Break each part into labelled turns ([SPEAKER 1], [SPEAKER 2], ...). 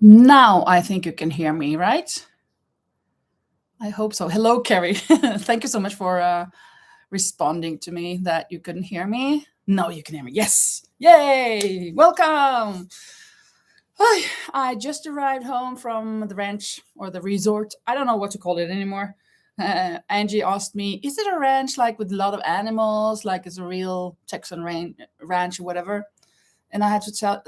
[SPEAKER 1] Now I think you can hear me, right? I hope so. Hello, Carrie. Thank you so much for responding to me that you couldn't hear me. No, you can hear me. Yes. Yay. Welcome. Hi. I just arrived home from the ranch or the resort. I don't know what to call it anymore. Angie asked me, is it a ranch like with a lot of animals, like it's a real Texan ranch or whatever? And I had to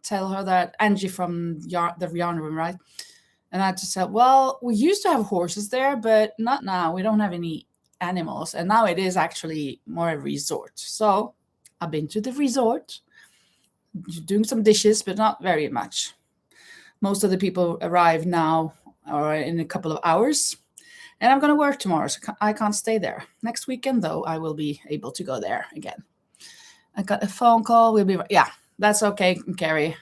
[SPEAKER 1] tell her that Angie from the yarn room, right? And I just said, well, we used to have horses there, but not now. We don't have any animals. And now it is actually more a resort. So I've been to the resort, doing some dishes, but not very much. Most of the people arrive now or in a couple of hours. And I'm going to work tomorrow, so I can't stay there. Next weekend, though, I will be able to go there again. I got a phone call. Yeah, that's okay, Carrie.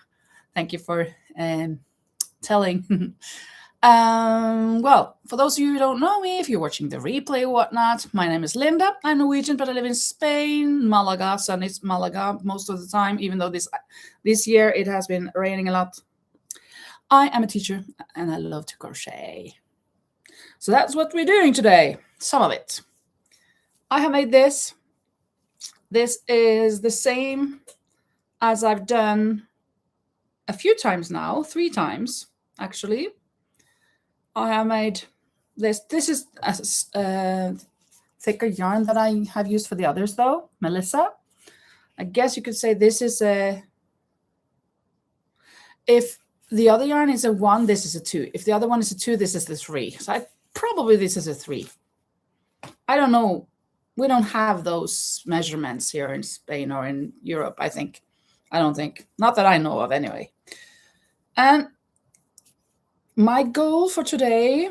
[SPEAKER 1] Thank you for telling. Well, for those of you who don't know me, if you're watching the replay or whatnot, my name is Linda. I'm Norwegian, but I live in Spain, Malaga. Sun is Malaga most of the time, even though this year it has been raining a lot. I am a teacher and I love to crochet. So that's what we're doing today. Some of it. I have made this. This is the same as I've done a few times now, 3 times actually. I have made this. This is a thicker yarn that I have used for the others though, Melissa. I guess you could say this is if the other yarn is a 1, this is a 2. If the other one is a 2, this is the 3. So probably this is a 3. I don't know. We don't have those measurements here in Spain or in Europe, I think. I don't think. Not that I know of anyway. And my goal for today,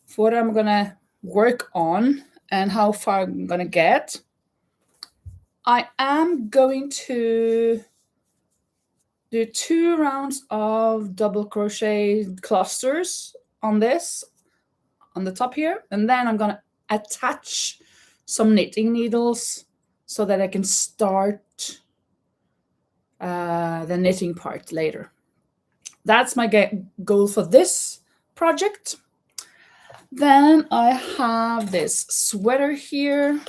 [SPEAKER 1] for what I'm going to work on and how far I'm going to get, I am going to do 2 rounds of double crochet clusters on this, on the top here. And then I'm going to attach some knitting needles so that I can start the knitting part later. That's my goal for this project. Then I have this sweater here,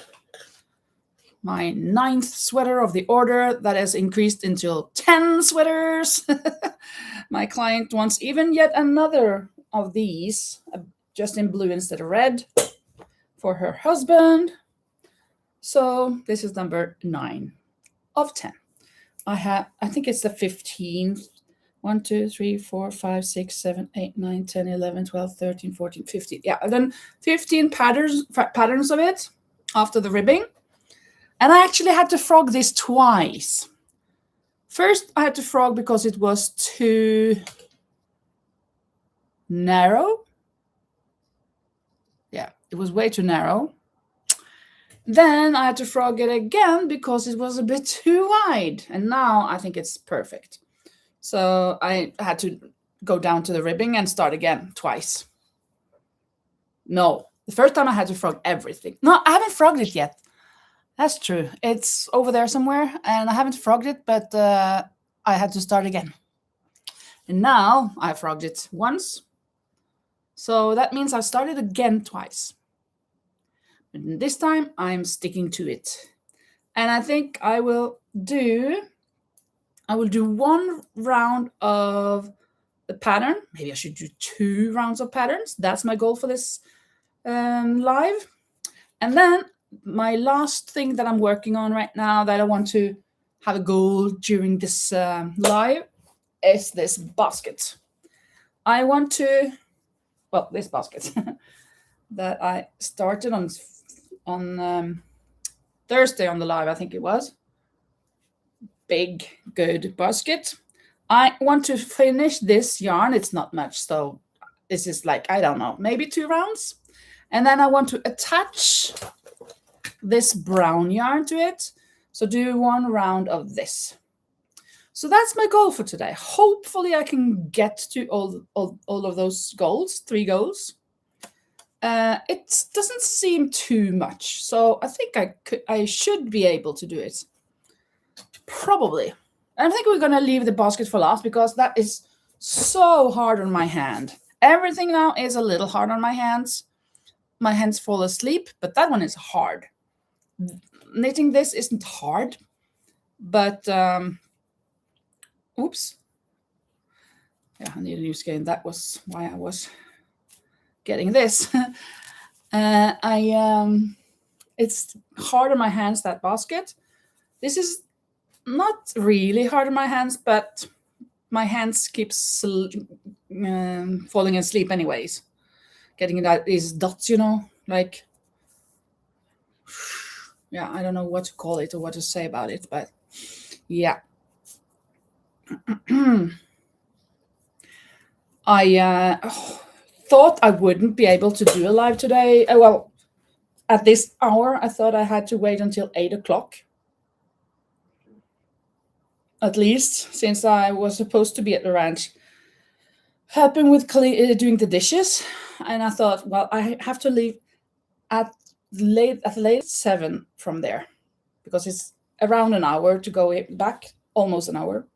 [SPEAKER 1] my 9th sweater of the order that has increased until 10 sweaters. My client wants even yet another of these, just in blue instead of red, for her husband. So this is number 9 of 10. I think it's the 15th. 1, 2, 3, 4, 5, 6, 7, 8, 9, 10, 11, 12, 13, 14, 15. Yeah, I've done 15 patterns of it after the ribbing. And I actually had to frog this twice. First, I had to frog because it was too narrow. Yeah, it was way too narrow. Then I had to frog it again because it was a bit too wide. And now I think it's perfect. So I had to go down to the ribbing and start again twice. No, the first time I had to frog everything. No, I haven't frogged it yet. That's true. It's over there somewhere and I haven't frogged it, but I had to start again. And now I frogged it once. So that means I started again twice. But this time I'm sticking to it. And I think I will do 1 round of the pattern. Maybe I should do 2 rounds of patterns. That's my goal for this live. And then my last thing that I'm working on right now that I want to have a goal during this live is this basket. I want to, well, this basket that I started on Thursday on the live, I think it was. Big, good basket. I want to finish this yarn. It's not much, so this is like, I don't know, maybe 2 rounds. And then I want to attach this brown yarn to it. So do 1 round of this. So that's my goal for today. Hopefully I can get to all of those goals, 3 goals. It doesn't seem too much, so I think I should be able to do it. Probably. I think we're gonna leave the basket for last because that is so hard on my hand. Everything now is a little hard on my hands. My hands fall asleep, but that one is hard. Knitting this isn't hard, but oops. Yeah, I need a new skein. That was why I was getting this. It's hard on my hands, that basket. This is not really hard on my hands, but my hands keeps falling asleep anyways. Getting these dots, like, yeah, I don't know what to call it or what to say about it, but yeah. I thought I wouldn't be able to do a live today. Well, at this hour, I thought I had to wait until 8 o'clock. At least, since I was supposed to be at the ranch helping with doing the dishes. And I thought, well, I have to leave at the latest 7 from there, because it's around an hour to go back, almost an hour.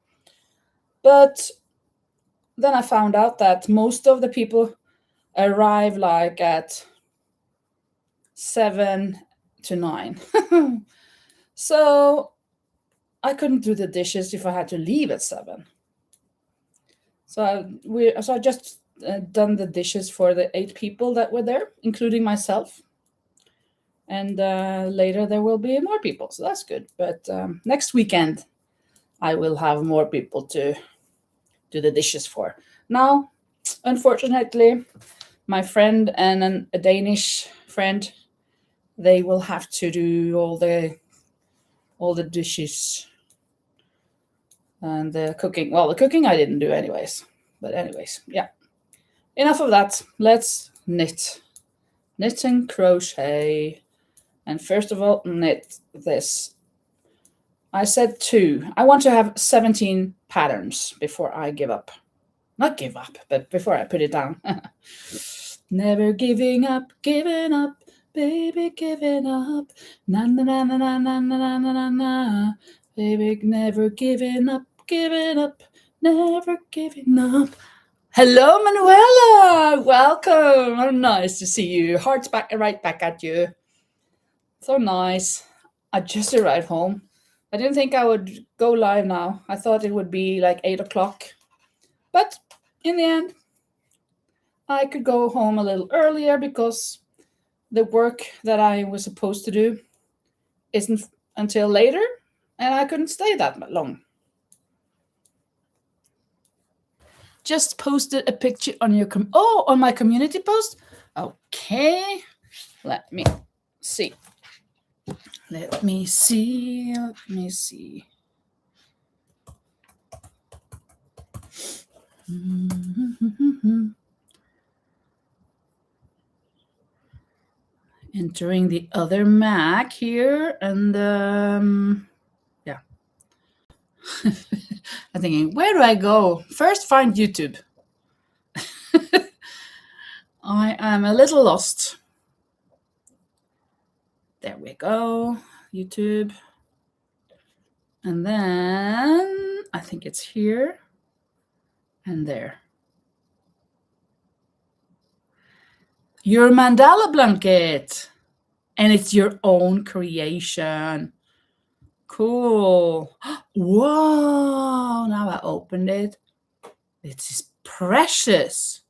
[SPEAKER 1] But then I found out that most of the people arrive like at 7 to 9. So I couldn't do the dishes if I had to leave at 7. So I just done the dishes for the 8 people that were there, including myself. And later there will be more people, so that's good. But next weekend I will have more people to do the dishes for. Now, unfortunately, my friend and a Danish friend, they will have to do all the dishes and the cooking. Well, the cooking I didn't do anyways. But anyways, yeah. Enough of that. Let's knit. Knit and crochet. And first of all, knit this. I said 2. I want to have 17 patterns before I give up. Not give up, but before I put it down. Never giving up, baby, giving up. Na na na na na na na na na na. Baby, never giving up, never giving up. Hello, Manuela. Welcome. Oh, nice to see you. Hearts right back at you. So nice. I just arrived home. I didn't think I would go live now. I thought it would be like 8 o'clock. But in the end, I could go home a little earlier because the work that I was supposed to do isn't until later, and I couldn't stay that long. Just posted a picture on your on my community post. Okay, let me see. Let me see. Entering the other Mac here, and yeah. I'm thinking, where do I go? First, find YouTube. I am a little lost. There we go, YouTube. And then I think it's here and there. Your mandala blanket. And it's your own creation. Cool. Whoa, now I opened it. It is precious.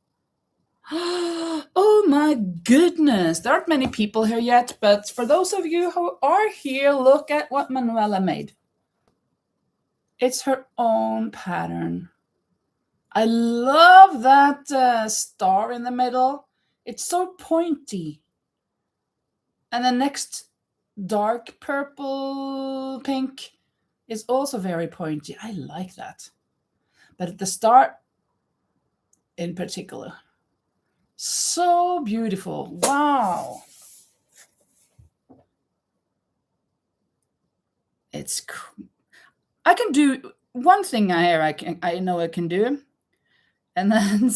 [SPEAKER 1] Oh my goodness. There aren't many people here yet, but for those of you who are here, look at what Manuela made. It's her own pattern. I love that star in the middle. It's so pointy. And the next dark purple pink is also very pointy. I like that. But the star in particular, so beautiful. Wow. I can do one thing I know I can do. And then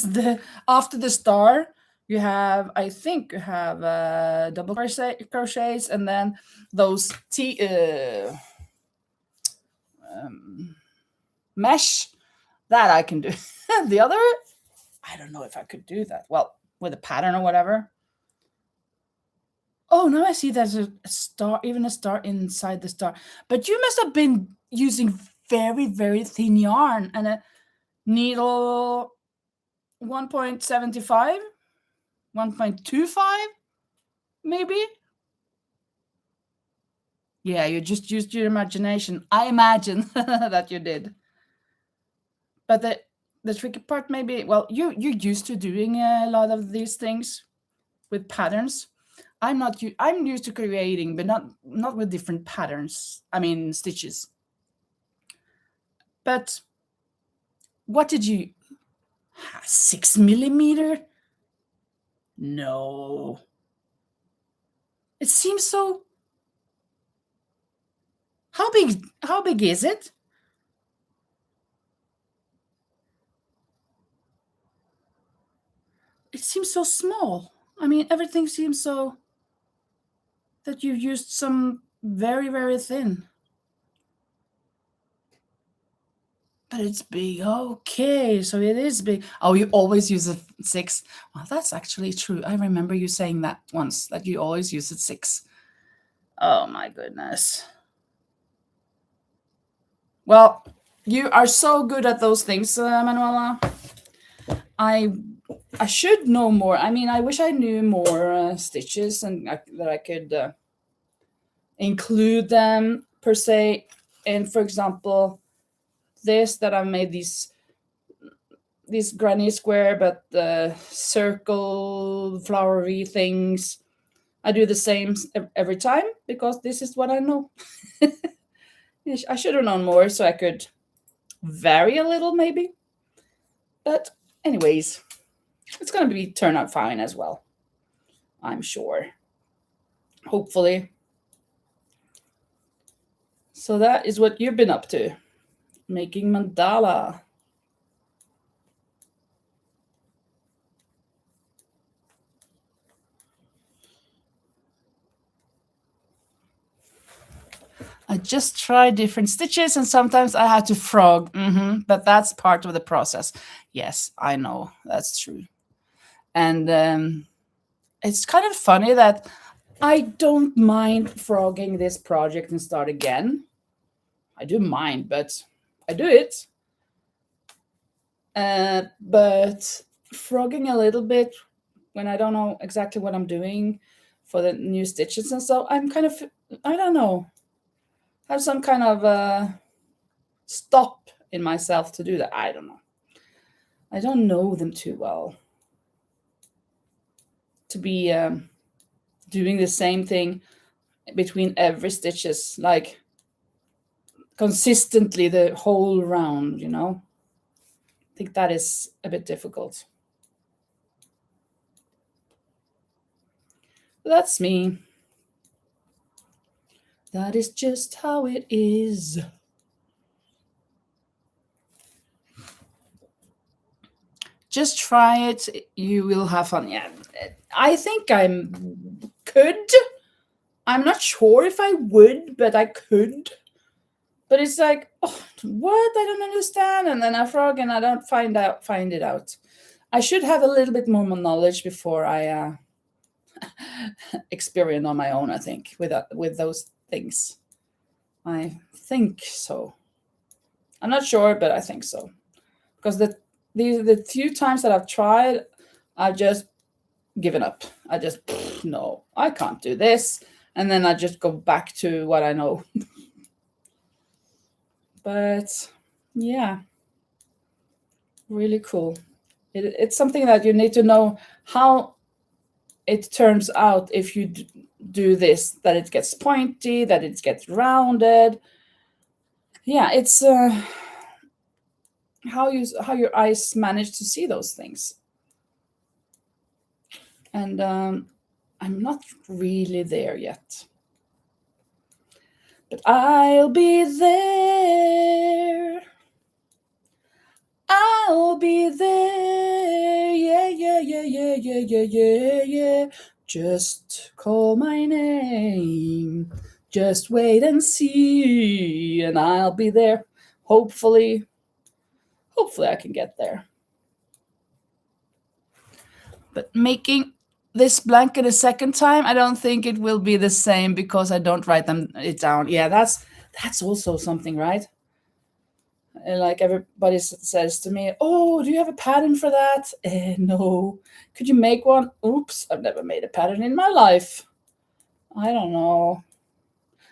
[SPEAKER 1] after the star, I think you have double crochets, and then those mesh, that I can do. The other, I don't know if I could do that. Well, with a pattern or whatever. Oh, now I see there's a star, even a star inside the star. But you must have been using very, very thin yarn and a needle 1.75, 1.25, maybe? Yeah, you just used your imagination. I imagine that you did. But the tricky part maybe, well, you're used to doing a lot of these things with patterns. I'm used to creating, but not with different patterns. I mean stitches. But what did you 6 millimeter? No. It seems so. How big is it? It seems so small. I mean, everything seems so that you used some very, very thin. But it's big. Okay, so it is big. Oh, you always use a 6. Well, that's actually true. I remember you saying that once, that you always use a 6. Oh my goodness. Well, you are so good at those things, Manuela. I should know more. I mean, I wish I knew more stitches and that I could include them per se. And for example, this that I've made these granny square, but the circle flowery things. I do the same every time because this is what I know. I should have known more so I could vary a little maybe. But anyways, it's going to turn out fine as well. I'm sure. Hopefully. So that is what you've been up to. Making mandala. I just try different stitches and sometimes I have to frog. But that's part of the process. Yes, I know. That's true. And it's kind of funny that I don't mind frogging this project and start again. I do mind, but I do it. But frogging a little bit when I don't know exactly what I'm doing for the new stitches and so I'm kind of, I don't know, have some kind of stop in myself to do that. I don't know. I don't know them too well. To be doing the same thing between every stitches, like consistently the whole round, you know. I think that is a bit difficult. But that's me. That is just how it is. Just try it. You will have fun. Yeah, I think could. I'm not sure if I would, but I could. But it's like, oh, what? I don't understand. And then I frog and I don't find it out. I should have a little bit more knowledge before I experience on my own, I think, with those things. I think so. I'm not sure, but I think so. Because the few times that I've tried, I've just given up. I just, no, I can't do this. And then I just go back to what I know. But yeah, really cool. It's something that you need to know how it turns out if you do this, that it gets pointy, that it gets rounded. Yeah, it's how your eyes manage to see those things. And I'm not really there yet. But I'll be there. I'll be there. Yeah, yeah, yeah, yeah, yeah, yeah, yeah, yeah. Just call my name. Just wait and see. And I'll be there. Hopefully. Hopefully I can get there. But making this blanket a second time, I don't think it will be the same because I don't write it down. Yeah, that's also something, right? Like everybody says to me, "Oh, do you have a pattern for that?" No. Could you make one? Oops, I've never made a pattern in my life. I don't know.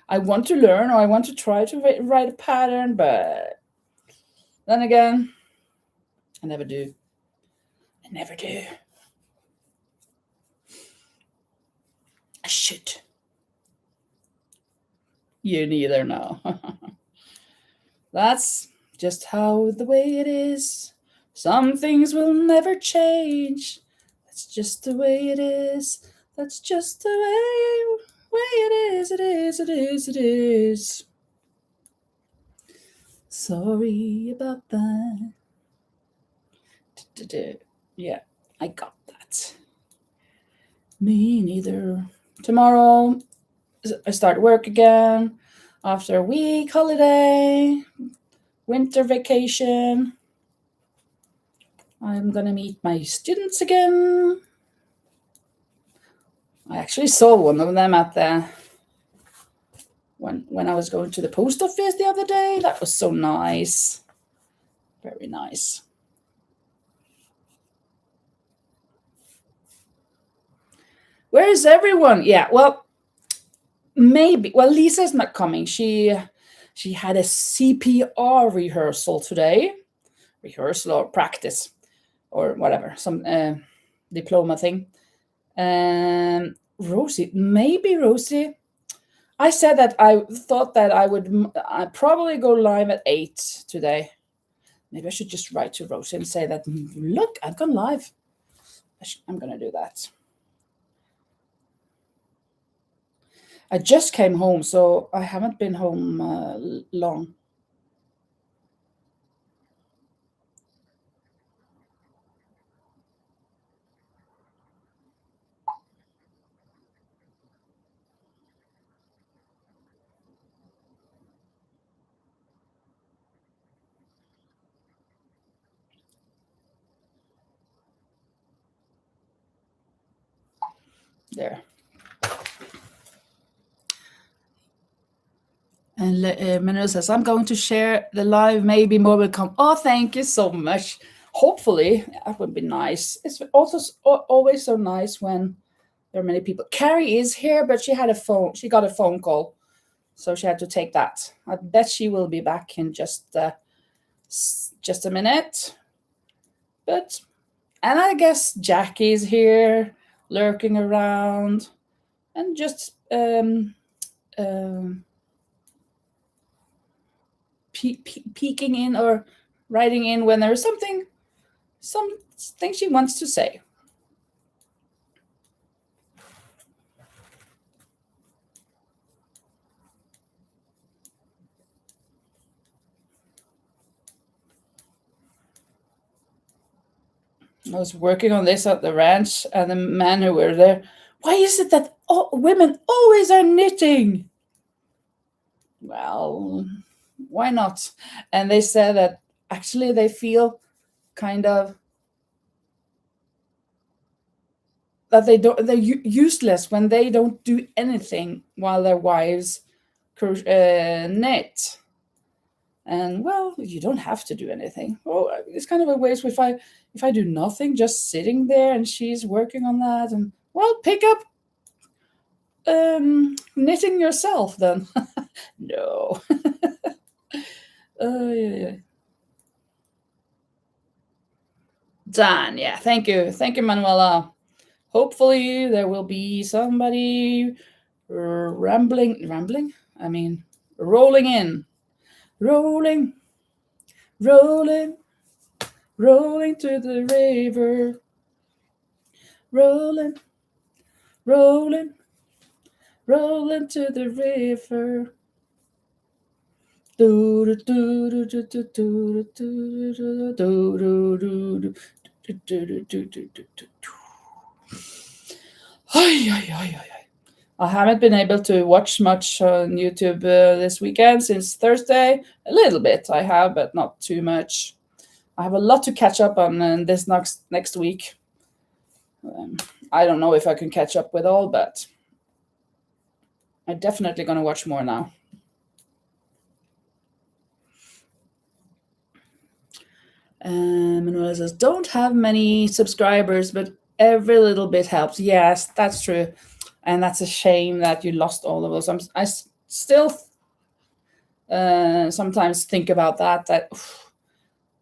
[SPEAKER 1] I want to learn, or I want to try to write a pattern, but then again, I never do. I never do. I should. You neither know. That's just how the way it is. Some things will never change. That's just the way it is. That's just the way it is. It is. It is. It is. Sorry about that. Yeah, I got that. Me neither. Tomorrow, I start work again after a week holiday, winter vacation. I'm gonna meet my students again. I actually saw one of them at the when I was going to the post office the other day. That was so nice. Very nice. Where is everyone? Yeah, well, maybe. Well, Lisa's not coming. She had a CPR rehearsal today. Rehearsal or practice or whatever, some diploma thing. Rosie, maybe Rosie. I said that I thought that I'd probably go live at 8 today. Maybe I should just write to Rosie and say that, look, I've gone live. I'm going to do that. I just came home, so I haven't been home long. There. And Manuel says, I'm going to share the live. Maybe more will come. Oh, thank you so much. Hopefully, that would be nice. It's also always so nice when there are many people. Carrie is here, but she got a phone call. So she had to take that. I bet she will be back in just a minute. And I guess Jackie's here, lurking around, and just peeking in or writing in when there's something she wants to say. I was working on this at the ranch, and the men who were there, why is it that women always are knitting? Well, why not? And they said that actually they feel kind of that they're useless when they don't do anything while their wives knit. And well, you don't have to do anything. Oh, it's kind of a waste if I do nothing, just sitting there, and she's working on that. And well, pick up knitting yourself then. No. Yeah. Done. Yeah. Thank you, Manuela. Hopefully there will be somebody rambling. I mean, rolling in. Rolling to the river. Rolling to the river. I haven't been able to watch much on YouTube this weekend since Thursday. A little bit I have, but not too much. I have a lot to catch up on this next week. I don't know if I can catch up with all, but I'm definitely going to watch more now. Manuela says, don't have many subscribers, but every little bit helps. Yes, that's true. And that's a shame that you lost all of those. I still sometimes think about that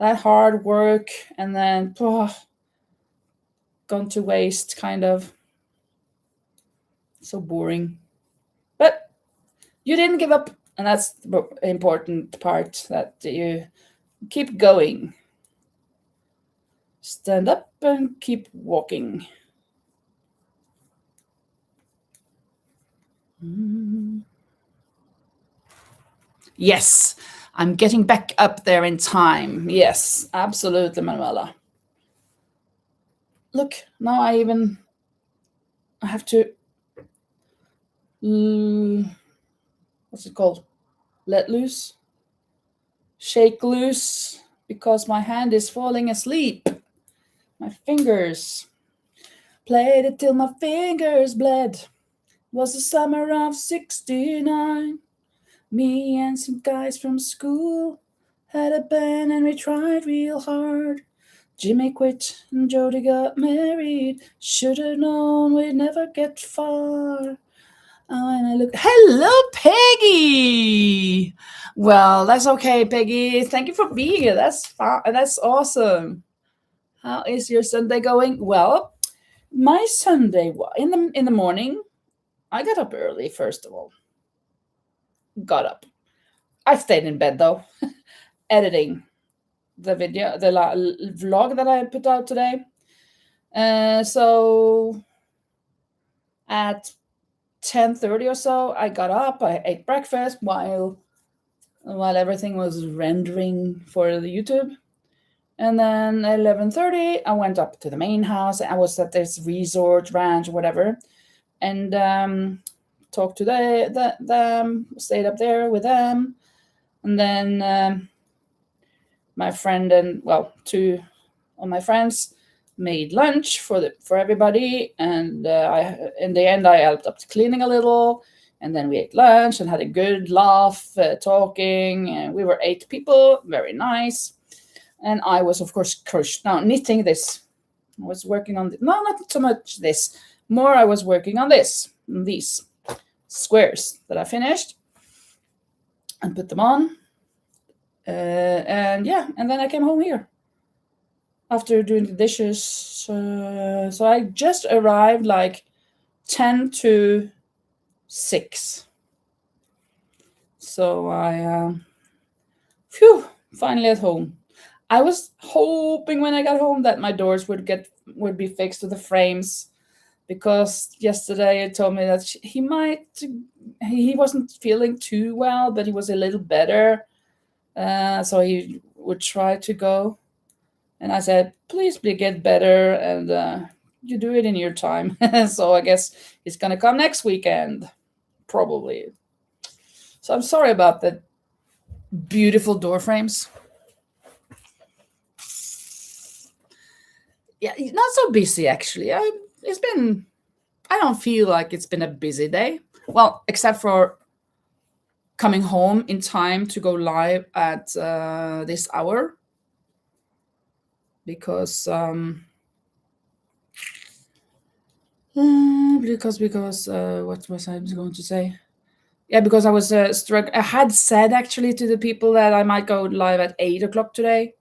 [SPEAKER 1] hard work and then gone to waste, kind of. So boring. But you didn't give up, and that's the important part, that you keep going. Stand up and keep walking. Yes, I'm getting back up there in time. Yes, absolutely, Manuela. Look, now I have to, what's it called? Let loose? Shake loose, because my hand is falling asleep. My fingers. Played it till my fingers bled. Was the summer of '69. Me and some guys from school had a band and we tried real hard. Jimmy quit and Jody got married. Should've known we'd never get far. And I look, hello, Peggy. Well, that's okay, Peggy. Thank you for being here. That's fun. That's awesome. How is your Sunday going? Well, my Sunday in the morning, I got up early. First of all, got up. I stayed in bed though, editing the video, the vlog that I put out today. So at 10:30 or so, I got up. I ate breakfast while everything was rendering for the YouTube. And then at 11:30, I went up to the main house. I was at this resort, ranch, whatever, and talked to them, stayed up there with them. And then my friend and, well, two of my friends made lunch for everybody. And in the end, I helped up to cleaning a little. And then we ate lunch and had a good laugh, talking. And we were 8 people, very nice. And I was, of course, knitting this. I was working on no, not so much this. More, I was working on these squares that I finished and put them on. And then I came home here after doing the dishes. So I just arrived like 10 to 6. So I, finally at home. I was hoping when I got home that my doors would be fixed to the frames, because yesterday it told me that he wasn't feeling too well, but he was a little better. So he would try to go. And I said, please get better, and you do it in your time. So I guess he's going to come next weekend, probably. So I'm sorry about the beautiful door frames. Yeah, not so busy, actually. I don't feel like it's been a busy day. Well, except for coming home in time to go live at this hour. Because what was I going to say? Yeah, because I was struck. I had said actually to the people that I might go live at 8 o'clock today,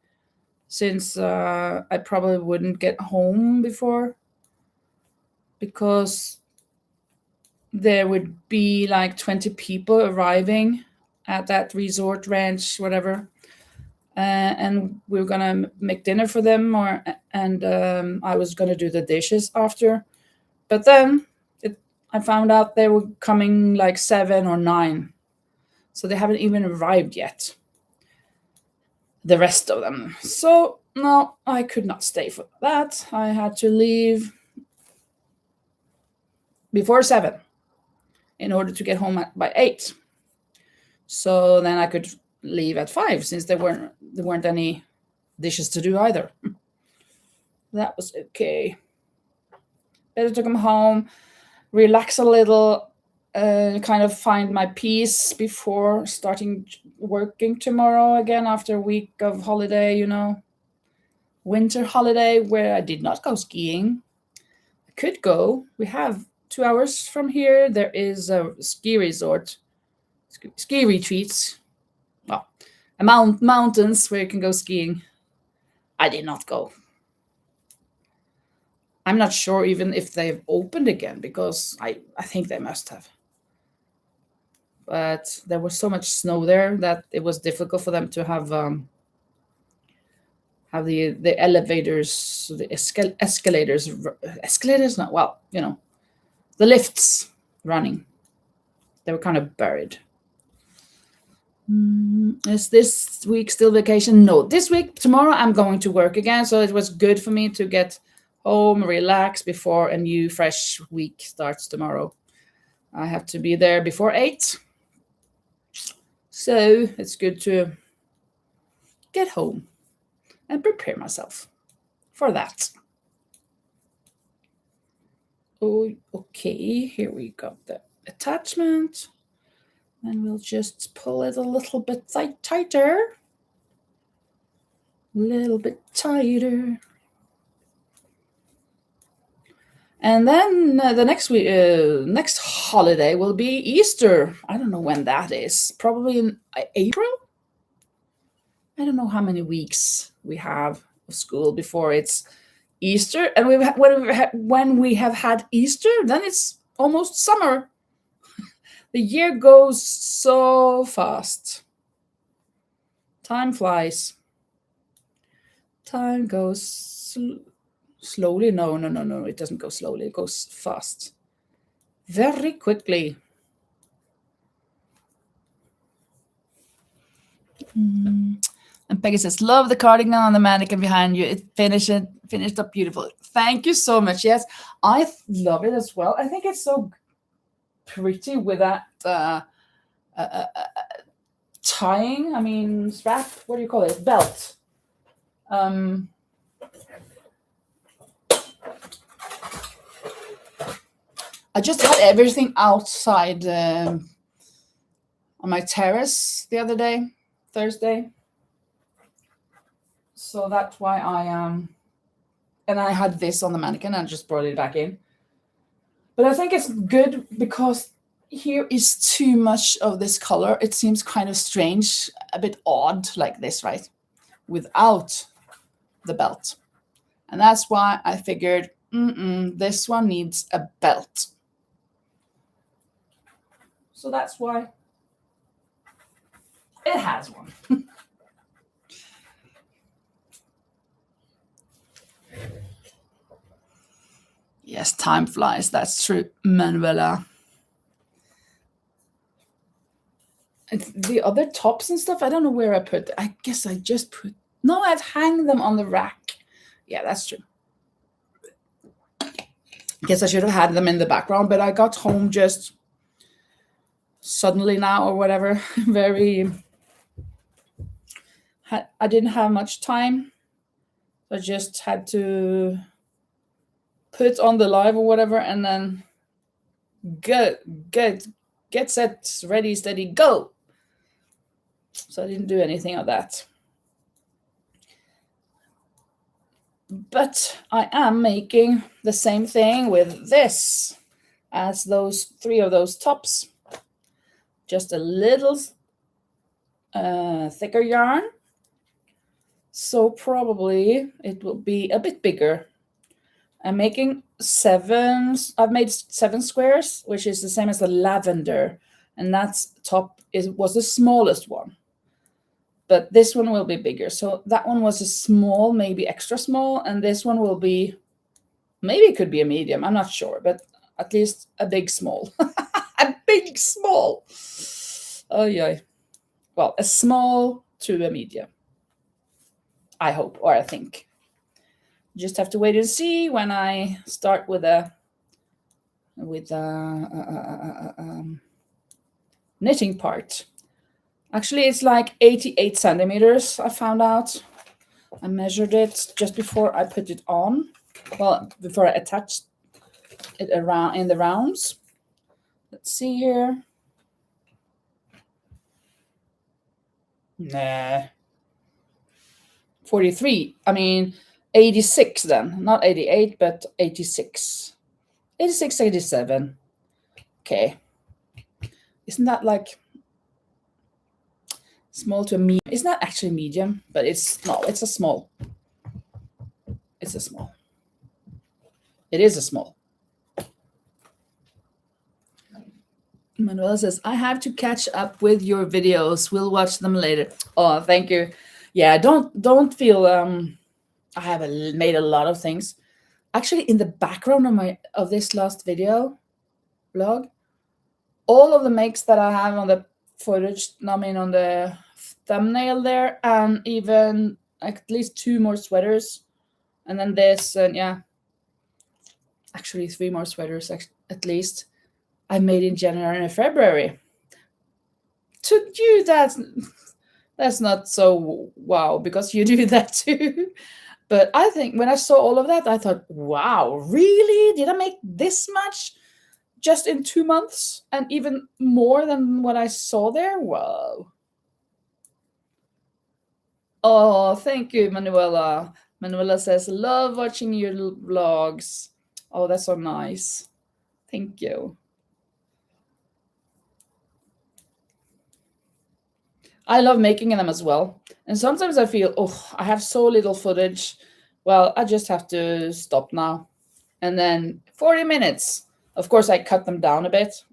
[SPEAKER 1] since I probably wouldn't get home before, because there would be like 20 people arriving at that resort, ranch, whatever. And we were gonna make dinner for them, and I was gonna do the dishes after. But then I found out they were coming like 7 or 9, so they haven't even arrived yet, the rest of them. So no, I could not stay for that. I had to leave before 7 in order to get home by 8. So then I could leave at 5, since there weren't any dishes to do either. That was okay. Better to come home, relax a little, kind of find my peace before starting working tomorrow again after a week of holiday, winter holiday where I did not go skiing. I could go. We have 2 hours from here. There is a ski resort, ski retreats. Well, mountains where you can go skiing. I did not go. I'm not sure even if they've opened again because I think they must have. But there was so much snow there that it was difficult for them to have the elevators, the escalators not well, the lifts running. They were kind of buried. Is this week still vacation? No, this week, tomorrow I'm going to work again. So it was good for me to get home, relax before a new fresh week starts tomorrow. I have to be there before 8. So it's good to get home and prepare myself for that. Oh, okay, here we got the attachment. And we'll just pull it a little bit tighter. A little bit tighter. And then the next holiday will be Easter. I don't know when that is. Probably in April. I don't know how many weeks we have of school before it's Easter. And when we have had Easter, then it's almost summer. The year goes so fast. Time flies. Time goes slowly. No. It doesn't go slowly. It goes fast. Very quickly. And Peggy says, love the cardigan on the mannequin behind you. It finished up beautiful. Thank you so much. Yes, I love it as well. I think it's so pretty with that tying, strap, what do you call it? Belt. I just had everything outside on my terrace the other day, Thursday. So that's why and I had this on the mannequin and just brought it back in. But I think it's good because here is too much of this color. It seems kind of strange, a bit odd like this, right? Without the belt. And that's why I figured, this one needs a belt. So that's why it has one. Yes, time flies. That's true, Manuela. And the other tops and stuff, I don't know where I put. I guess I just put. No, I'd hang them on the rack. Yeah, that's true. Guess I should have had them in the background, but I got home just suddenly now or whatever. I didn't have much time. I just had to put on the live or whatever and then get set, ready, steady, go. So I didn't do anything of that. But I am making the same thing with this as those 3 of those tops. Just a little thicker yarn. So probably it will be a bit bigger. I'm making 7. I've made 7 squares, which is the same as the lavender. And that's top was the smallest one. But this one will be bigger. So that one was a small, maybe extra small. And this one will be, maybe it could be a medium. I'm not sure, but at least a big small. A big small. Oh, yeah. Well, a small to a medium. I hope, or I think. Just have to wait and see when I start with a knitting part. Actually, it's like 88 centimeters, I found out. I measured it just before I put it on. Well, before I attached it around in the rounds. Let's see here. Nah. 43. I mean, 86 then. Not 88, but 86. 86, 87. Okay. Isn't that like small to a medium? It's not actually medium, but it's no, it's a small. It's a small. It is a small. Manuela says, I have to catch up with your videos. We'll watch them later. Oh, thank you. Yeah, don't feel I have made a lot of things. Actually, in the background of this last video vlog, all of the makes that I have on the footage, I mean on the thumbnail there, and even at least 2 more sweaters, and then this, and yeah, actually 3 more sweaters at least I made in January and February. To you, that's not so wow, because you do that too. But I think when I saw all of that, I thought, wow, really? Did I make this much just in 2 months? And even more than what I saw there? Whoa. Oh, thank you, Manuela. Manuela says, love watching your vlogs. Oh, that's so nice. Thank you. I love making them as well. And sometimes I feel, oh, I have so little footage. Well, I just have to stop now. And then 40 minutes. Of course, I cut them down a bit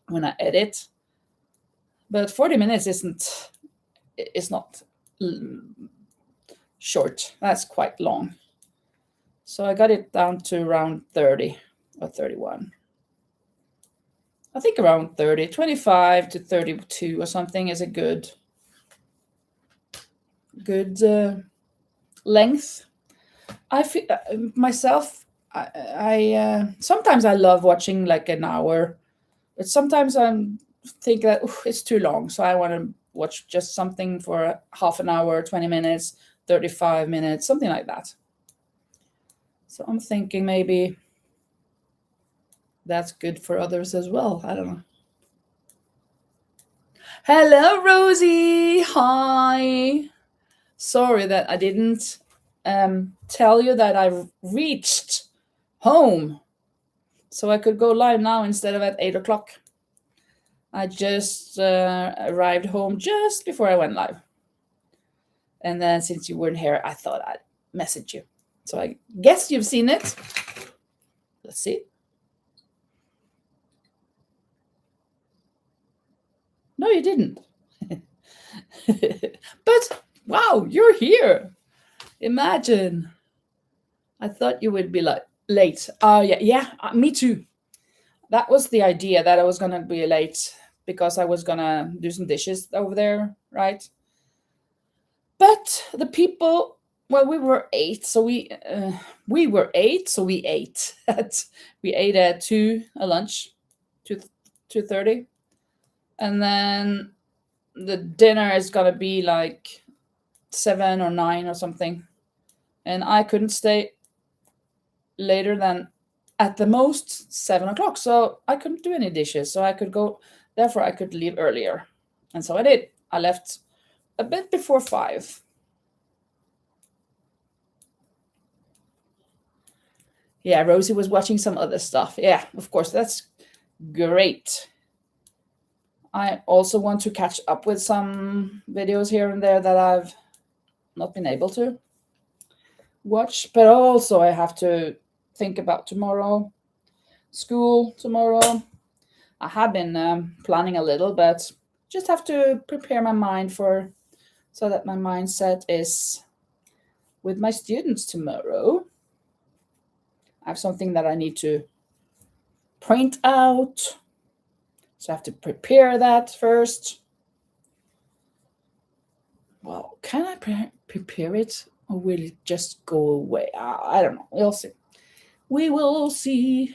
[SPEAKER 1] when I edit. But 40 minutes it's not short. That's quite long. So I got it down to around 30 or 31. I think around 30, 25 to 32 or something is a good length. I feel myself. I sometimes I love watching like an hour, but sometimes I think that it's too long. So I want to watch just something for half an hour, 20 minutes, 35 minutes, something like that. So I'm thinking maybe that's good for others as well. I don't know. Hello, Rosie. Hi. Sorry that I didn't tell you that I reached home, so I could go live now instead of at 8 o'clock. I just arrived home just before I went live. And then since you weren't here, I thought I'd message you. So I guess you've seen it. Let's see. No, you didn't. But wow, you're here. Imagine. I thought you would be like late. Oh, yeah, me too. That was the idea, that I was going to be late because I was going to do some dishes over there, right? But the people, well, we were 8, so we were 8, so we ate. We ate at 2 a lunch, 2:30. And then the dinner is going to be like 7 or 9 or something. And I couldn't stay later than at the most 7 o'clock. So I couldn't do any dishes. So I could go, therefore I could leave earlier. And so I did. I left a bit before 5. Yeah, Rosie was watching some other stuff. Yeah, of course, that's great. I also want to catch up with some videos here and there that I've not been able to watch, but also I have to think about tomorrow, school tomorrow. I have been planning a little, but just have to prepare my mind so that my mindset is with my students tomorrow. I have something that I need to print out, so I have to prepare that first. Well, can I prepare it, or will it just go away? I don't know. We'll see. We will see.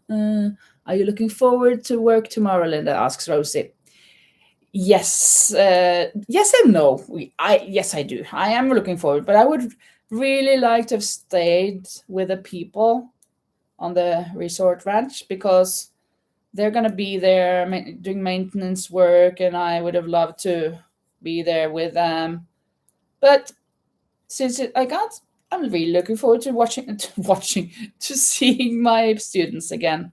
[SPEAKER 1] Are you looking forward to work tomorrow, Linda asks Rosie. Yes, yes and no. Yes, I do. I am looking forward, but I would really like to have stayed with the people on the resort ranch because they're gonna be there doing maintenance work, and I would have loved to be there with them. But since I got, I'm really looking forward to to seeing my students again.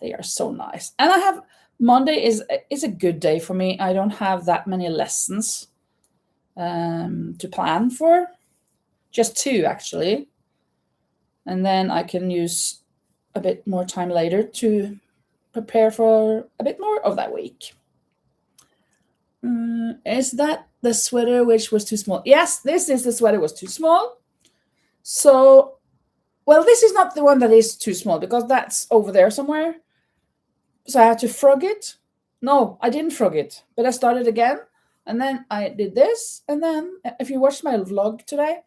[SPEAKER 1] They are so nice, and I have Monday is a good day for me. I don't have that many lessons to plan for, just two actually, and then I can use a bit more time later to prepare for a bit more of that week. Is that the sweater which was too small? Yes, this is the sweater was too small. So, well, this is not the one that is too small because that's over there somewhere. So I had to frog it. No, I didn't frog it, but I started again. And then I did this. And then if you watched my vlog today,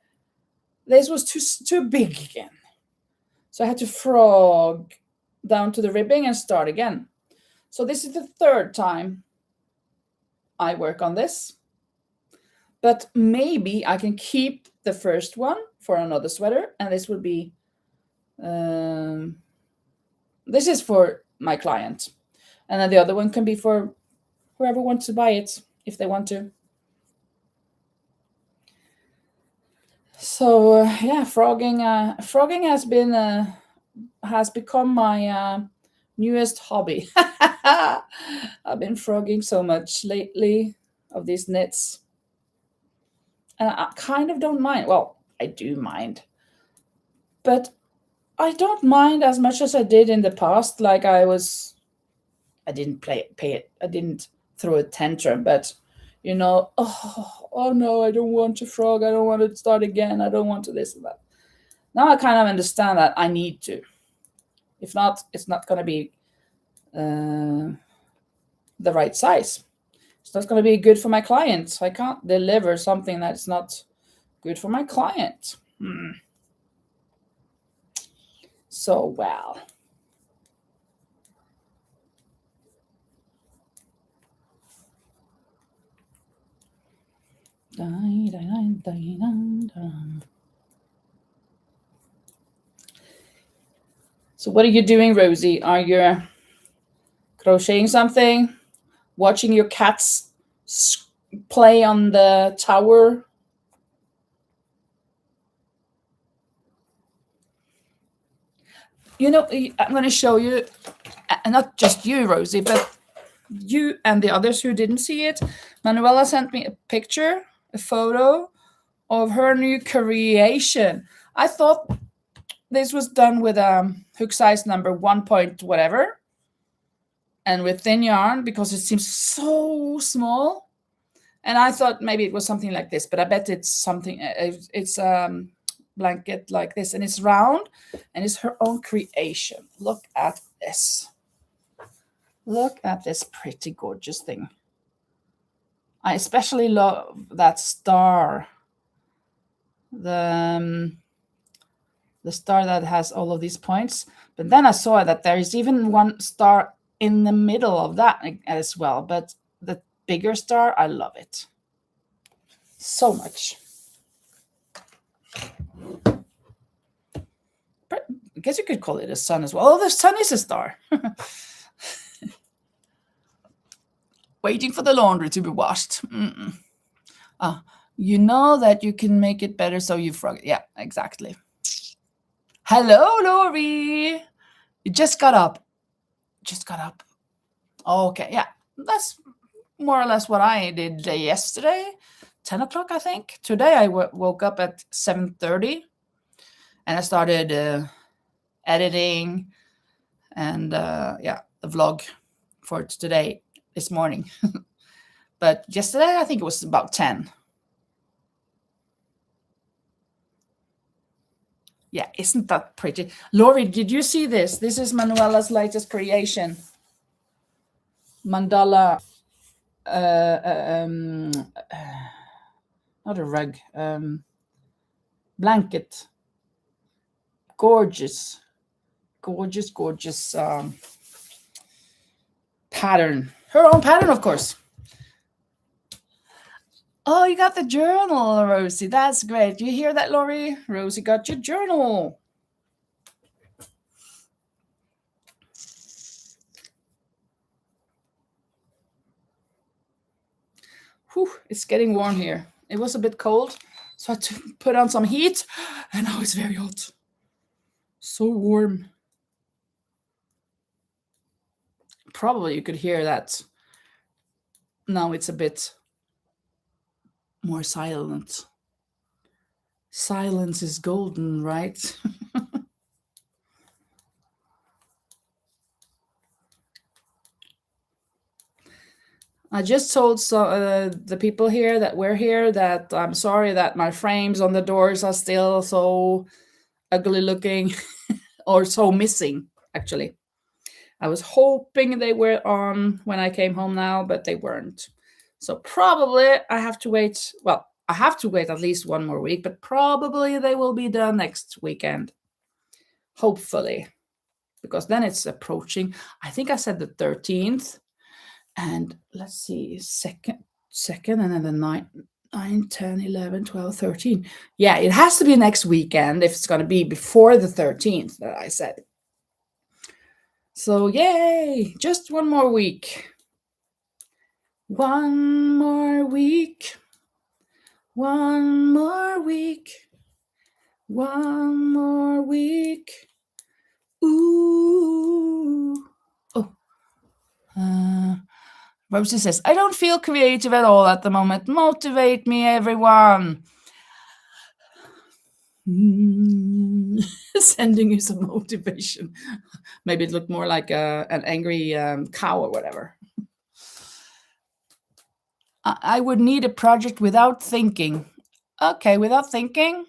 [SPEAKER 1] this was too big again. So I had to frog down to the ribbing and start again. So this is the third time I work on this. But maybe I can keep the first one for another sweater. And this would be, this is for my client. And then the other one can be for whoever wants to buy it, if they want to. So yeah, frogging has become my newest hobby. I've been frogging so much lately of these knits, and I kind of don't mind. Well, I do mind, but I don't mind as much as I did in the past. Like I didn't I didn't throw a tantrum, but oh no, I don't want to frog. I don't want to start again. I don't want to this and that. Now I kind of understand that I need to. If not, it's not going to be the right size. It's not going to be good for my client. I can't deliver something that's not good for my client. So, well. So what are you doing, Rosie? Are you crocheting something? Watching your cats play on the tower? I'm going to show you, and not just you, Rosie, but you and the others who didn't see it. Manuela sent me a picture, a photo of her new creation. I thought this was done with hook size number 1 point whatever, and with thin yarn because it seems so small. And I thought maybe it was something like this, but I bet it's something. It's blanket like this, and it's round, and it's her own creation. Look at this. Look at this pretty gorgeous thing. I especially love that star. The star that has all of these points. But then I saw that there is even one star in the middle of that as well. But the bigger star, I love it so much. I guess you could call it a sun as well. Oh, the sun is a star. Waiting for the laundry to be washed. You know that you can make it better, so you frog it. Yeah, exactly. Hello, Lori. You just got up. Okay, yeah. That's more or less what I did yesterday. 10 o'clock, I think. Today I woke up at 7:30 and I started editing and the vlog for today, this morning. But yesterday I think it was about 10. Yeah, isn't that pretty? Lori, did you see this? This is Manuela's latest creation. Mandala, not a rug, blanket. Gorgeous pattern. Her own pattern, of course. Oh, you got the journal, Rosie. That's great. You hear that, Lori? Rosie got your journal. Whew, it's getting warm here. It was a bit cold, so I had to put on some heat, and now it's very hot. So warm. Probably you could hear that. Now it's a bit more silent. Silence is golden, right? I just told the people here that we're here that I'm sorry that my frames on the doors are still so ugly looking or so missing, actually. I was hoping they were on when I came home now, but they weren't. So probably I have to wait. Well, I have to wait at least one more week, but probably they will be done next weekend. Hopefully, because then it's approaching. I think I said the 13th. And let's see, second, and then the 9, 10, 11, 12, 13. Yeah, it has to be next weekend if it's going to be before the 13th that I said. So yay, just one more week. One more week. One more week. One more week. Ooh. Oh. Rosie says, I don't feel creative at all at the moment. Motivate me, everyone. Sending you some motivation. Maybe it looked more like an angry cow or whatever. I would need a project without thinking. Okay, without thinking?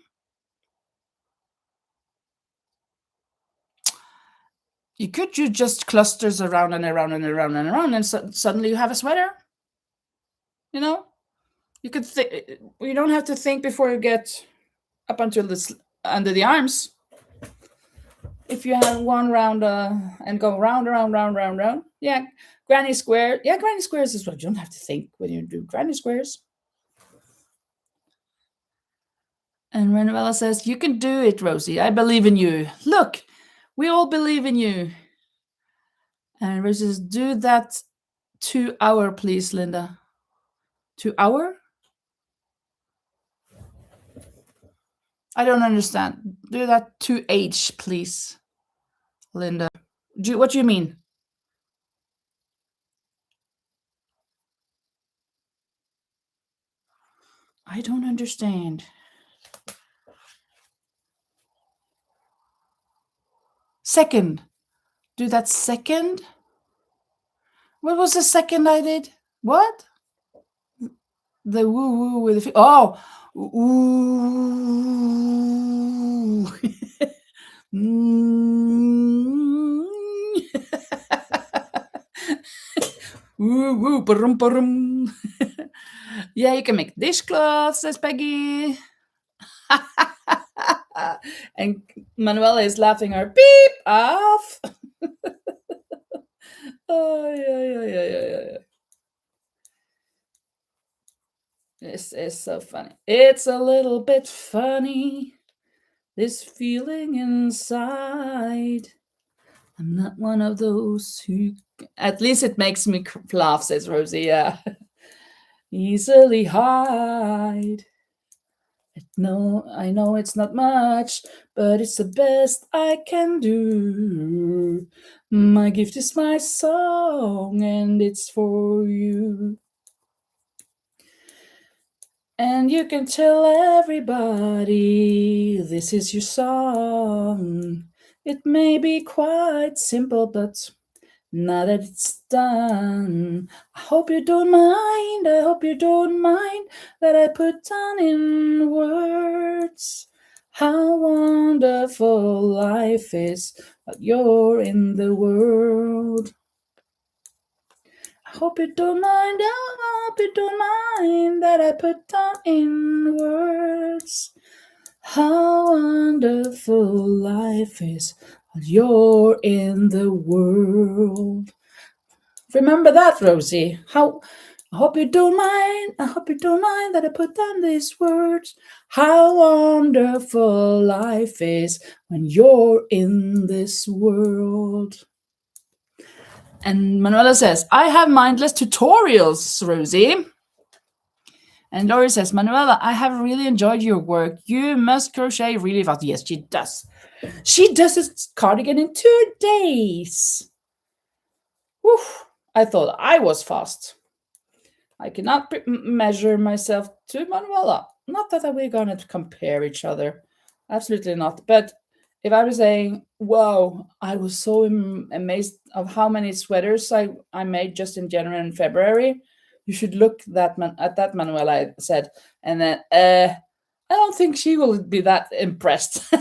[SPEAKER 1] You could do just clusters around and around and around and around, and suddenly you have a sweater. You know? You could you don't have to think before you get up until under the arms. If you have one round and go round, round. Yeah, granny square. Yeah, granny squares as well. You don't have to think when you do granny squares. And Renovella says, you can do it, Rosie. I believe in you. Look, we all believe in you. And Rosie says, do that 2 hour, please, Linda. 2 hour? I don't understand. Do that 2H, please, Linda. What do you mean? I don't understand. Second. Do that second? What was the second I did? What? The woo woo with the oh ooh. Woo woo parum parum. Yeah, you can make dishcloths, says Peggy. And Manuela is laughing her beep off. Oh yeah. This is so funny. It's a little bit funny, this feeling inside. I'm not one of those who... At least it makes me laugh, says Rosie. Yeah. Easily hide. No, I know it's not much, but it's the best I can do. My gift is my song, and it's for you. And you can tell everybody this is your song. It may be quite simple, but now that it's done, I hope you don't mind. I hope you don't mind that I put down in words how wonderful life is while you're in the world. I hope you don't mind, I hope you don't mind that I put down in words how wonderful life is while you're in the world. Remember that, Rosie. How I hope you don't mind. I hope you don't mind that I put down these words. How wonderful life is when you're in this world. And Manuela says, I have mindless tutorials, Rosie. And Lori says, Manuela, I have really enjoyed your work. You must crochet really fast. Yes, she does. She does this cardigan in 2 days. Woof. I thought I was fast. I cannot measure myself to Manuela. Not that we're going to compare each other. Absolutely not. But if I was saying, whoa, I was so amazed of how many sweaters I made just in January and February. You should look at that, Manuela, I said. And then, I don't think she will be that impressed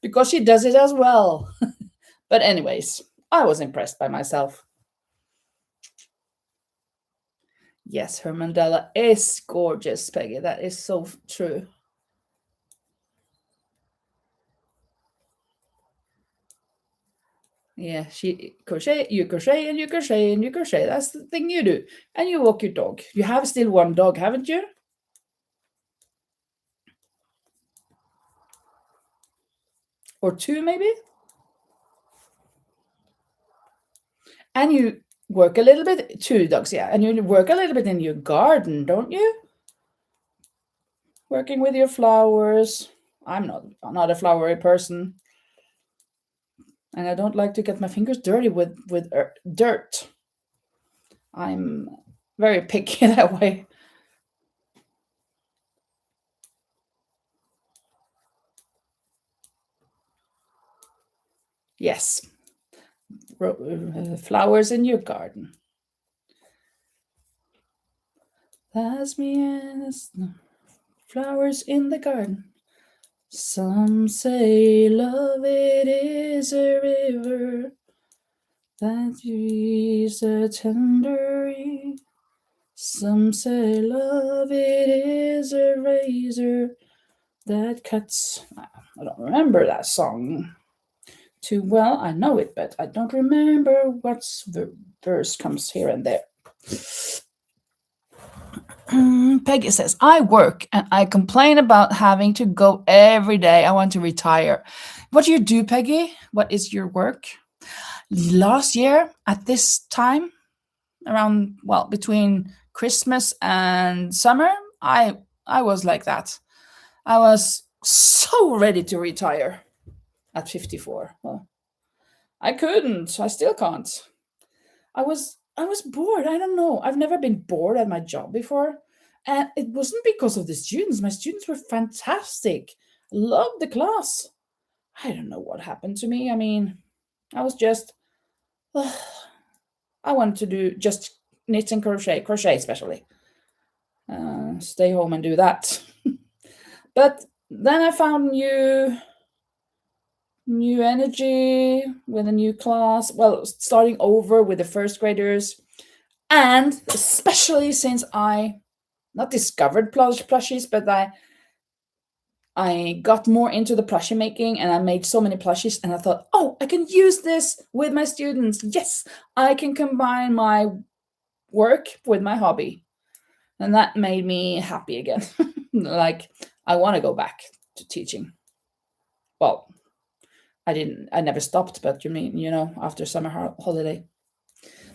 [SPEAKER 1] because she does it as well. But anyways, I was impressed by myself. Yes, her mandala is gorgeous, Peggy. That is so true. Yeah, she crochet, you crochet, and you crochet, and you crochet. That's the thing you do. And you walk your dog. You have still one dog, haven't you? Or two, maybe? And you work a little bit, two dogs, yeah. And you work a little bit in your garden, don't you? Working with your flowers. I'm not a flowery person. And I don't like to get my fingers dirty with dirt. I'm very picky that way. Yes, flowers in your garden. That's me and flowers in the garden. Some say love it is a river that is a tender. Some say love it is a razor that cuts. I don't remember that song too well. I know it, but I don't remember what's the verse comes here and there. Peggy says, I work and I complain about having to go every day. I want to retire. What do you do, Peggy? What is your work? Last year at this time, around, well, between Christmas and summer, I was like that. I was so ready to retire at 54. Well, I couldn't. I still can't. I was bored. I don't know. I've never been bored at my job before. And it wasn't because of the students. My students were fantastic. Loved the class. I don't know what happened to me. I mean, I was just I wanted to do just knit and crochet especially. Stay home and do that. But then I found new energy with a new class. Well, starting over with the first graders. And especially since I not discovered plushies, but I got more into the plushie making and I made so many plushies and I thought, oh, I can use this with my students. Yes, I can combine my work with my hobby. And that made me happy again. Like, I want to go back to teaching. Well, I never stopped, but after summer holiday.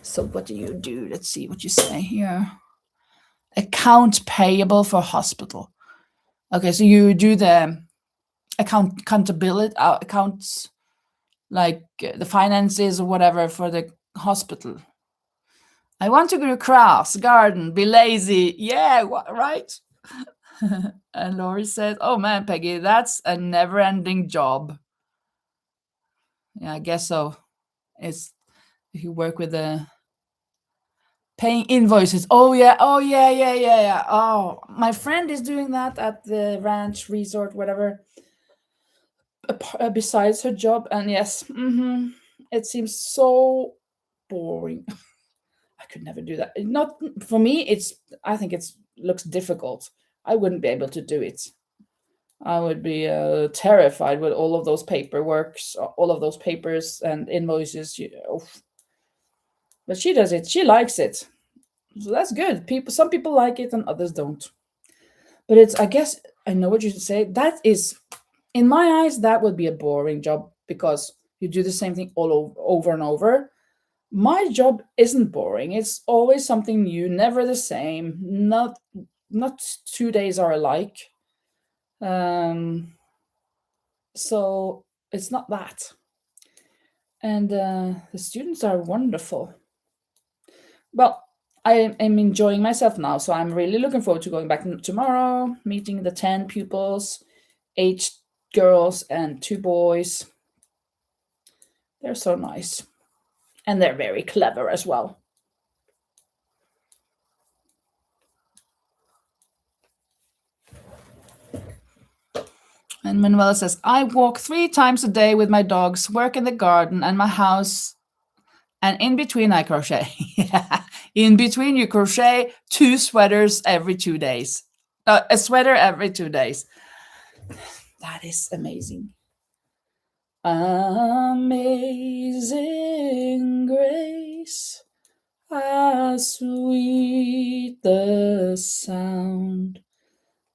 [SPEAKER 1] So what do you do? Let's see what you say here. Account payable for hospital. Okay, so you do the accountability accounts, like the finances or whatever for the hospital. I want to grow crafts, garden, be lazy. Yeah, right. And Lori said, "Oh man, Peggy, that's a never-ending job." Yeah, I guess so. It's if you work with the paying invoices. Oh yeah, oh yeah, yeah, yeah, yeah. Oh, my friend is doing that at the ranch resort, whatever. Besides her job, and yes, it seems so boring. I could never do that. Not for me. I think it's looks difficult. I wouldn't be able to do it. I would be terrified with all of those paperworks, all of those papers and invoices. But she does it. She likes it. So that's good. Some people like it and others don't. But it's, I guess, I know what you should say. That is, in my eyes, that would be a boring job because you do the same thing all over and over. My job isn't boring. It's always something new, never the same. Not 2 days are alike. Um, so it's not that. And the students are wonderful. Well, I am enjoying myself now, so I'm really looking forward to going back tomorrow, meeting the 10 pupils, 8 girls and 2 boys. They're so nice. And they're very clever as well. And Manuela says, I walk 3 times a day with my dogs, work in the garden and my house, and in between I crochet. Yeah. In between you crochet 2 sweaters every 2 days. A sweater every 2 days. That is amazing. Amazing grace, how sweet the sound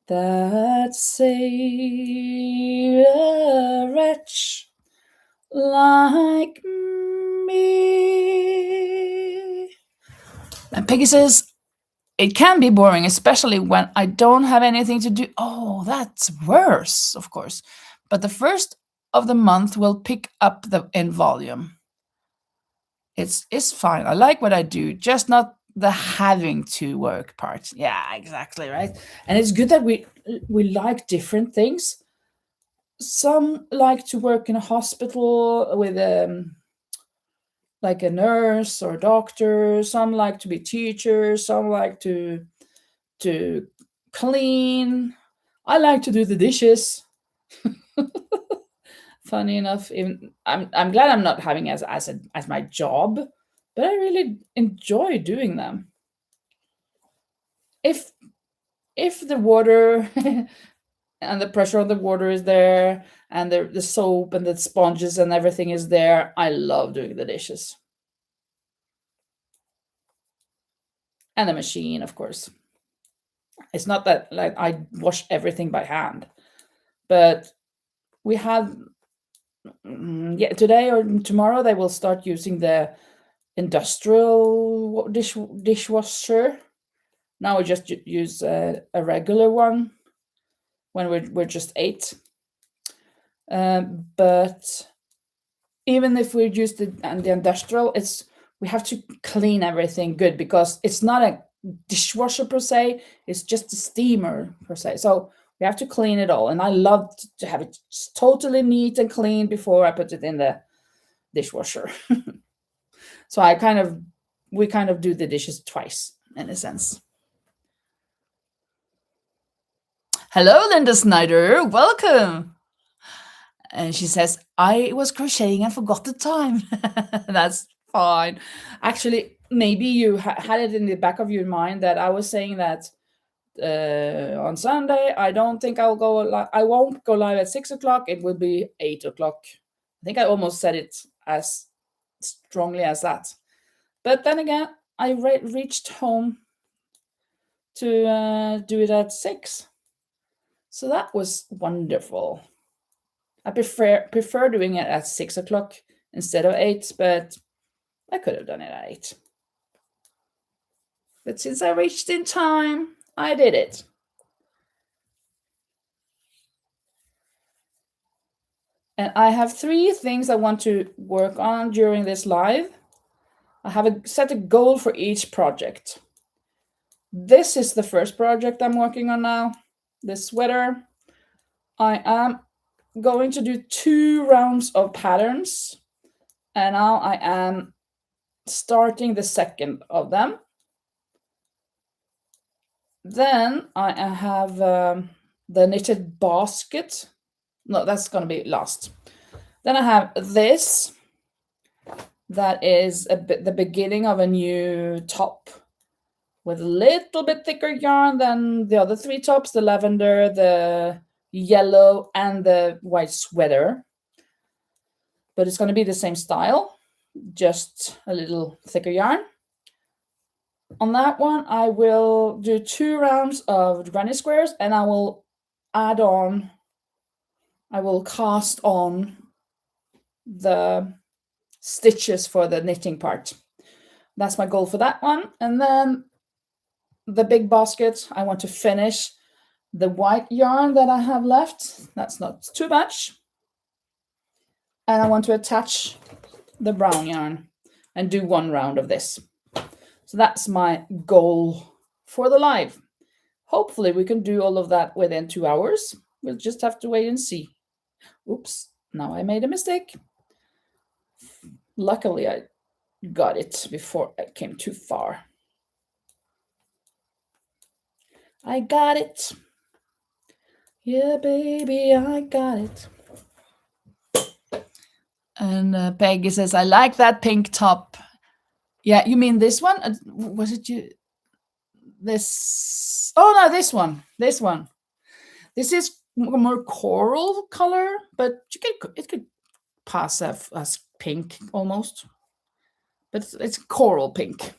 [SPEAKER 1] that saved a wretch like me. And Peggy says, it can be boring, especially when I don't have anything to do. Oh, that's worse, of course. But the first of the month will pick up in volume. It's fine. I like what I do, just not the having to work part. Yeah, exactly, right. And it's good that we like different things. Some like to work in a hospital with like a nurse or a doctor. Some like to be teachers. Some like to clean. I like to do the dishes. Funny enough, even I'm glad I'm not having as my job, but I really enjoy doing them. If the water and the pressure on the water is there, and the soap and the sponges and everything is there, I love doing the dishes. And the machine, of course. It's not that like I wash everything by hand, but we have today or tomorrow they will start using the industrial dishwasher. Now we just use a regular one when we're just 8. But even if we use the industrial, we have to clean everything good because it's not a dishwasher per se. It's just a steamer per se. So we have to clean it all, and I love to have it totally neat and clean before I put it in the dishwasher. So we kind of do the dishes twice in a sense. Hello, Linda Snyder. Welcome. And she says, I was crocheting and forgot the time. That's fine. Actually, maybe you had it in the back of your mind that I was saying that on Sunday, I don't think I won't go live at 6 o'clock. It will be 8 o'clock. I think I almost said it as strongly as that. But then again, I reached home to do it at 6. So that was wonderful. I prefer doing it at 6 o'clock instead of 8, but I could have done it at 8. But since I reached in time, I did it. And I have 3 things I want to work on during this live. I have set a goal for each project. This is the first project I'm working on now, this sweater. I am going to do 2 rounds of patterns, and now I am starting the second of them. Then I have the knitted basket. No, that's going to be last. Then I have this. That is the beginning of a new top with a little bit thicker yarn than the other 3 tops, the lavender, the yellow, and the white sweater. But it's going to be the same style, just a little thicker yarn. On that one, I will do 2 rounds of granny squares, and I will cast on the stitches for the knitting part. That's my goal for that one. And then the big basket, I want to finish the white yarn that I have left. That's not too much. And I want to attach the brown yarn and do 1 round of this. So that's my goal for the live. Hopefully we can do all of that within 2 hours. We'll just have to wait and see. Oops, now I made a mistake. Luckily I got it before I came too far. I got it. Yeah, baby, I got it. And Peggy says, I like that pink top. Yeah, you mean this one? Was it you? This? Oh, no, this one. This one. This is more coral color, but it could pass as pink almost. But it's coral pink.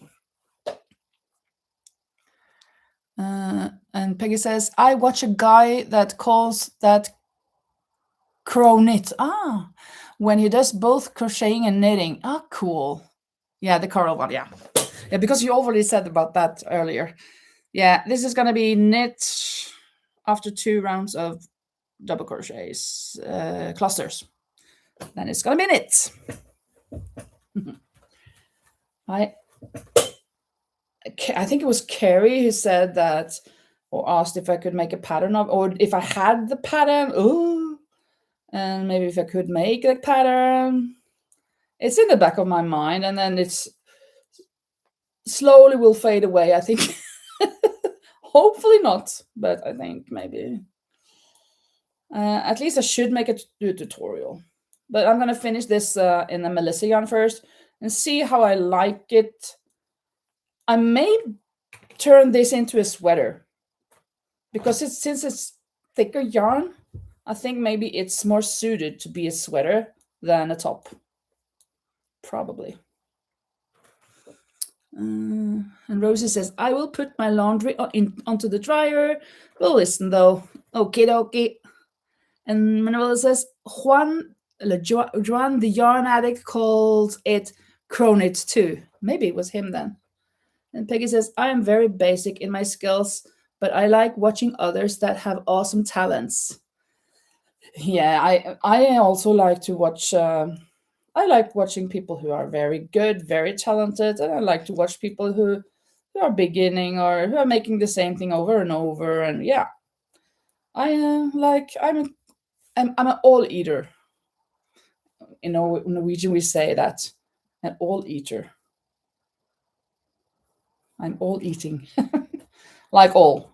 [SPEAKER 1] And Peggy says, I watch a guy that calls that crow knit. When he does both crocheting and knitting. Cool. Yeah, the coral one. Yeah, because you already said about that earlier. Yeah, this is going to be knit after 2 rounds of double crochets, clusters. Then it's going to be knit. I think it was Carrie who said that, or asked if I could make a pattern of, or if I had the pattern. And maybe if I could make the pattern. It's in the back of my mind, and then it's slowly will fade away, I think. Hopefully not, but I think maybe. At least I should do a tutorial. But I'm going to finish this in the Melissa yarn first and see how I like it. I may turn this into a sweater because since it's thicker yarn, I think maybe it's more suited to be a sweater than a top. Probably. And Rosie says, I will put my laundry onto the dryer. We'll listen though. Okie dokie. And Manuela says, Juan the yarn addict calls it Cronit too. Maybe it was him then. And Peggy says, I am very basic in my skills, but I like watching others that have awesome talents. Yeah, I also like to watch. I like watching people who are very good, very talented, and I like to watch people who are beginning or who are making the same thing over and over. And yeah, I'm an all eater. In Norwegian, we say that, an all eater. I'm all eating, like all,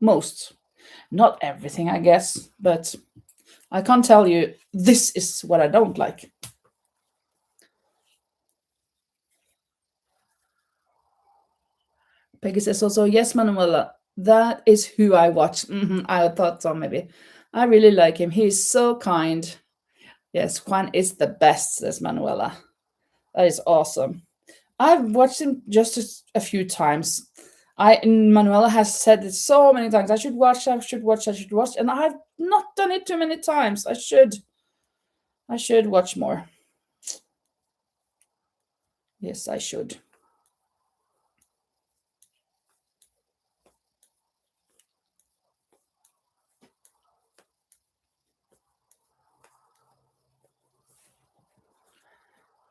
[SPEAKER 1] most, not everything, I guess, but I can't tell you this is what I don't like. Peggy says also, yes, Manuela, that is who I watch. I thought so, maybe. I really like him. He's so kind. Yes, Juan is the best, says Manuela. That is awesome. I've watched him just a few times. Manuela has said it so many times. I should watch, and I have not done it too many times. I should watch more. Yes, I should.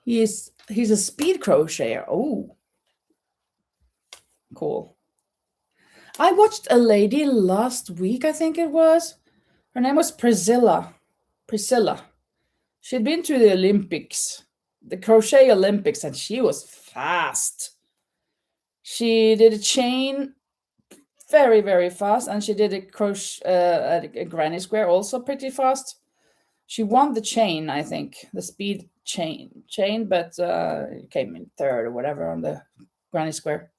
[SPEAKER 1] He's a speed crocheter. Oh, cool. I watched a lady last week, I think it was. Her name was Priscilla. She'd been to the Olympics, the crochet Olympics, and she was fast. She did a chain very, very fast, and she did a crochet, a granny square also pretty fast. She won the chain, I think, the speed chain, but came in third or whatever on the granny square.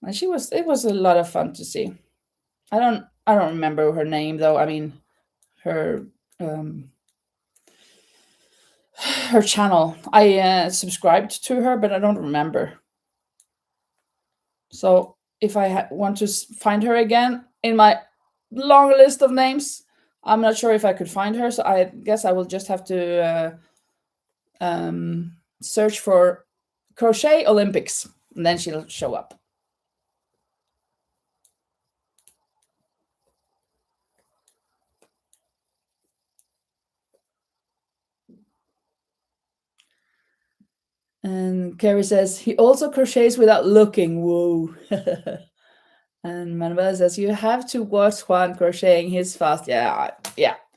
[SPEAKER 1] And it was a lot of fun to see. I don't remember her name though. I mean, her channel. I subscribed to her, but I don't remember. So if I want to find her again in my long list of names, I'm not sure if I could find her. So I guess I will just have to search for Crochet Olympics, and then she'll show up. And Carrie says he also crochets without looking. Whoa. And Manuela says you have to watch Juan crocheting. He's fast. Yeah,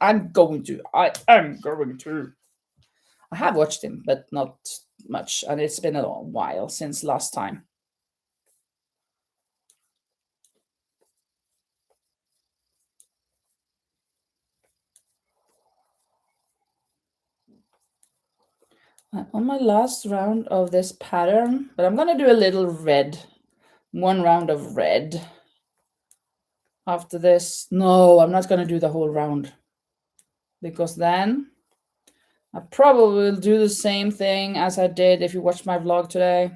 [SPEAKER 1] I'm going to. I am going to. I have watched him, but not much, and it's been a long while since last time. I'm on my last round of this pattern, but I'm gonna do a little red. One round of red. After this, no, I'm not gonna do the whole round, because then I probably will do the same thing as I did if you watched my vlog today.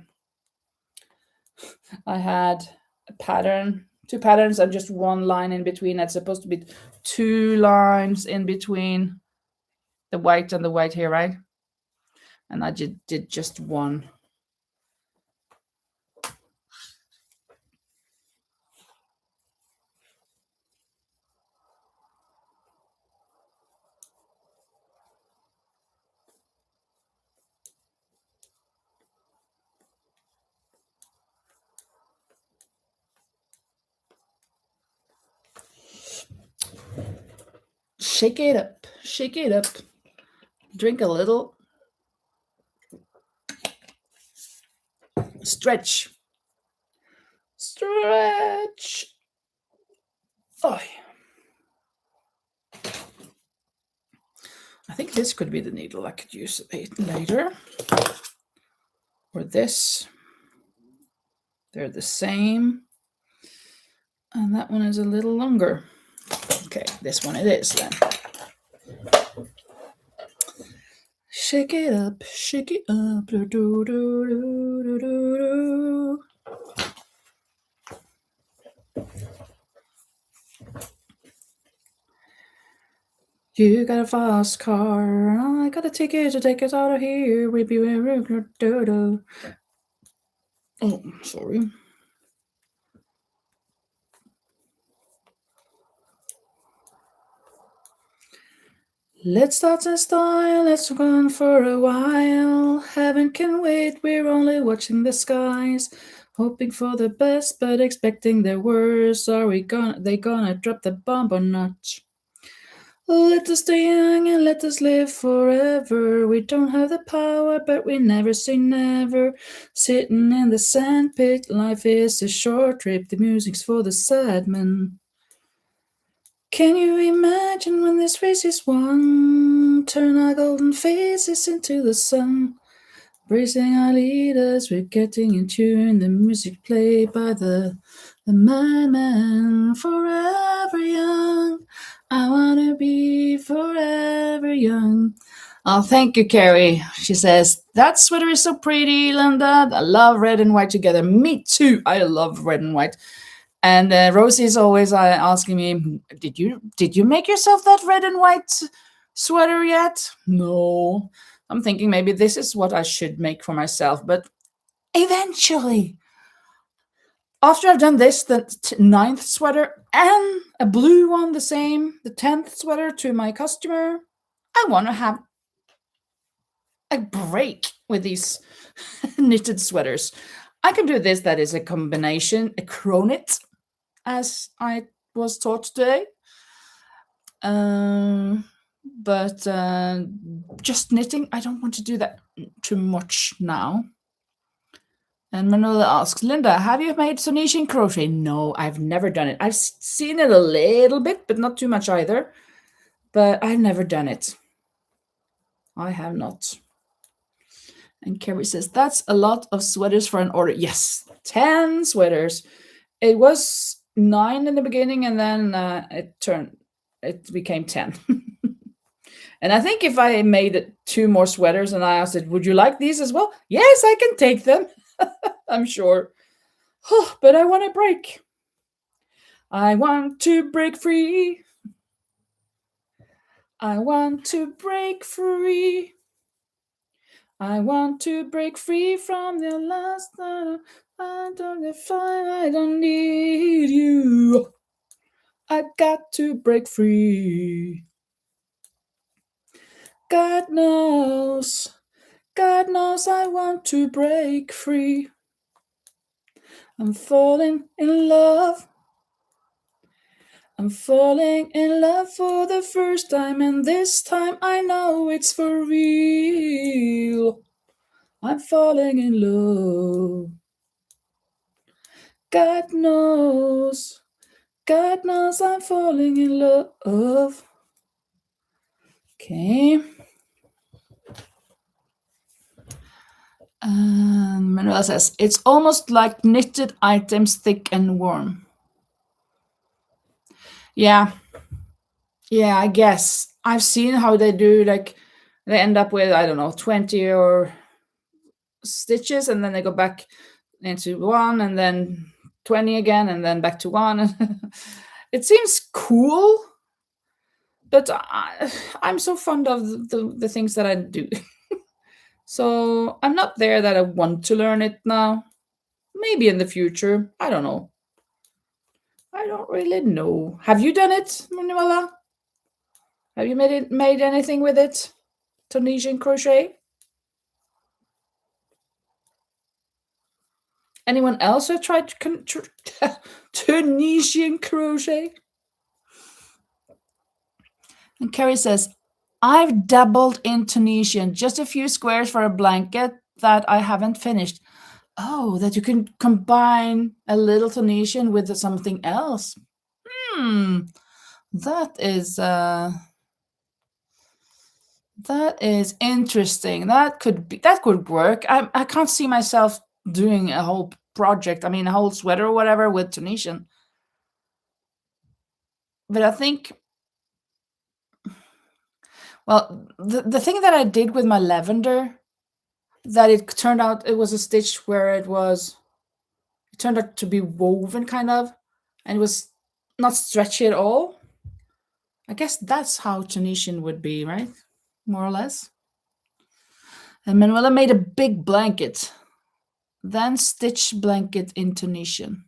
[SPEAKER 1] I had a pattern, two patterns, and just one line in between. It's supposed to be two lines in between the white and the white here, right? And I did just one. Shake it up, shake it up. Drink a little. Stretch. Stretch. Oh. I think this could be the needle I could use it later. Or this. They're the same. And that one is a little longer. Okay, this one it is then. Shake it up, shake it up. Do, do, do, do, do, do. You got a fast car, I got a ticket to take us out of here. We be oh, sorry. Let's start in style, let's go on for a while. Heaven can wait, we're only watching the skies. Hoping for the best, but expecting the worst. Are they gonna drop the bomb or not? Let us stay young and let us live forever. We don't have the power, but we never say never. Sitting in the sandpit, life is a short trip. The music's for the sad men. Can you imagine when this race is won? Turn our golden faces into the sun. Bracing our leaders, we're getting in tune. The music played by the madman. Forever young, I want to be forever young. Oh, thank you, Carrie. She says, that sweater is so pretty, Linda. I love red and white together. Me too. I love red and white. And Rosie is always asking me, did you make yourself that red and white sweater yet? No. I'm thinking maybe this is what I should make for myself, but eventually, after I've done this, the 9th sweater and a blue one, the same, the 10th sweater to my customer, I want to have a break with these knitted sweaters. I can do this, that is a combination, a cronit, as I was taught today. But just knitting, I don't want to do that too much now. And Manuela asks, Linda, have you made Sonetian crochet? No, I've never done it. I've seen it a little bit, but not too much either. But I've never done it. I have not. And Carrie says, that's a lot of sweaters for an order. Yes, 10 sweaters. It was 9 in the beginning, and then it became 10. And I think if I made 2 more sweaters and I asked it, would you like these as well? Yes, I can take them. I'm sure. But I want to break. I want to break free. I want to break free. I want to break free from the last night. I don't find I don't need you. I got to break free. God knows I want to break free. I'm falling in love. I'm falling in love for the first time, and this time I know it's for real. I'm falling in love. God knows I'm falling in love. Okay. Manuela says, it's almost like knitted items, thick and warm. Yeah. Yeah, I guess. I've seen how they do, like, they end up with, I don't know, 20 or stitches, and then they go back into one, and then 20 again, and then back to one. It seems cool, but I'm so fond of the things that I do. So I'm not there that I want to learn it now. Maybe in the future. I don't know. I don't really know. Have you done it, Manuela? Have you made anything with it? Tunisian crochet? Anyone else have tried Tunisian crochet? And Carrie says, I've dabbled in Tunisian, just a few squares for a blanket that I haven't finished. Oh, that you can combine a little Tunisian with something else. Hmm, that is interesting. That could work. I can't see myself doing a whole project. I mean, a whole sweater or whatever with Tunisian. But I think, well, the thing that I did with my lavender, that it turned out it was a stitch where it turned out to be woven kind of, and it was not stretchy at all. I guess that's how Tunisian would be, right? More or less. And Manuela made a big blanket, then stitch blanket in Tunisian.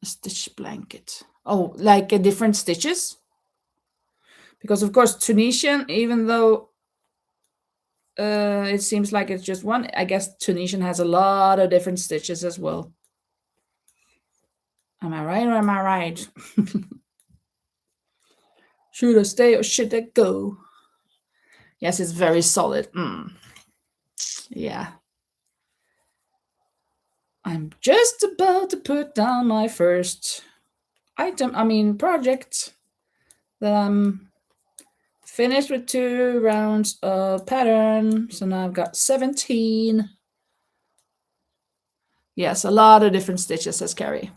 [SPEAKER 1] A stitch blanket. Oh, like a different stitches? Because of course Tunisian, even though it seems like it's just one, I guess Tunisian has a lot of different stitches as well. Am I right or am I right? Should I stay or should I go? Yes, it's very solid. Yeah. I'm just about to put down my first project, that I'm finished with 2 rounds of pattern. So now I've got 17. Yes, a lot of different stitches, says Carrie.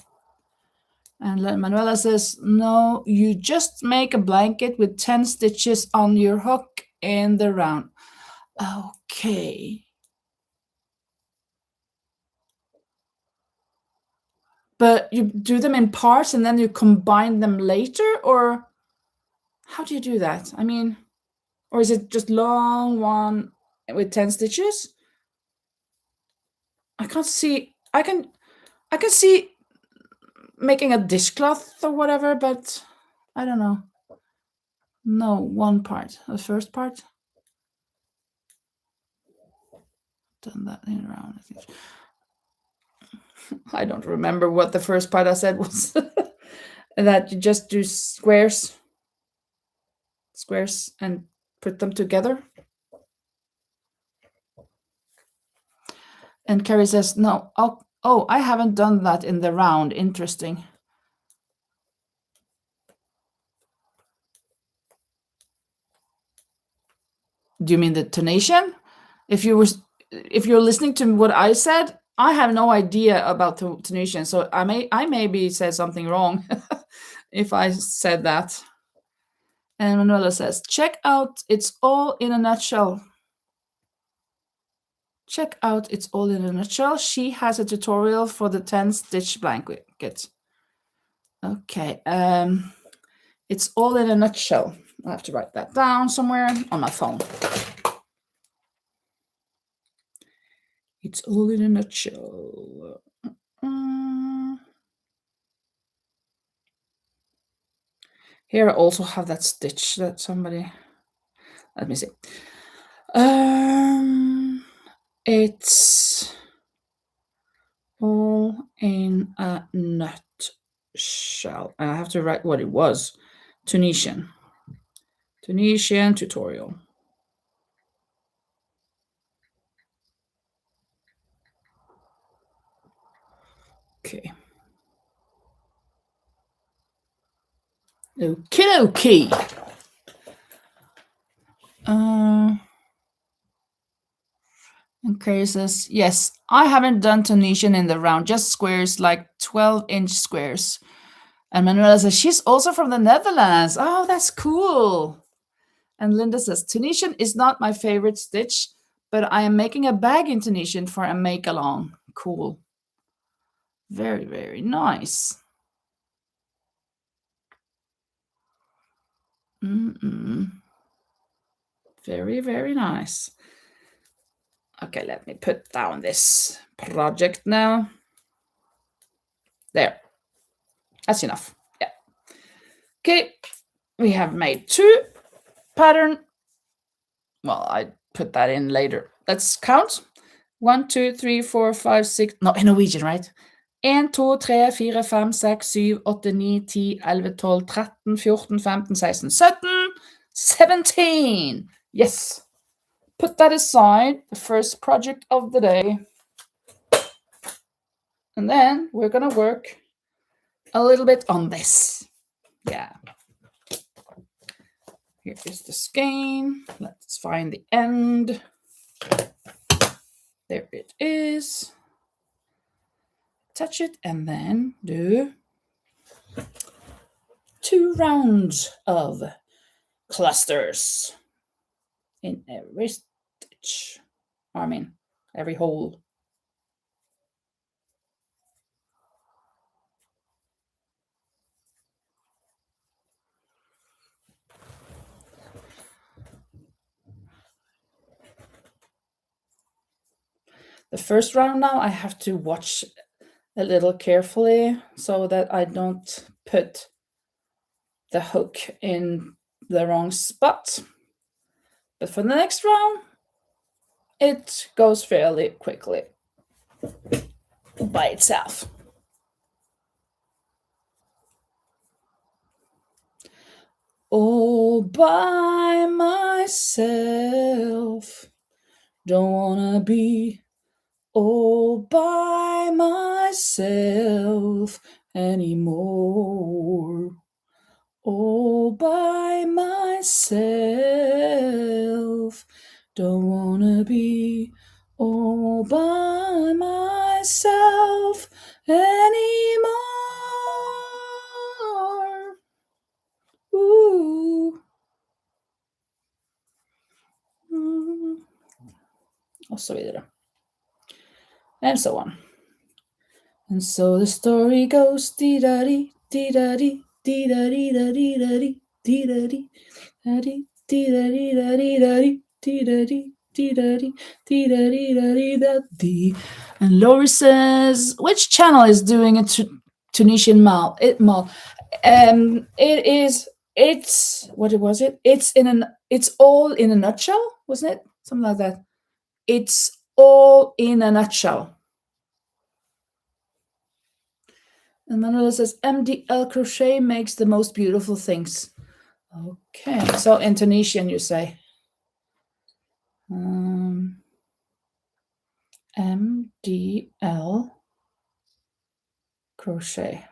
[SPEAKER 1] And Manuela says, no, you just make a blanket with 10 stitches on your hook in the round. Okay. But you do them in parts and then you combine them later, or how do you do that? I mean, or is it just long one with 10 stitches? I can't see. I can see making a dishcloth or whatever, but I don't know. No, one part. The first part. Done that in around, I think. I don't remember what the first part I said was. That you just do squares and put them together. And Carrie says, no, oh, I haven't done that in the round. Interesting. Do you mean the tonation? If you're listening to what I said, I have no idea about tonation, so I maybe said something wrong if I said that. And Manuela says, check out It's All in a Nutshell. check out It's All in a Nutshell. She has a tutorial for the 10 stitch blanket. Okay, It's All in a Nutshell. I have to write that down somewhere on my phone. It's All in a Nutshell. Here I also have that stitch that somebody, let me see. It's all in a nutshell. And I have to write what it was. Tunisian tutorial. Okay. Okie dokie. Okay, says, yes, I haven't done Tunisian in the round, just squares, like 12-inch squares. And Manuela says, she's also from the Netherlands. Oh, that's cool. And Linda says, Tunisian is not my favorite stitch, but I am making a bag in Tunisian for a make-along. Cool. Very, very nice. Very, very nice. Okay, let me put down this project now. There. That's enough. Yeah. Okay, we have made 2 pattern. Well, I put that in later. Let's count. 1, 2, 3, 4, 5, 6. No, in Norwegian, right? 1, 2, 3, 4, 5, 6, 7, 8, 9, 10, 11, 12, 13, 14, 15, 16, 17, 17. Yes. Put that aside, the first project of the day. And then we're going to work a little bit on this. Yeah. Here is the skein. Let's find the end. There it is. Touch it and then do 2 rounds of clusters in every stitch. I mean, every hole. The first round now, I have to watch a little carefully so that I don't put the hook in the wrong spot. But for the next round, it goes fairly quickly by itself. All by myself, don't wanna be all by myself anymore. All by myself, don't wanna be all by myself anymore. Ooh. Och så vidare. And so on. And so the story goes dee-da-dee, dee-da-dee, dee-da-dee-da-dee-da-dee, dee-da-dee, da-dee, dee-da-dee-da-dee-da-dee, dee-da-dee, dee-da-dee, dee-da-dee-da-dee-da-dee. And Lori says, which channel is doing a Tunisian mal? It's what was it? It's all in a nutshell, wasn't it? Something like that. It's all in a nutshell. And Manuela says, MDL Crochet makes the most beautiful things. Okay, so in Tunisian you say. MDL Crochet.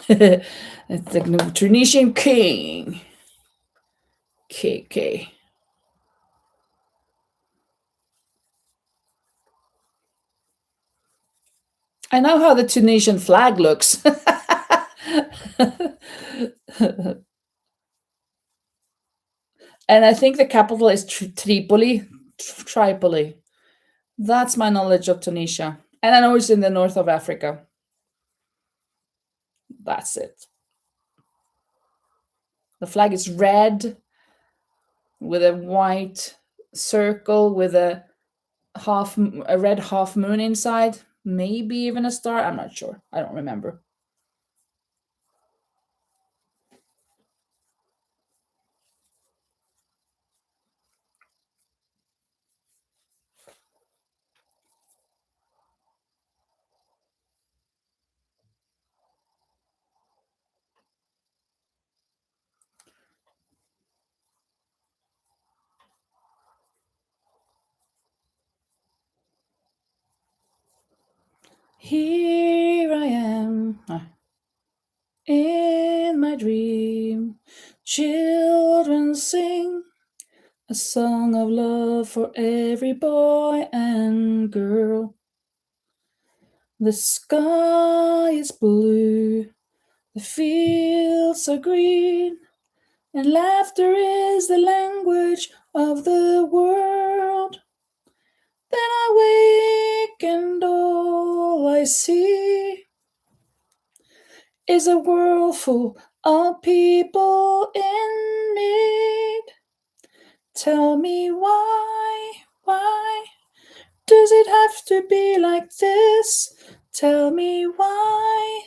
[SPEAKER 1] It's the new Tunisian king. KK. I know how the Tunisian flag looks. And I think the capital is Tripoli. Tripoli. That's my knowledge of Tunisia. And I know it's in the north of Africa. That's it. The flag is red with a white circle with a red half moon inside, maybe even a star. I'm not sure. I don't remember. Here I am in my dream. Children sing a song of love for every boy and girl. The sky is blue, the fields are green, and laughter is the language of the world. Then I wake and all I see is a world full of people in need. Tell me why does it have to be like this? Tell me why?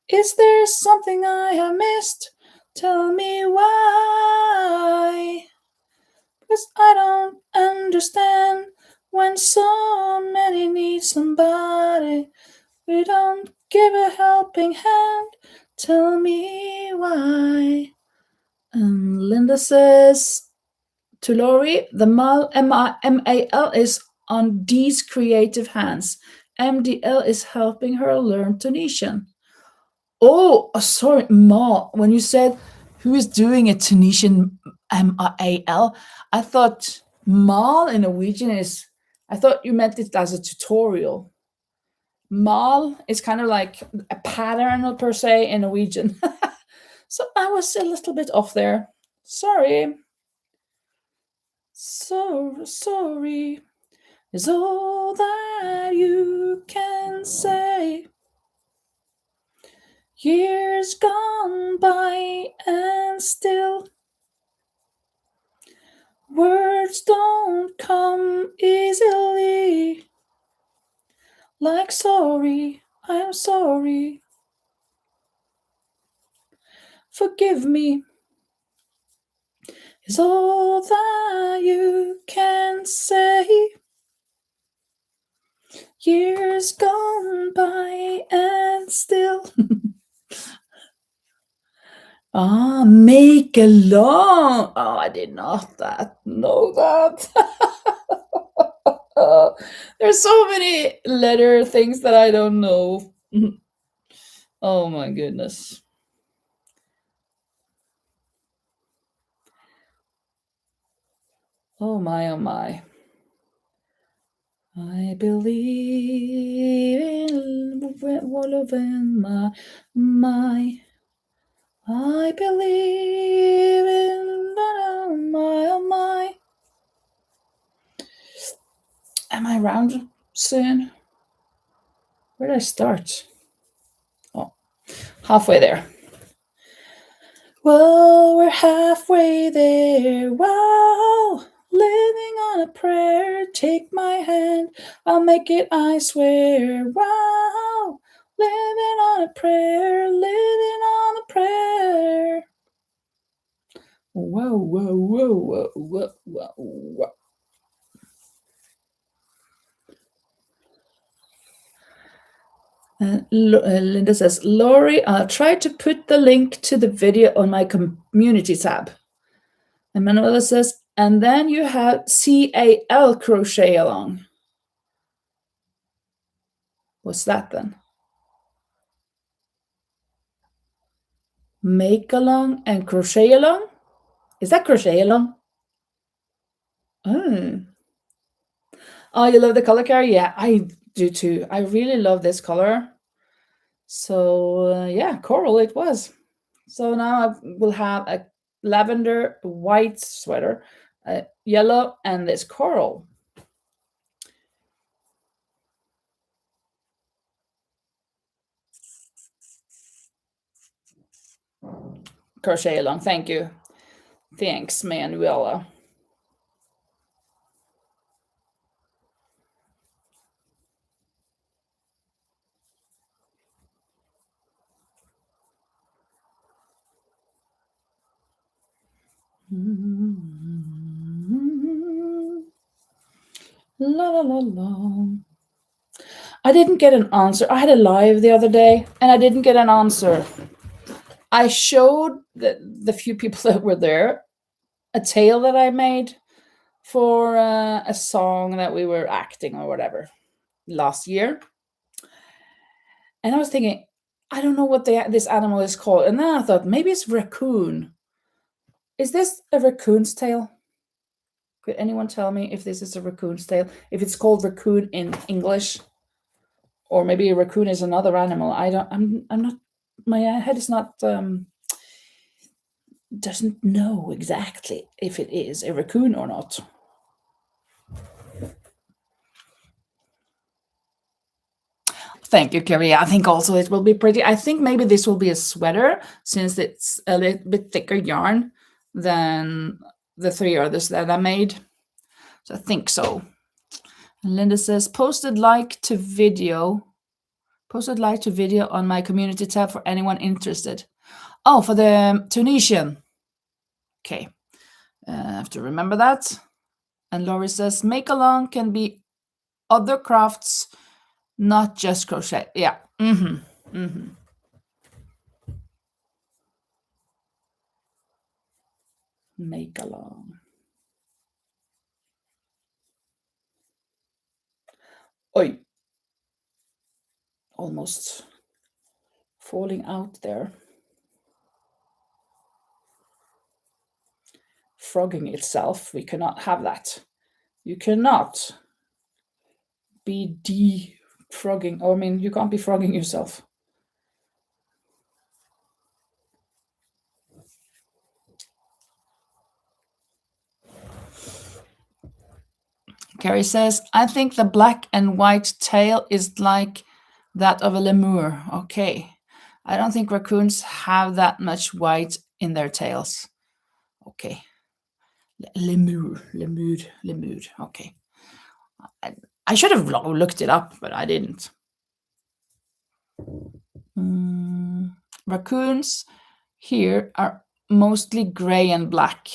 [SPEAKER 1] Is there something I have missed? Tell me why. 'Cause I don't understand when so many need somebody. We don't give a helping hand. Tell me why. And Linda says to Lori, the mal MAL is on Dee's creative hands. MDL is helping her learn Tunisian. Oh, sorry, Mal. When you said who is doing a Tunisian MAL, I thought Mal in Norwegian is. I thought you meant it as a tutorial. Mal is kind of like a pattern per se in Norwegian. So I was a little bit off there. Sorry. So sorry is all that you can say. Years gone by and still words don't come easily. Like sorry, I'm sorry. Forgive me is all that you can say. Years gone by and still. Make a long. Oh, I did not know that. There's so many letter things that I don't know. Oh my goodness. Oh my, oh my. I believe in all of my. I believe in my, oh my. Am I round soon? Where did I start? Oh, halfway there. Well, we're halfway there. Wow. Living on a prayer. Take my hand. I'll make it, I swear. Wow. Living on a prayer. Living on a prayer. Whoa, whoa, whoa, whoa, whoa, whoa, whoa. Linda says, Lori, I'll try to put the link to the video on my community tab. And Manuela says, and then you have CAL crochet along. What's that then? Make along and crochet along? Is that crochet along? Oh. Oh, you love the color, Carrie? Yeah, I do too. I really love this color. So yeah, coral it was. So now I will have lavender, white sweater, yellow, and this coral. Crochet along. Thank you. Thanks, Manuela. La la la la. I didn't get an answer. I had a live the other day and I didn't get an answer. I showed the few people that were there a tale that I made for a song that we were acting or whatever last year. And I was thinking, I don't know what this animal is called. And then I thought, maybe it's raccoon. Is this a raccoon's tail? Could anyone tell me if this is a raccoon's tail? If it's called raccoon in English? Or maybe a raccoon is another animal. I'm not, my head is not, doesn't know exactly if it is a raccoon or not. Thank you, Carrie. I think also it will be pretty. I think maybe this will be a sweater since it's a little bit thicker yarn than the three others that I made. So I think so. And Linda says, posted like to video on my community tab for anyone interested. Oh, for the Tunisian. Okay. I have to remember that. And Laurie says, make along can be other crafts, not just crochet. Yeah. Make along. Oi. Almost falling out there. Frogging itself. We cannot have that. You cannot be defrogging. Oh, I mean, you can't be frogging yourself. Carrie says, I think the black and white tail is like that of a lemur. Okay. I don't think raccoons have that much white in their tails. Okay. Lemur. Okay. I should have looked it up, but I didn't. Raccoons here are mostly gray and black,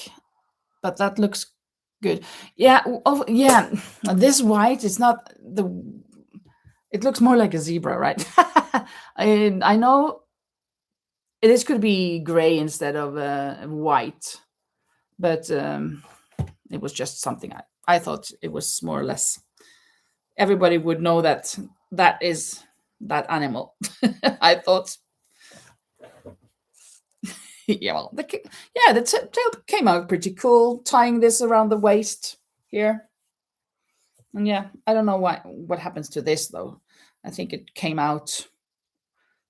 [SPEAKER 1] but that looks good. Yeah. Oh, yeah. This white is not the. It looks more like a zebra, right? I know this could be gray instead of white, but it was just something I thought it was more or less. Everybody would know that is that animal. I thought. Yeah, well, the tail came out pretty cool. Tying this around the waist here. And yeah, I don't know what happens to this though. I think it came out.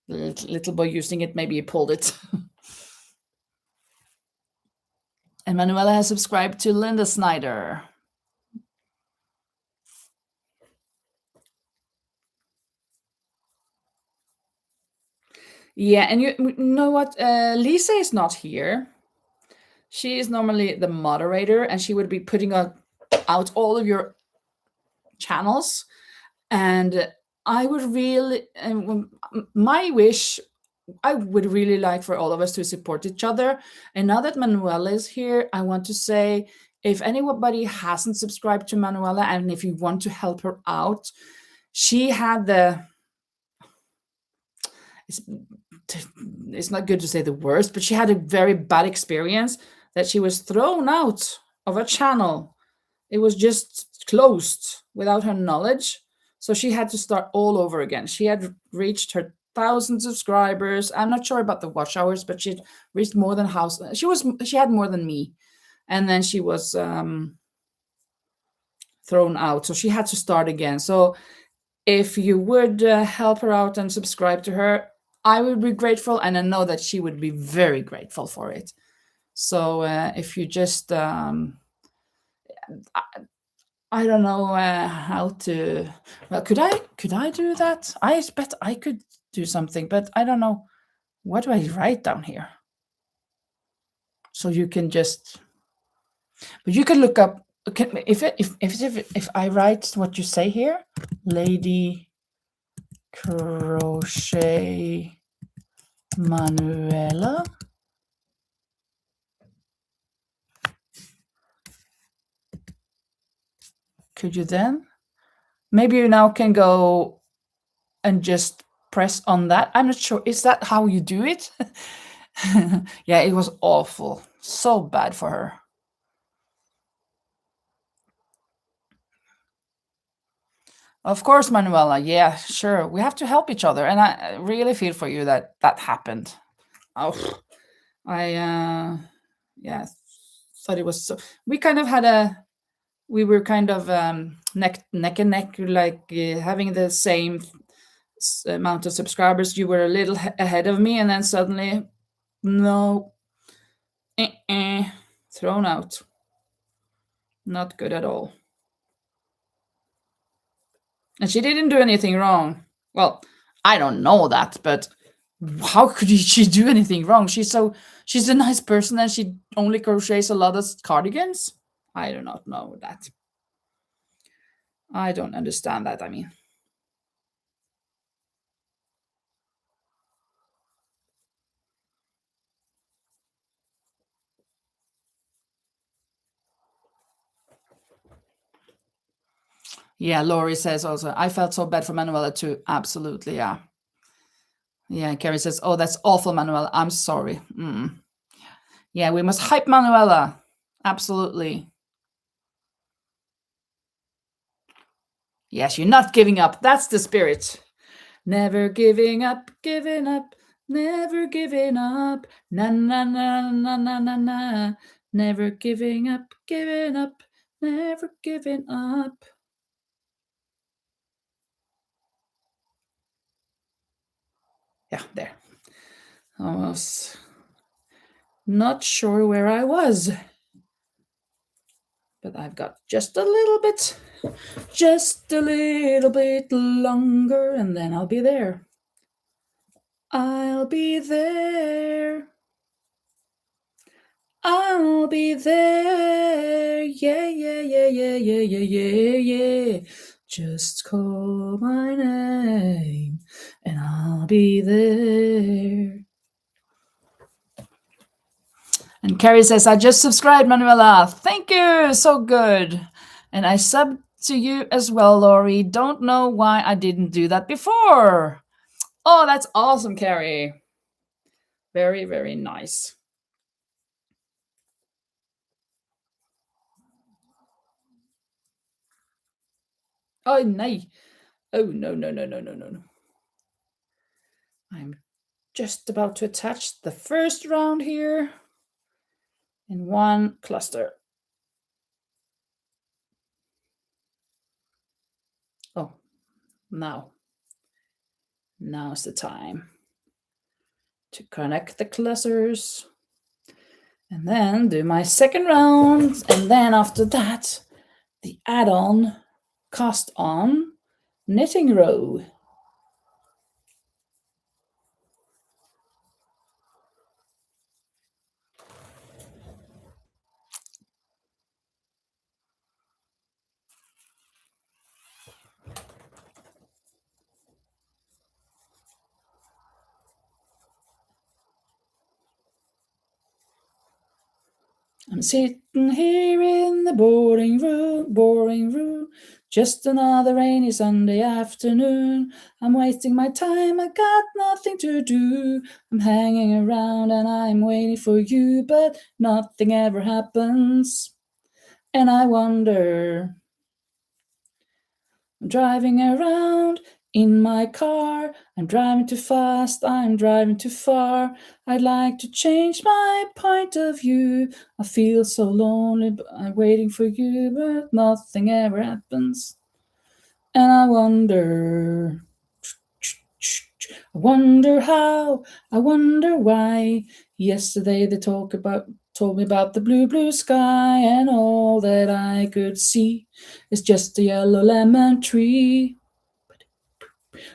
[SPEAKER 1] The little boy using it, maybe he pulled it. And Manuela has subscribed to Linda Snyder. Yeah, and you know what? Lisa is not here. She is normally the moderator, and she would be putting out all of your channels. And I would really, my wish, I would really like for all of us to support each other. And now that Manuela is here, I want to say, if anybody hasn't subscribed to Manuela, and if you want to help her out, she had it's not good to say the worst, but she had a very bad experience that she was thrown out of a channel. It was just closed without her knowledge. So she had to start all over again. She had reached her 1,000 subscribers. I'm not sure about the watch hours, but she'd reached more than she had more than me. And then she was thrown out. So she had to start again. So if you would help her out and subscribe to her, I would be grateful. And I know that she would be very grateful for it. So if you just I don't know how to. Well, could I do that? I bet I could do something, but I don't know. What do I write down here? So you can just. But you can look up. If I write what you say here, Lady Crochet Manuela. Could you then? Maybe you now can go and just press on that. I'm not sure. Is that how you do it? Yeah, it was awful. So bad for her. Of course, Manuela. Yeah, sure. We have to help each other. And I really feel for you that that happened. Oh, I, yeah, thought it was so. We kind of had we were kind of neck and neck, like having the same amount of subscribers. You were a little ahead of me, and then suddenly, no, thrown out. Not good at all. And she didn't do anything wrong. Well, I don't know that, but how could she do anything wrong? She's a nice person and she only crochets a lot of cardigans. I do not know that. I don't understand that. I mean, yeah. Laurie says also, I felt so bad for Manuela too. Absolutely, yeah. Yeah, Carrie says, oh, that's awful, Manuela. I'm sorry. Yeah, we must hype Manuela. Absolutely. Yes, you're not giving up. That's the spirit. Never giving up, never giving up. Na na na na na na na. Never giving up, never giving up. Yeah, there. I was not sure where I was, but I've got just a little bit longer, and then I'll be there. I'll be there. I'll be there. Yeah, yeah, yeah, yeah, yeah, yeah, yeah, yeah. Just call my name and I'll be there. And Carrie says, I just subscribed, Manuela. Thank you. So good. And I subbed to you as well, Laurie. Don't know why I didn't do that before. Oh, that's awesome, Carrie. Very, very nice. Oh, no. Oh, no, no, no, no, no, no, no. I'm just about to attach the first round here in one cluster. Oh, now's the time to connect the clusters and then do my second round, and then after that the add-on cast on knitting row. I'm sitting here in the boring room, just another rainy Sunday afternoon. I'm wasting my time, I got nothing to do. I'm hanging around and I'm waiting for you, but nothing ever happens. And I wonder, I'm driving around in my car. I'm driving too fast, I'm driving too far. I'd like to change my point of view. I feel so lonely, but I'm waiting for you, but nothing ever happens. And I wonder how, I wonder why. Yesterday they told me about the blue, blue sky, and all that I could see is just a yellow lemon tree.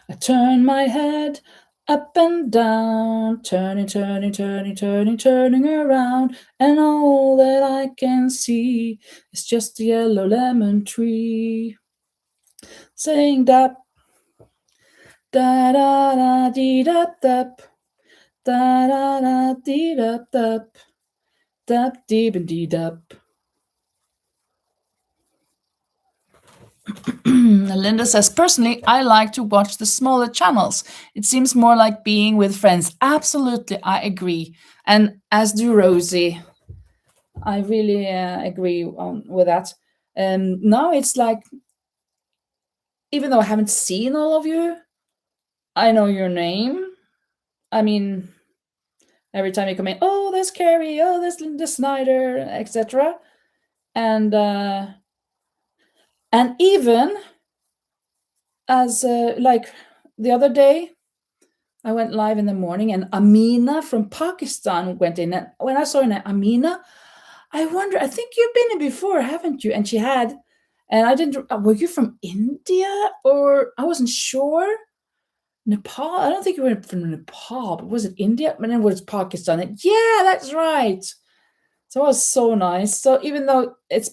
[SPEAKER 1] I turn my head up and down, turning, turning, turning, turning, turning around, and all that I can see is just a yellow lemon tree. Saying da da da da dee da da da da da dee da da da dee dee da. Linda says, personally, I like to watch the smaller channels. It seems more like being with friends. Absolutely, I agree. And as do Rosie. I really agree with that. Now it's like, even though I haven't seen all of you, I know your name. I mean, every time you come in, oh, there's Carrie, oh, there's Linda Snyder, etc. And even as like the other day, I went live in the morning, and Amina from Pakistan went in. And when I saw Amina, I wonder, I think you've been in before, haven't you? And she had, and I didn't, were you from India? Or I wasn't sure. Nepal? I don't think you were from Nepal, but was it India? And then it was Pakistan. And yeah, that's right. So it was so nice. So even though it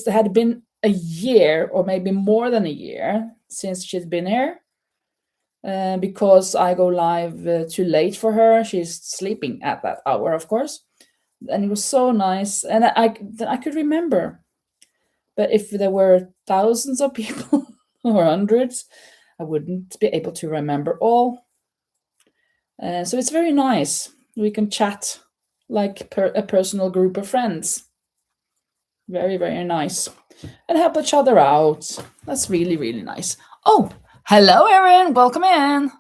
[SPEAKER 1] had been a year or maybe more than a year since she's been here, because I go live too late for her. She's sleeping at that hour, of course. And it was so nice. And I could remember. But if there were thousands of people or hundreds, I wouldn't be able to remember all. So it's very nice. We can chat like a personal group of friends. Very, very nice. And help each other out. That's really, really nice. Oh, hello, Erin. Welcome in.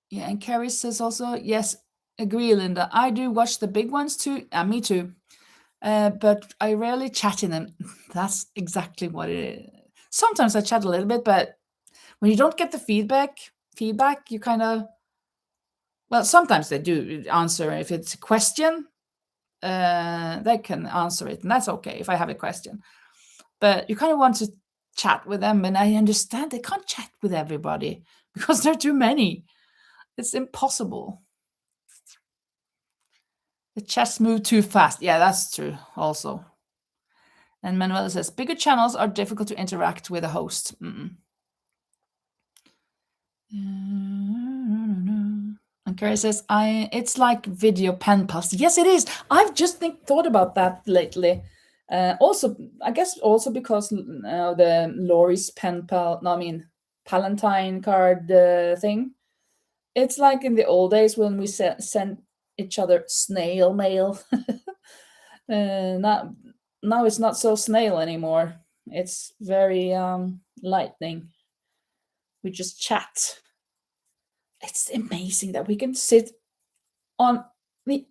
[SPEAKER 1] Yeah, and Carrie says also, yes, agree, Linda. I do watch the big ones too. Me too. But I rarely chat in them. That's exactly what it is. Sometimes I chat a little bit, but when you don't get the feedback, you kind of, well, sometimes they do answer. If it's a question, they can answer it, and that's okay if I have a question. But you kind of want to chat with them, and I understand they can't chat with everybody because there are too many. It's impossible. The chats move too fast. Yeah, that's true also. And Manuela says, bigger channels are difficult to interact with a host. And Carrie says, it's like video pen pals. Yes, it is. I've just thought about that lately. Also, I guess also because the Lori's pen pal, no, I mean, Palantine card thing. It's like in the old days when we sent each other snail mail. Now it's not so snail anymore. It's very lightning. We just chat. It's amazing that we can sit on the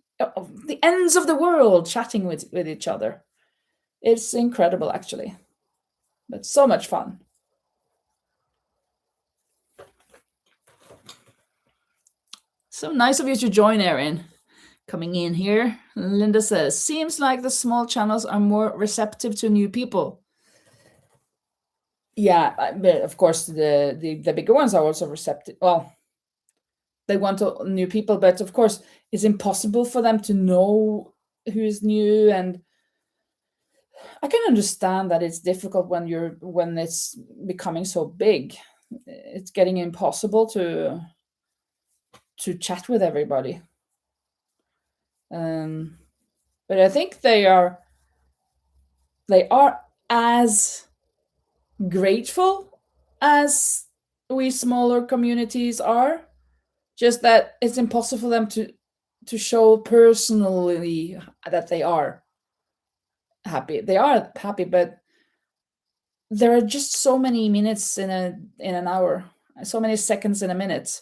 [SPEAKER 1] ends of the world chatting with each other. It's incredible, actually, but so much fun. So nice of you to join, Erin. Coming in here, Linda says, seems like the small channels are more receptive to new people. Yeah, but of course the bigger ones are also receptive. Well, they want new people, but of course it's impossible for them to know who is new. And I can understand that it's difficult when it's becoming so big. It's getting impossible to chat with everybody. But I think they are as grateful as we smaller communities are. Just that it's impossible for them to show personally that they are happy. They are happy, but there are just so many minutes in an hour, so many seconds in a minute.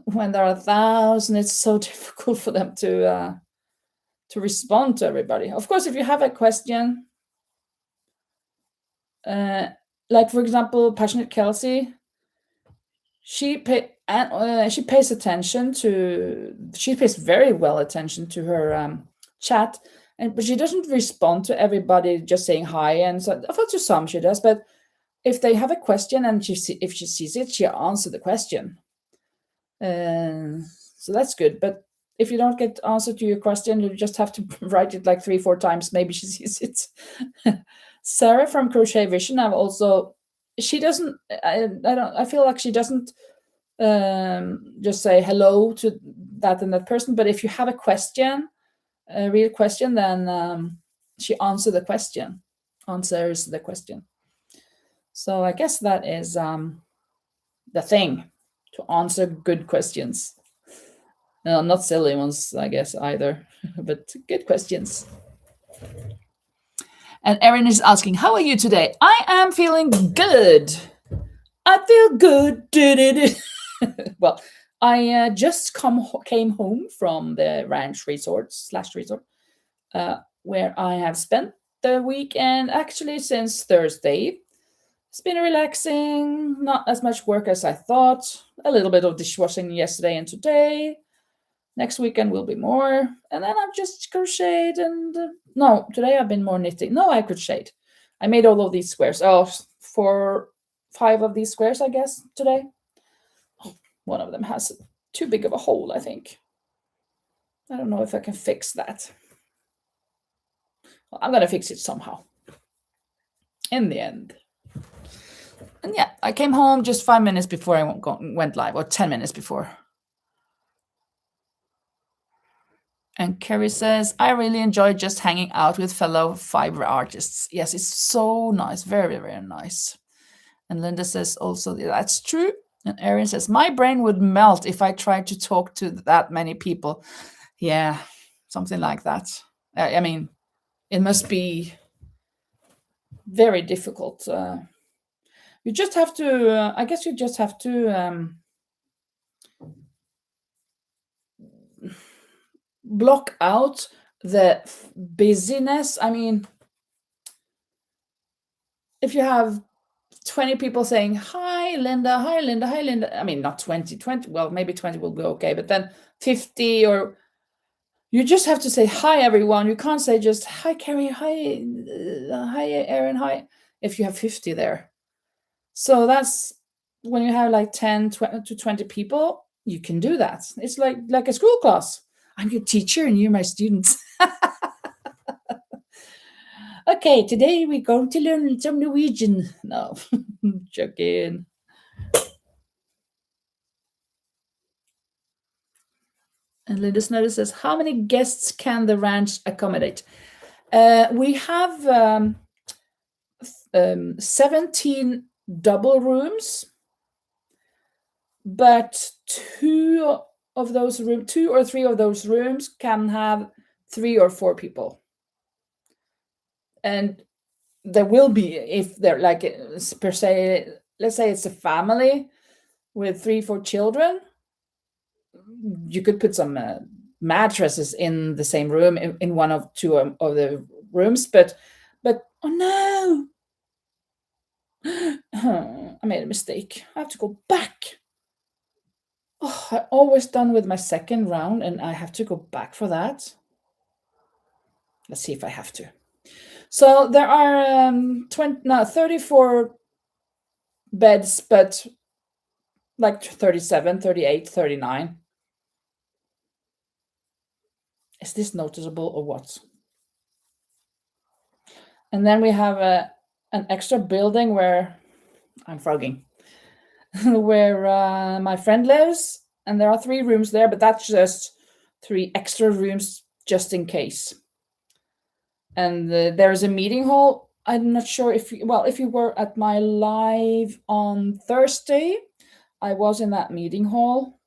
[SPEAKER 1] When there are thousands, it's so difficult for them to respond to everybody. Of course, if you have a question, like for example, Passionate Kelsey, she pays attention to, she pays very well attention to her chat, but she doesn't respond to everybody just saying hi. And so, well, to some she does, but if they have a question and if she sees it, she answers the question. So that's good. But if you don't get answer to your question, you just have to write it like 3-4 times. Maybe she sees it. Sarah from Crochet Vision, I've also, she doesn't, I feel like she doesn't just say hello to that and that person. But if you have a question, a real question, then she answers the question. So I guess that is the thing, to answer good questions. No, not silly ones, I guess, either, but good questions. And Erin is asking, how are you today? I am feeling good. I feel good. Well, I just came home from the ranch resort where I have spent the weekend, actually since Thursday. It's been relaxing, not as much work as I thought. A little bit of dishwashing yesterday and today. Next weekend will be more. And then I've just crocheted and... no, today I've been more knitting. No, I crocheted. I made all of these squares. Oh, 5 of these squares, I guess, today. Oh, one of them has too big of a hole, I think. I don't know if I can fix that. Well, I'm going to fix it somehow. In the end. And yeah, I came home just 5 minutes before I went live, or 10 minutes before. And Carrie says, I really enjoy just hanging out with fellow fiber artists. Yes, it's so nice. Very, very nice. And Linda says also, that's true. And Erin says, my brain would melt if I tried to talk to that many people. Yeah, something like that. I mean, it must be very difficult. You just have to, I guess you just have to block out the busyness. I mean, if you have 20 people saying, hi, Linda, hi, Linda, hi, Linda. I mean, not 20, well, maybe 20 will be okay, but then 50, or you just have to say, hi, everyone. You can't say just, hi, Carrie, hi, hi, Erin, hi, if you have 50 there. So that's when you have like 10 to 20 people, you can do that. It's like a school class. I'm your teacher and you're my students. Okay, today we're going to learn some Norwegian. No, joking. And Linda Snowden says, how many guests can the ranch accommodate? We have 17 double rooms, but 2 or 3 of those rooms can have 3 or 4 people. And there will be, if they're like, per se, let's say it's a family with 3-4 children, you could put some mattresses in the same room, in one of 2 of the rooms, but oh no, I made a mistake. I have to go back. Oh, I always done with my second round and I have to go back for that. Let's see if I have to. So there are 34 beds, but like 37, 38, 39. Is this noticeable or what? And then we have an extra building where I'm frogging, where my friend lives, and there are 3 rooms there, but that's just 3 extra rooms just in case. And there's a meeting hall. I'm not sure if you were at my live on Thursday, I was in that meeting hall.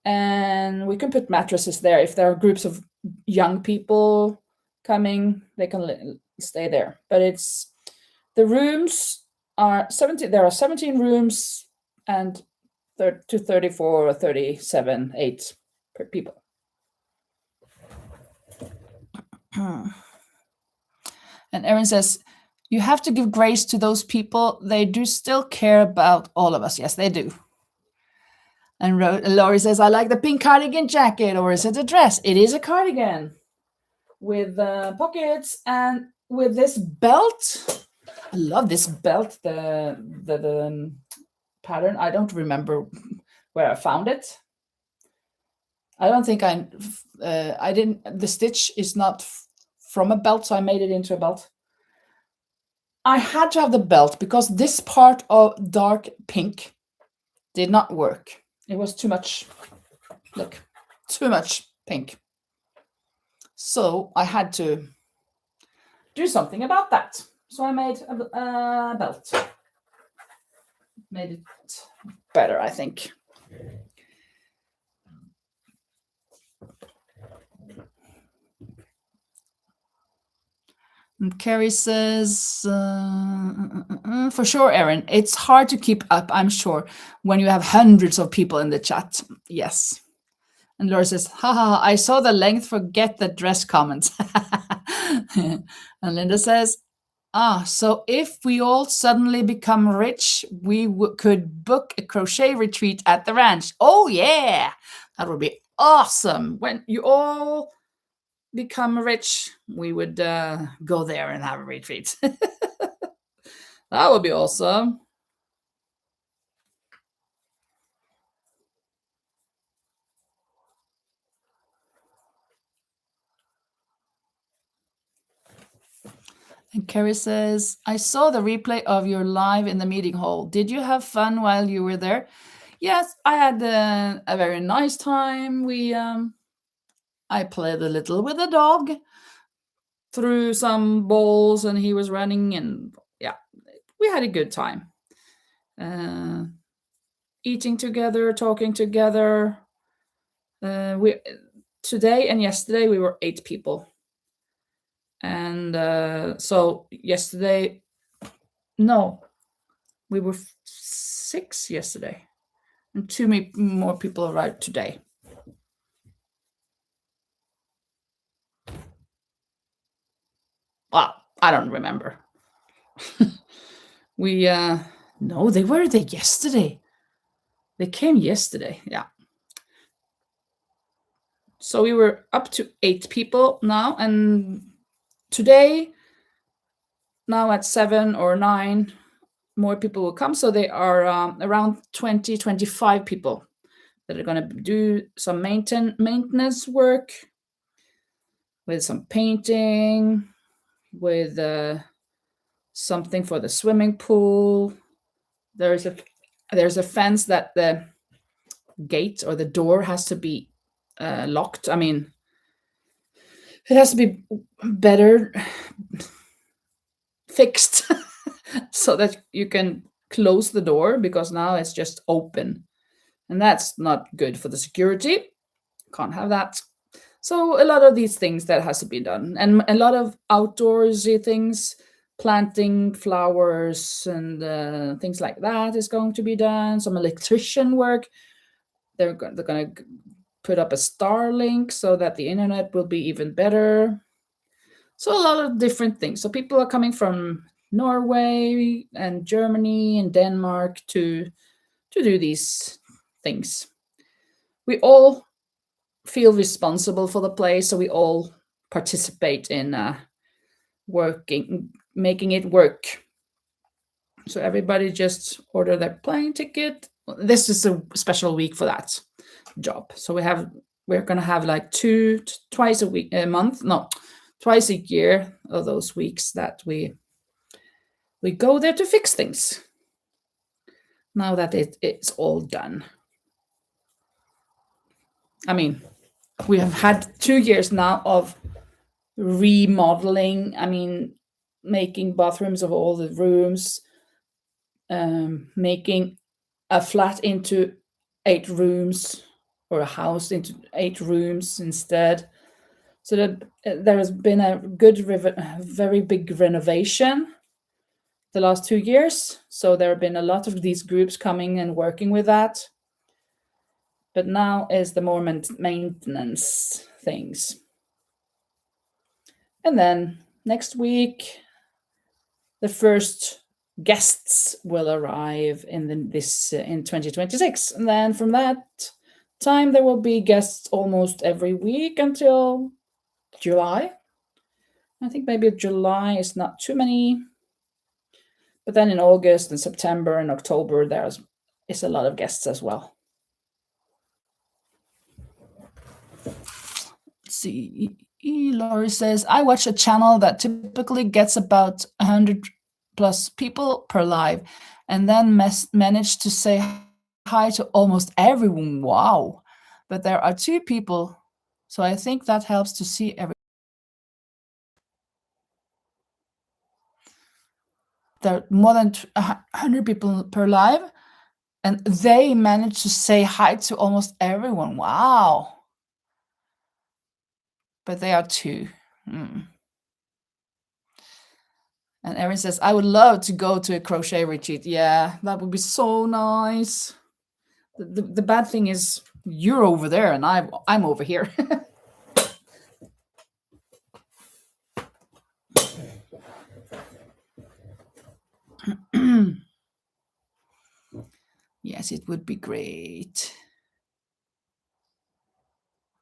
[SPEAKER 1] And we can put mattresses there. If there are groups of young people coming, they can stay there. But the rooms are 17. There are 17 rooms and 34 or 37, 8 per people. And Erin says, You have to give grace to those people. They do still care about all of us. Yes, they do. And Laurie says, I like the pink cardigan jacket, or is it a dress? It is a cardigan with pockets and with this belt. I love this belt, the pattern. I don't remember where I found it. I don't think I didn't, the stitch is not from a belt, so I made it into a belt. I had to have the belt because this part of dark pink did not work. It was too much, look, too much pink. So I had to do something about that. So I made a belt. Made it better, I think. And Carrie says, for sure, Erin, it's hard to keep up, I'm sure, when you have hundreds of people in the chat. Yes. And Laura says, haha, I saw the length, forget the dress comments. And Linda says, so if we all suddenly become rich, we could book a crochet retreat at the ranch. Oh, yeah, that would be awesome. When you all become rich, we would go there and have a retreat. That would be awesome. And Carrie says, I saw the replay of your live in the meeting hall. Did you have fun while you were there? Yes, I had a very nice time. I played a little with the dog, threw some balls, and he was running, and yeah, we had a good time. Eating together, talking together. Today and yesterday we were 8 people. And so yesterday, no, we were 6 yesterday, and 2 more people arrived today. Well, I don't remember. No, they were there yesterday. They came yesterday, yeah. So we were up to 8 people now, and today, now at 7 or 9, more people will come. So they are around 20, 25 people that are going to do some maintenance work, with some painting, with something for the swimming pool. There's a fence that the gate or the door has to be locked. I mean, it has to be better fixed so that you can close the door, because now it's just open, and that's not good for the security. Can't have that. So a lot of these things that has to be done, and a lot of outdoorsy things, planting flowers and things like that is going to be done. Some electrician work. They're going to put up a Starlink so that the internet will be even better. So a lot of different things. So people are coming from Norway and Germany and Denmark to do these things. We all feel responsible for the place, so we all participate in making it work. So everybody just order their plane ticket. This is a special week for that job. So we're gonna have like twice a year of those weeks that we go there to fix things. Now that it's all done. I mean, we have had 2 years now of remodeling. I mean, making bathrooms of all the rooms, making a flat into 8 rooms, or a house into 8 rooms instead. So that there has been a very big renovation the last 2 years. So there have been a lot of these groups coming and working with that. But now is the more maintenance things. And then next week, the first guests will arrive in 2026, and then from that time there will be guests almost every week until July. I think maybe July is not too many, but then in August and September and October there's is a lot of guests as well. Let's see. Laurie says, I watch a channel that typically gets about 100 plus people per live and then manage to say hi to almost everyone. Wow. But there are 2 people. So I think that helps to see everyone. There are more than 100 people per live, and they manage to say hi to almost everyone. Wow. But they are 2. Mm. And Erin says, I would love to go to a crochet retreat. Yeah, that would be so nice. The bad thing is you're over there and I'm over here. Yes, it would be great.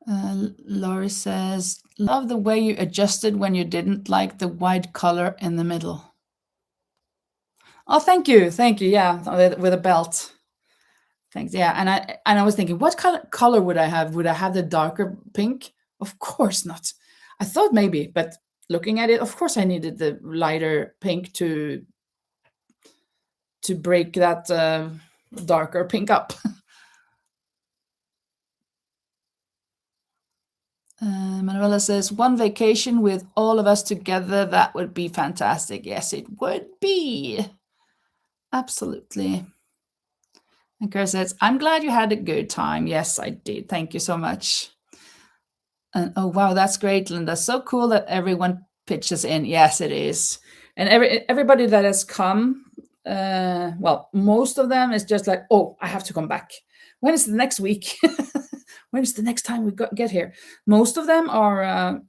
[SPEAKER 1] Laurie says, love the way you adjusted when you didn't like the white color in the middle. Oh, thank you. Thank you. Yeah, with a belt. Thanks. Yeah, and I was thinking, what color would I have? Would I have the darker pink? Of course not. I thought maybe, but looking at it, of course I needed the lighter pink to break that darker pink up. Manuela says, one vacation with all of us together, that would be fantastic. Yes, it would be. Absolutely. And Kara says, I'm glad you had a good time. Yes, I did. Thank you so much. And oh, wow, that's great, Linda. So cool that everyone pitches in. Yes, it is. And everybody that has come, well, most of them is just like, oh, I have to come back. When is the next week? When is the next time we get here? Most of them are,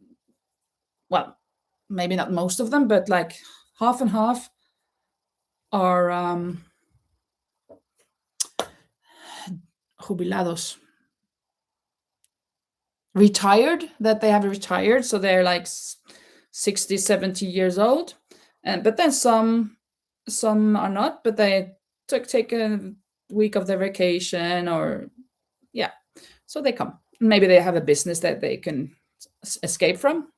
[SPEAKER 1] well, maybe not most of them, but like half and half are jubilados, retired, that they have retired. So they're like 60, 70 years old. But then some are not, but they take a week of their vacation, or yeah, so they come. Maybe they have a business that they can escape from.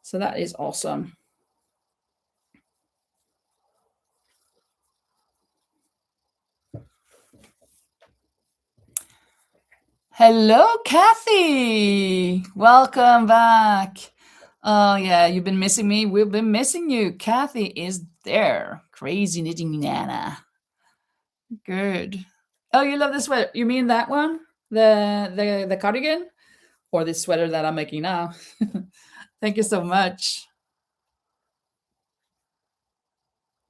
[SPEAKER 1] So that is awesome. Hello, Kathy. Welcome back. Oh yeah, you've been missing me. We've been missing you. Kathy is there. Crazy knitting Nana. Good. Oh, you love this sweater. You mean that one? The cardigan? Or this sweater that I'm making now? Thank you so much.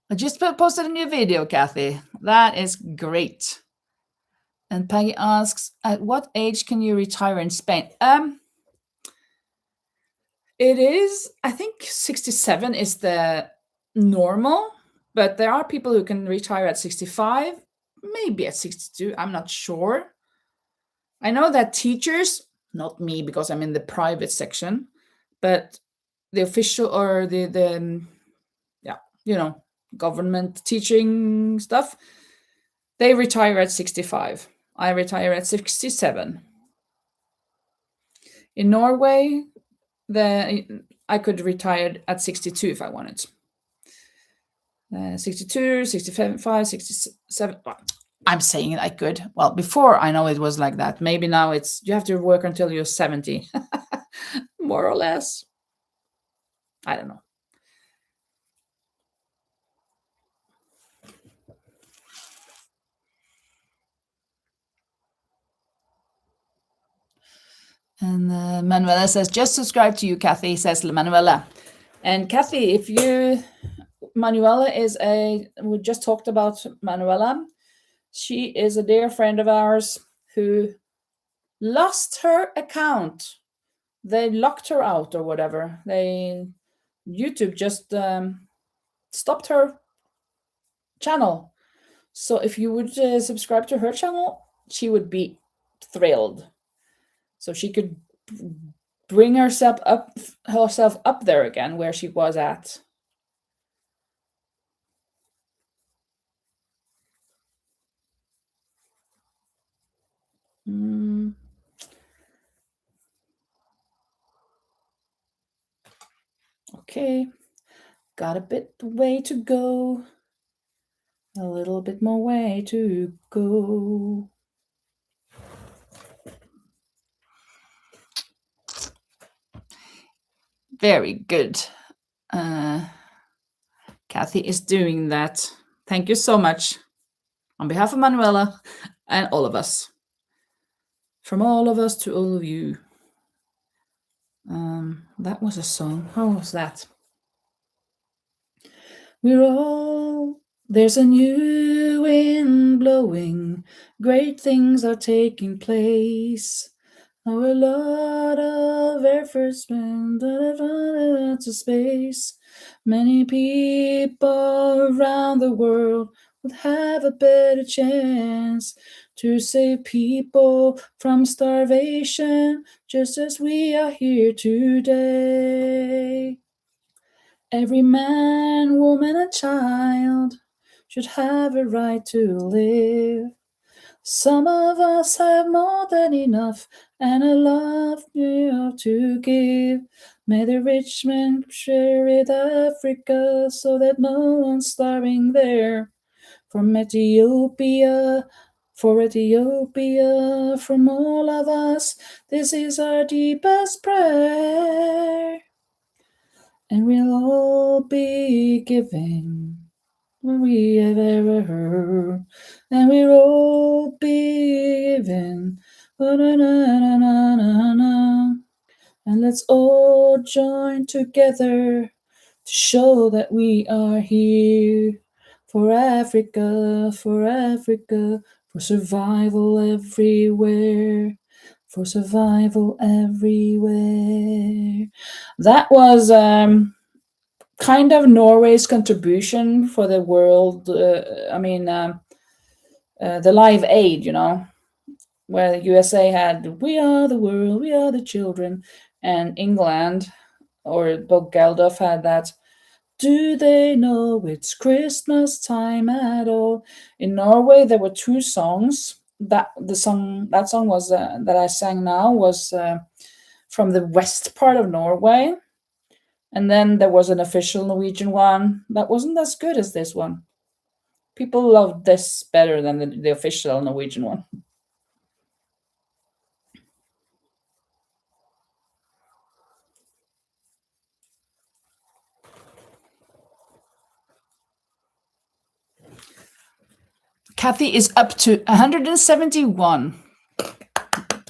[SPEAKER 1] I just posted a new video, Kathy. That is great. And Peggy asks, at what age can you retire in Spain? It is, I think 67 is the normal, but there are people who can retire at 65, maybe at 62. I'm not sure. I know that teachers, not me because I'm in the private section, but the official or the yeah, government teaching stuff, they retire at 65. I retire at 67. In Norway, I could retire at 62 if I wanted. 62, 65, 67. Well, I'm saying I could. Well, before I know it was like that. Maybe now it's you have to work until you're 70, more or less. I don't know. And Manuela says, just subscribe to you, Kathy, says Manuela. And Kathy, if you, Manuela is we just talked about Manuela. She is a dear friend of ours who lost her account. They locked her out or whatever. YouTube just stopped her channel. So if you would subscribe to her channel, she would be thrilled. So she could bring herself up there again where she was at. Mm, okay, got a bit way to go. A little bit more way to go. Very good. Kathy is doing that. Thank you so much. On behalf of Manuela and all of us. From all of us to all of you. That was a song. How was that? We're all, there's a new wind blowing, great things are taking place. Now a lot of efforts went to space. Many people around the world would have a better chance to save people from starvation, just as we are here today. Every man, woman, and child should have a right to live. Some of us have more than enough and a lot more to give. May the rich man share with Africa so that no one's starving there. From Ethiopia, for Ethiopia, from all of us, this is our deepest prayer. And we'll all be giving what we have ever heard. And we'll all be giving. And let's all join together to show that we are here for Africa, for survival everywhere. For survival everywhere. That was kind of Norway's contribution for the world. The Live Aid, where the USA had "We Are the World, We Are the Children," and England or Bob Geldof had that "Do they know it's Christmas time at all?" In Norway, there were two songs. That song was that I sang now was from the west part of Norway, and then there was an official Norwegian one that wasn't as good as this one. People loved this better than the official Norwegian one. Kathy is up to 171.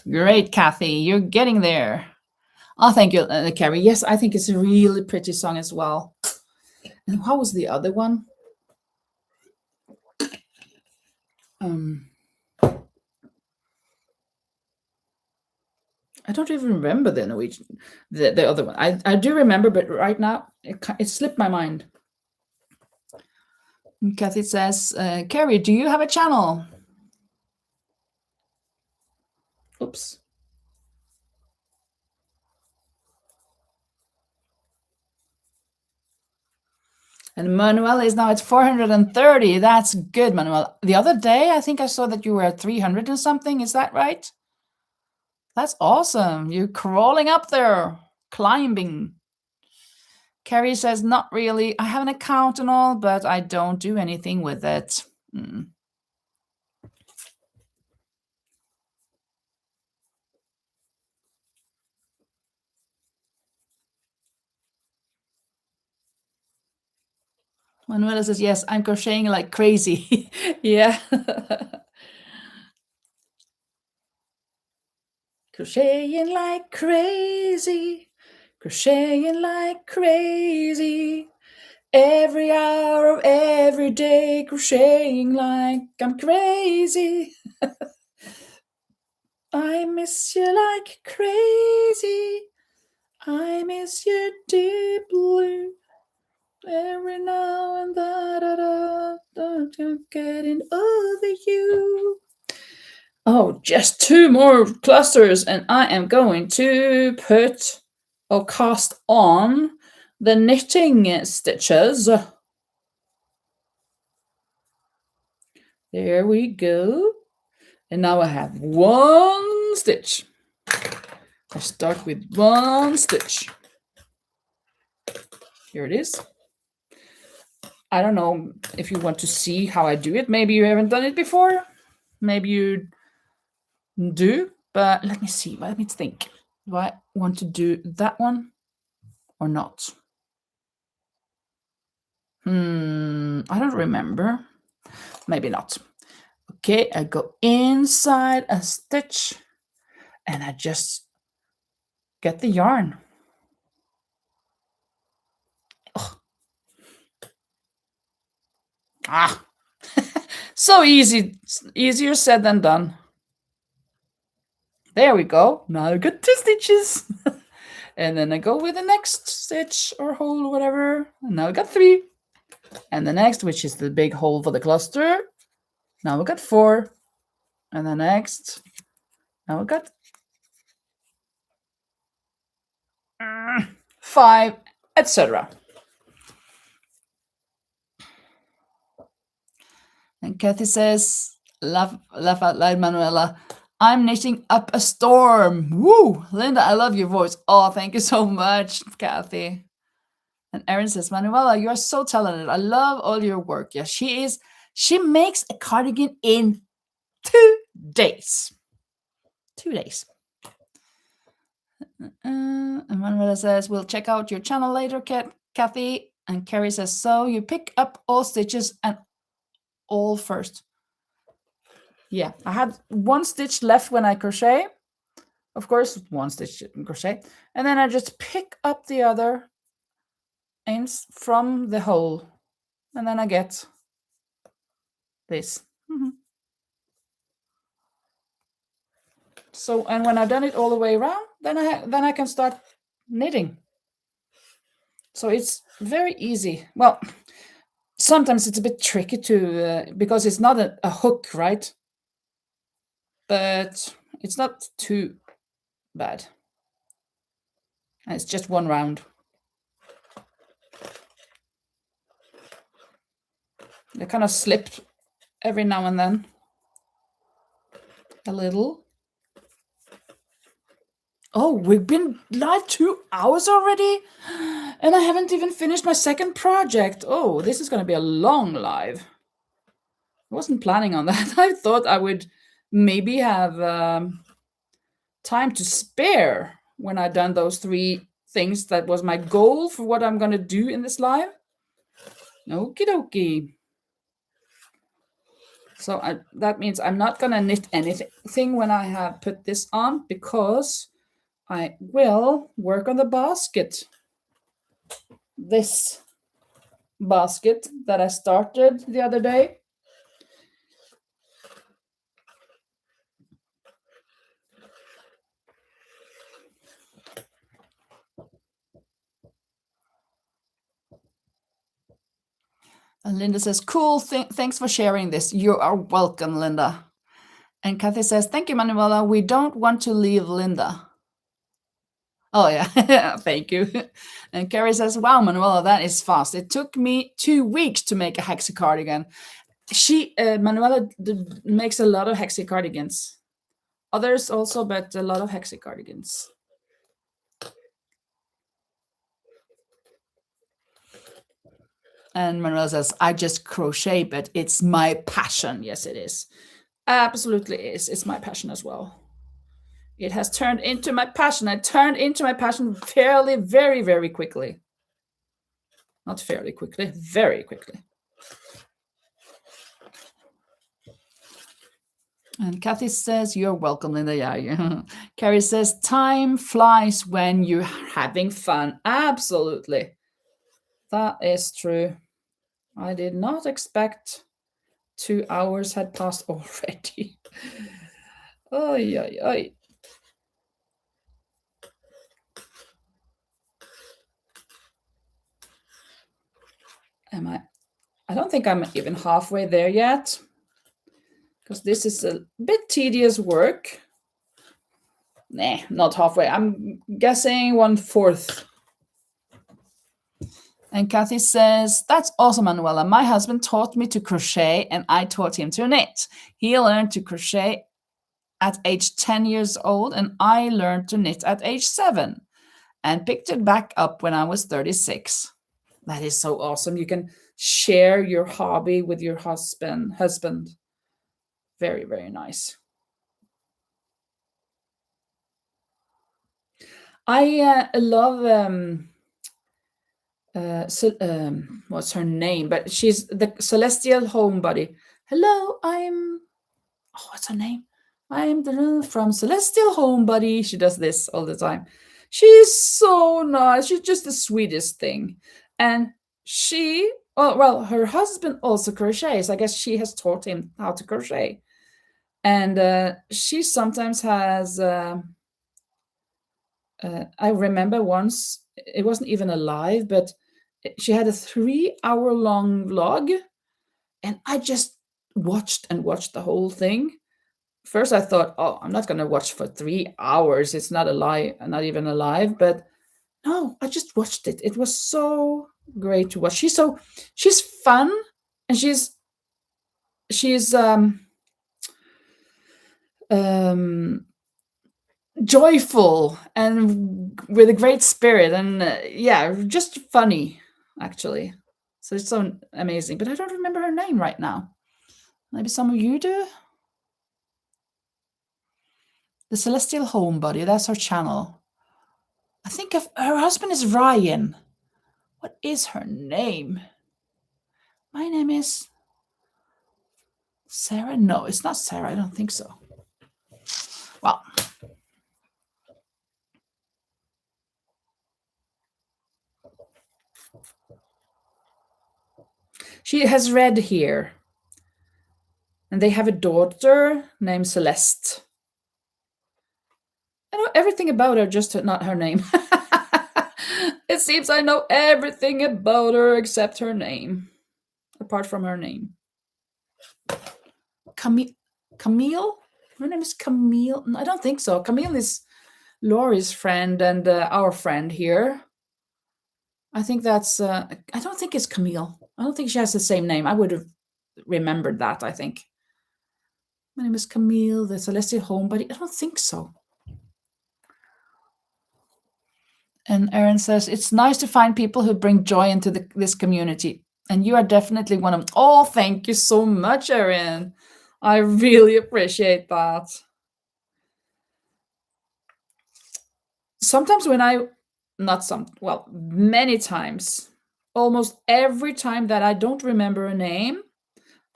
[SPEAKER 1] Great, Kathy. You're getting there. Oh, thank you, Carrie. Yes, I think it's a really pretty song as well. And how was the other one? I don't even remember the Norwegian, the other one. I do remember, but right now it slipped my mind. And Kathy says, Carrie, do you have a channel? Oops. And Manuel is now at 430. That's good, Manuel. The other day, I think I saw that you were at 300 and something. Is that right? That's awesome. You're crawling up there, climbing. Carrie says, not really. I have an account and all, but I don't do anything with it. Manuela says, yes, I'm crocheting like crazy. Yeah. Crocheting like crazy. Crocheting like crazy. Every hour of every day, crocheting like I'm crazy. I miss you like crazy. I miss you deeply. Every now and I'm getting over you. Oh, just 2 more clusters, and I am going to put or cast on the knitting stitches. There we go. And now I have 1 stitch. I start with 1 stitch. Here it is. I don't know if you want to see how I do it. Maybe you haven't done it before. Maybe you do, but let me see. Let me think. Do I want to do that one or not? I don't remember. Maybe not. Okay, I go inside a stitch and I just get the yarn. Ugh. Ah, so easy. Easier said than done. There we go. Now I got 2 stitches. And then I go with the next stitch or hole or whatever. And now I got 3. And the next, which is the big hole for the cluster. Now we got 4. And the next, now we got 5, etc. And Kathy says, laugh out loud, Manuela. I'm knitting up a storm. Woo! Linda, I love your voice. Oh, thank you so much, Kathy. And Erin says, Manuela, you are so talented. I love all your work. Yeah, she is. She makes a cardigan in 2 days. 2 days. And Manuela says, we'll check out your channel later, Kathy. And Carrie says, so you pick up all stitches and all first. Yeah, I had 1 stitch left when I crochet. Of course, 1 stitch in crochet. And then I just pick up the other ends from the hole. And then I get this. So, and when I've done it all the way around, then I can start knitting. So it's very easy. Well, sometimes it's a bit tricky to because it's not a hook, right? But it's not too bad. And it's just 1 round. They kind of slip every now and then. A little. Oh, we've been live 2 hours already? And I haven't even finished my second project. Oh, this is going to be a long live. I wasn't planning on that. I thought I would maybe have time to spare when I've done those 3 things. That was my goal for what I'm going to do in this live. Okie dokie. So that means I'm not going to knit anything when I have put this on, because I will work on the basket. This basket that I started the other day. And Linda says, cool, thanks for sharing this. You are welcome, Linda. And Kathy says, thank you, Manuela. We don't want to leave Linda. Oh, yeah. Thank you. And Carrie says, wow, Manuela, that is fast. It took me 2 weeks to make a hexi cardigan. Manuela makes a lot of hexi cardigans. Others also, but a lot of hexi cardigans. And Manuela says, I just crochet, but it's my passion. Yes, it is. Absolutely is. It's my passion as well. It has turned into my passion. I turned into my passion very, very quickly. Not fairly quickly, very quickly. And Kathy says, you're welcome, Linda. Yeah. Carrie says, time flies when you're having fun. Absolutely. That is true. I did not expect 2 hours had passed already. Oy, oy, oy. Am I? I don't think I'm even halfway there yet, because this is a bit tedious work. Nah, not halfway. I'm guessing 1/4. And Kathy says, that's awesome, Manuela. My husband taught me to crochet and I taught him to knit. He learned to crochet at age 10 years old and I learned to knit at age 7 and picked it back up when I was 36. That is so awesome. You can share your hobby with your husband. Very, very nice. I love what's her name? But she's the Celestial Homebody. Hello, what's her name? I'm from Celestial Homebody. She does this all the time. She's so nice. She's just the sweetest thing. And her husband also crochets. I guess she has taught him how to crochet. And she sometimes has. I remember once, it wasn't even a live, but she had a 3-hour-long vlog, and I just watched the whole thing. First, I thought, oh, I'm not going to watch for 3 hours. It's not not even a live. But no, I just watched it. It was so great to watch. She's fun, and she's joyful and with a great spirit, and just funny, actually. So it's so amazing. But I don't remember her name right now. Maybe some of you do. The Celestial Homebody, that's her channel. I think her husband is Ryan. What is her name? My name is Sarah. No, it's not Sarah. I don't think so. Well, she has red hair. And they have a daughter named Celeste. I know everything about her, just not her name. It seems I know everything about her except her name. Apart from her name. Camille? Her name is Camille? No, I don't think so. Camille is Laurie's friend and our friend here. I think that's... I don't think it's Camille. I don't think she has the same name. I would have remembered that, I think. My name is Camille, the Celestial Homebody. I don't think so. And Erin says, it's nice to find people who bring joy into this community. And you are definitely one of them. Oh, thank you so much, Erin. I really appreciate that. Sometimes many times, almost every time that I don't remember a name,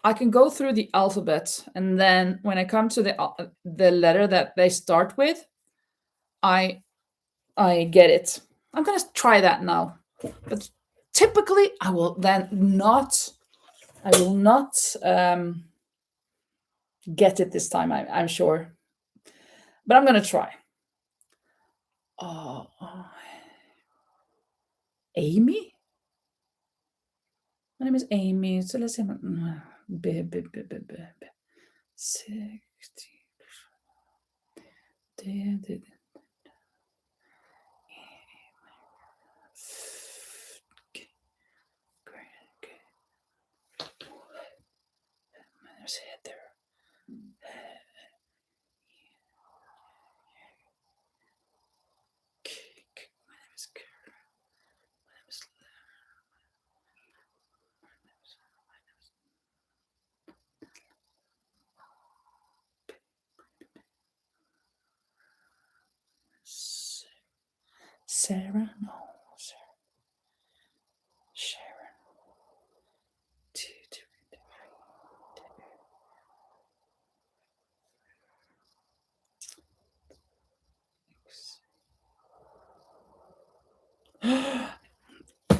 [SPEAKER 1] I can go through the alphabet. And then when I come to the letter that they start with, I get it. I'm going to try that now. But typically, I will not get it this time, I'm sure. But I'm going to try. Amy? My name is Amy. So let's see. 60. Heather. My name is Karen. My name is Sarah? No, Sarah. Sharon.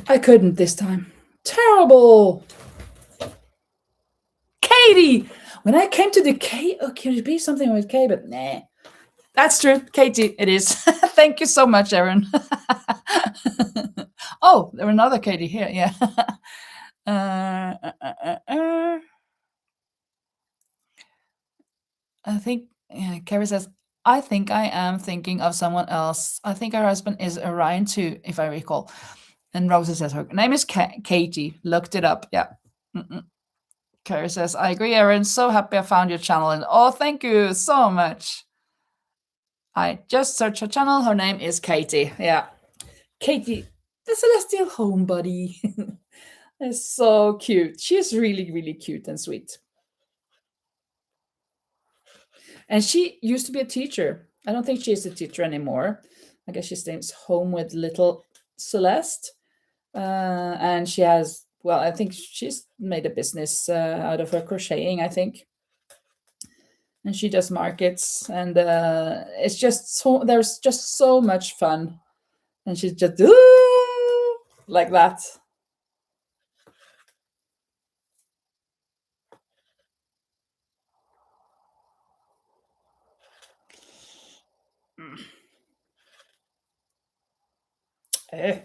[SPEAKER 1] I couldn't this time. Terrible. Katie. When I came to the K, could it be something with K? But nah. That's true. Katie, it is. Thank you so much, Erin. Oh, there's another Katie here. Yeah. Uh, uh, uh, uh, uh. I think Carrie says, I think I am thinking of someone else. I think her husband is Orion too, if I recall. And Rosa says her name is Katie. Looked it up. Yeah. Mm-mm. Carrie says, I agree, Erin. So happy I found your channel. And oh, thank you so much. I just searched her channel. Her name is Katie. Yeah. Katie, the Celestial Homebody. It's so cute. She's really, really cute and sweet. And she used to be a teacher. I don't think she is a teacher anymore. I guess she stays home with little Celeste. And she has, well, I think she's made a business out of her crocheting, I think. And she does markets. And it's just so, there's just so much fun. And she's just, "Ooh," like that. Eh.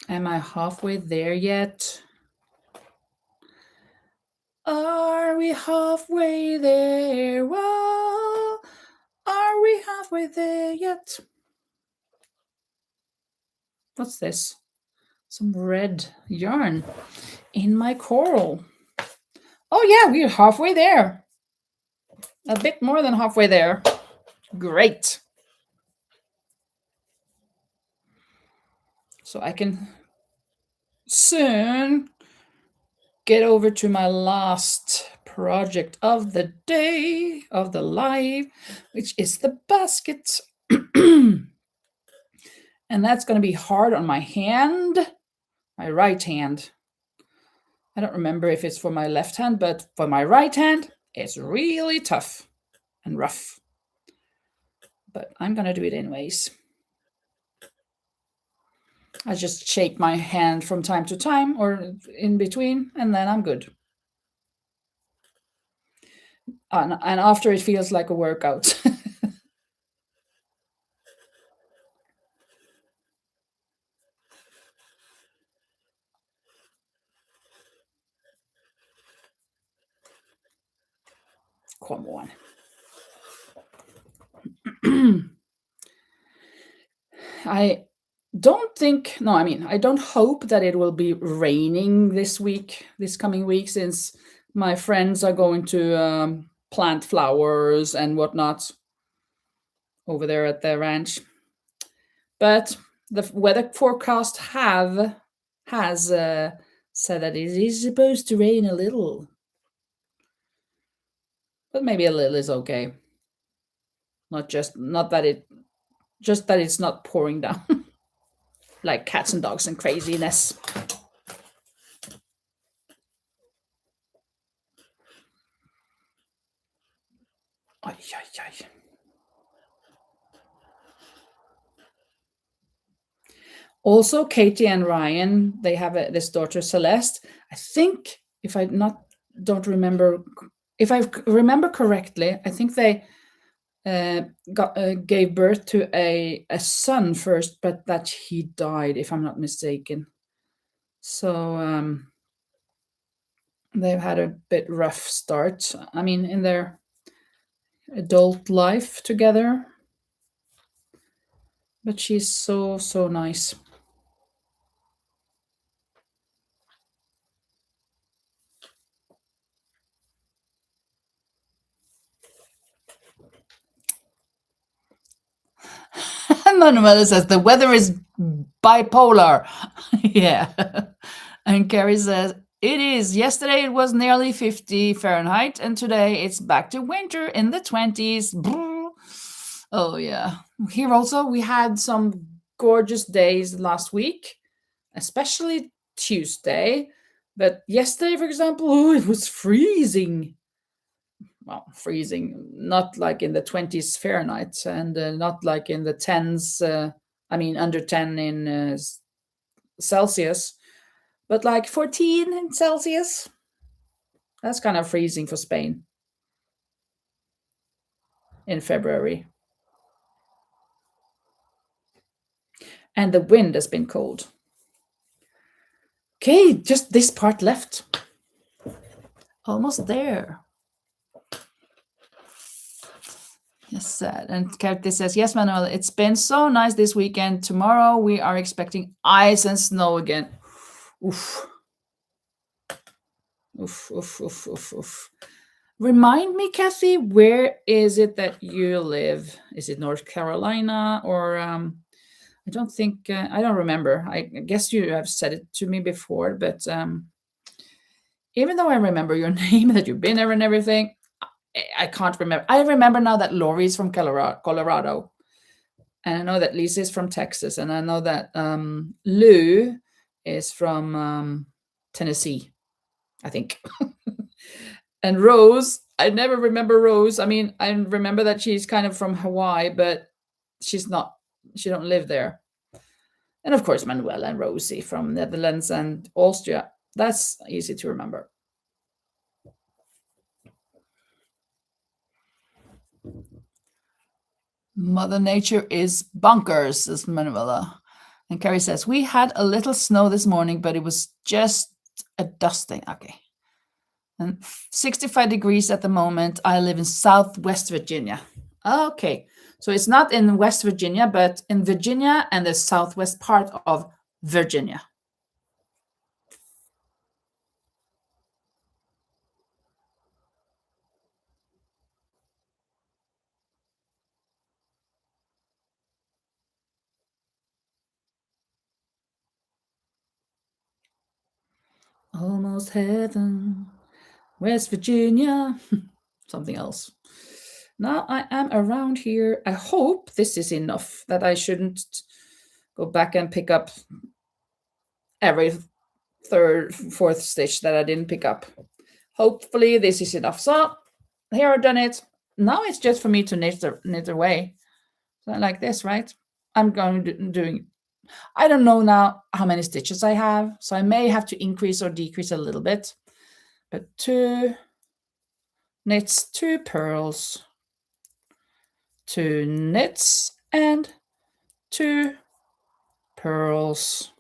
[SPEAKER 1] Am I halfway there yet? Are we halfway there? Well, are we halfway there yet? What's this? Some red yarn in my coral. Oh yeah, we're halfway there. A bit more than halfway there. Great. So I can soon get over to my last project of the day, of the live, which is the basket. And that's going to be hard on my hand, my right hand. I don't remember if it's for my left hand, but for my right hand, it's really tough and rough. But I'm going to do it anyways. I just shake my hand from time to time or in between, and then I'm good. And after it feels like a workout. Come on. I don't think, no, I mean, I don't hope that it will be raining this week, this coming week, since my friends are going to plant flowers and whatnot over there at the ranch. But the weather forecast has said that it is supposed to rain a little, but maybe a little is okay. Not that it just that it's not pouring down like cats and dogs and craziness. Ay, ay, ay. Also, Katie and Ryan, they have this daughter Celeste. I think, if I not don't remember, if I remember correctly, I think they gave birth to a son first, but that he died, if I'm not mistaken. So they've had a bit rough start. I mean, in their adult life together. But she's so, so nice. Manuela says the weather is bipolar. Yeah. And Carrie says it is. Yesterday it was nearly 50 Fahrenheit, and today it's back to winter in the 20s. Brr. Oh, yeah. Here also, we had some gorgeous days last week, especially Tuesday. But yesterday, for example, oh, it was freezing. Well, freezing, not like in the 20s Fahrenheit and not like in the 10s, I mean, under 10 in Celsius, but like 14 in Celsius. That's kind of freezing for Spain. in February. And the wind has been cold. Okay, just this part left. Almost there. Yes, sad. And Katie says, yes, Manuel, it's been so nice this weekend. Tomorrow we are expecting ice and snow again. Oof. Oof, oof, oof, oof, oof. Remind me, Kathy, where is it that you live? Is it North Carolina or I don't think I don't remember. I guess you have said it to me before, but even though I remember your name, that you've been there and everything, I can't remember. I remember now that Lori's from Colorado, and I know that Lisa is from Texas, and I know that Lou is from Tennessee, I think. And Rose, I never remember Rose. I mean, I remember that she's kind of from Hawaii, but she's not. She don't live there. And of course, Manuela and Rosie from Netherlands and Austria. That's easy to remember. Mother Nature is bonkers, says Manuela. And Carrie says, we had a little snow this morning, but it was just a dusting. Okay. And 65 degrees at the moment. I live in Southwest Virginia. Okay. So it's not in West Virginia, but in Virginia and the southwest part of Virginia. Almost heaven, West Virginia, something else. Now I am around here. I hope this is enough, that I shouldn't go back and pick up every third, fourth stitch that I didn't pick up. Hopefully this is enough. So here I've done it. Now it's just for me to knit away. So like this, right? I'm going to doing. I don't know now how many stitches I have, so I may have to increase or decrease a little bit. But 2 knits, 2 purls, 2 knits, and 2 purls.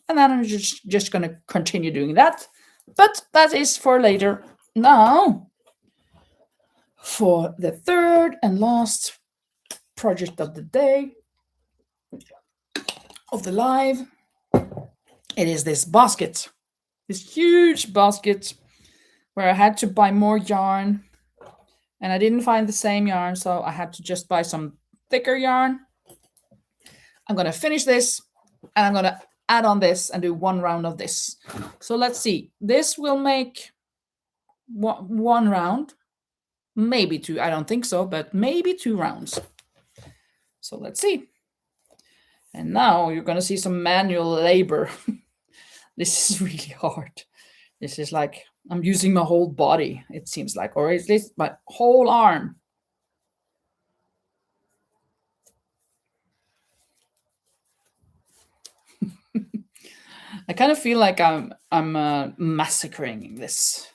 [SPEAKER 1] And then I'm just going to continue doing that. But that is for later. Now, for the third and last project of the day, of the live, it is this basket. This huge basket where I had to buy more yarn. And I didn't find the same yarn, so I had to just buy some thicker yarn. I'm going to finish this, and I'm going to add on this and do 1 round of this. So let's see. This will make 1 round, maybe 2. I don't think so, but maybe 2 rounds. So let's see. And now you're going to see some manual labor. This is really hard. This is like I'm using my whole body, it seems like, or at least my whole arm. I kind of feel like I'm massacring this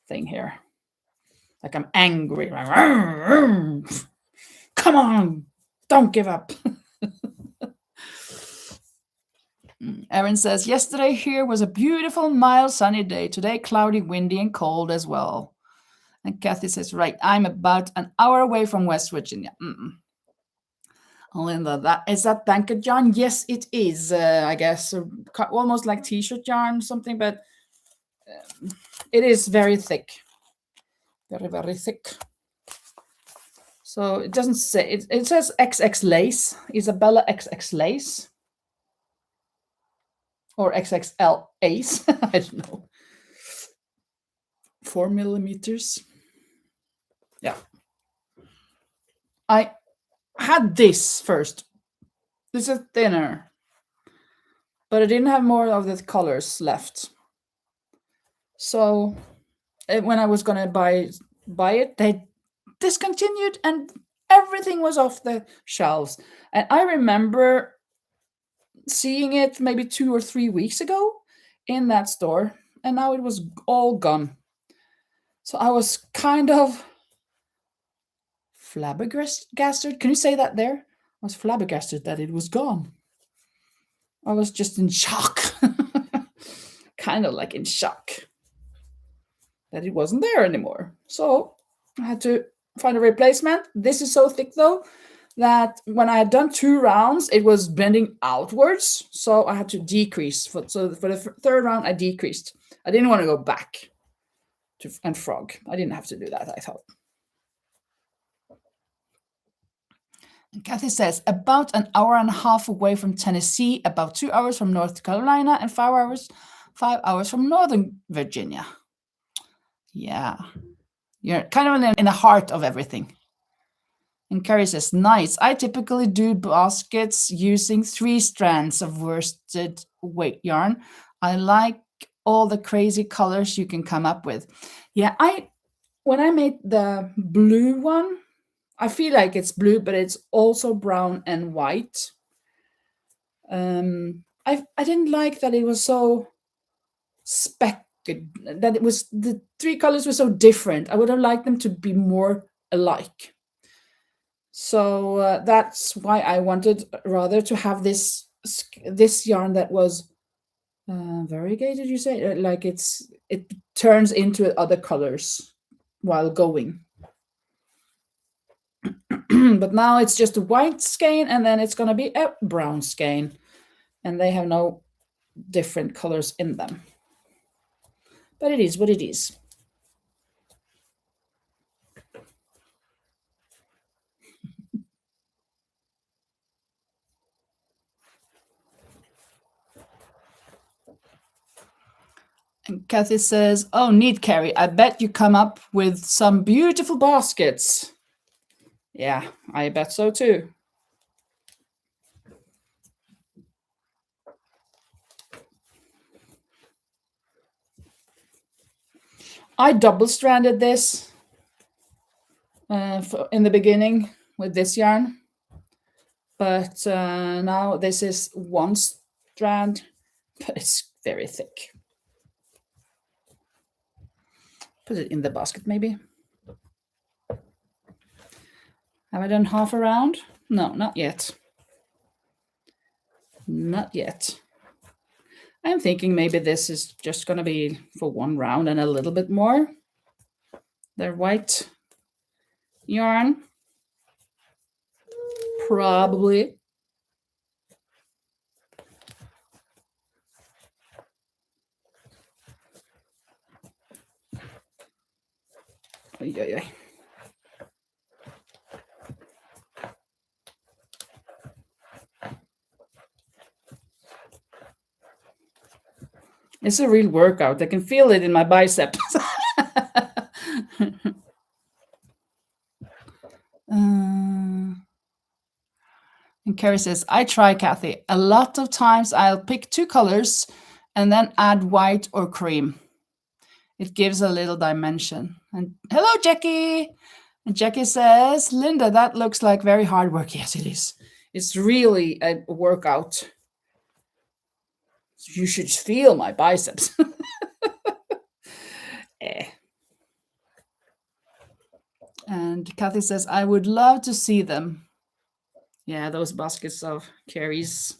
[SPEAKER 1] thing here. Like I'm angry. Come on, don't give up. Erin says, yesterday here was a beautiful, mild, sunny day. Today, cloudy, windy, and cold as well. And Kathy says, right, I'm about an hour away from West Virginia. Linda, is that blanket yarn? Yes, it is, I guess. Almost like t-shirt yarn, something, but it is very thick. Very, very thick. So it doesn't say, it says XX lace, Isabella XX lace. Or XXL ace, I don't know. 4 millimeters. Yeah. I had this first. This is thinner. But I didn't have more of the colors left. So when I was gonna buy it, they discontinued and everything was off the shelves. And I remember seeing it maybe 2 or 3 weeks ago in that store, and now it was all gone. So I was kind of flabbergasted. Can you say that there? I was flabbergasted that it was gone. I was just in shock. Kind of like in shock that it wasn't there anymore. So I had to find a replacement. This is so thick though that when I had done 2 rounds, it was bending outwards. So I had to decrease. So for the third round, I decreased. I didn't want to go back and frog. I didn't have to do that, I thought. And Kathy says, about an hour and a half away from Tennessee, about 2 hours from North Carolina, and 5 hours from Northern Virginia. Yeah. You're kind of in the heart of everything. And Carrie says, nice. I typically do baskets using 3 strands of worsted weight yarn. I like all the crazy colors you can come up with. Yeah, when I made the blue one, I feel like it's blue, but it's also brown and white. I didn't like that it was so speckled, that it was the 3 colors were so different. I would have liked them to be more alike. So that's why I wanted rather to have this yarn that was variegated. You say like it turns into other colors while going. But now it's just a white skein, and then it's going to be a brown skein, and they have no different colors in them. But it is what it is. And Kathy says, oh, neat, Carrie. I bet you come up with some beautiful baskets. Yeah, I bet so too. I double-stranded this in the beginning with this yarn. But now this is 1 strand, but it's very thick. Put it in the basket, maybe. Have I done half a round? No, not yet. Not yet. I'm thinking maybe this is just going to be for 1 round and a little bit more. The white yarn. Probably. Ay, ay, ay. It's a real workout. I can feel it in my biceps. And Carrie says, I try, Kathy. A lot of times I'll pick 2 colors and then add white or cream. It gives a little dimension. And hello, Jackie. And Jackie says, Linda, that looks like very hard work. Yes, it is. It's really a workout. You should feel my biceps. And Kathy says, I would love to see them. Yeah, those baskets of Carrie's.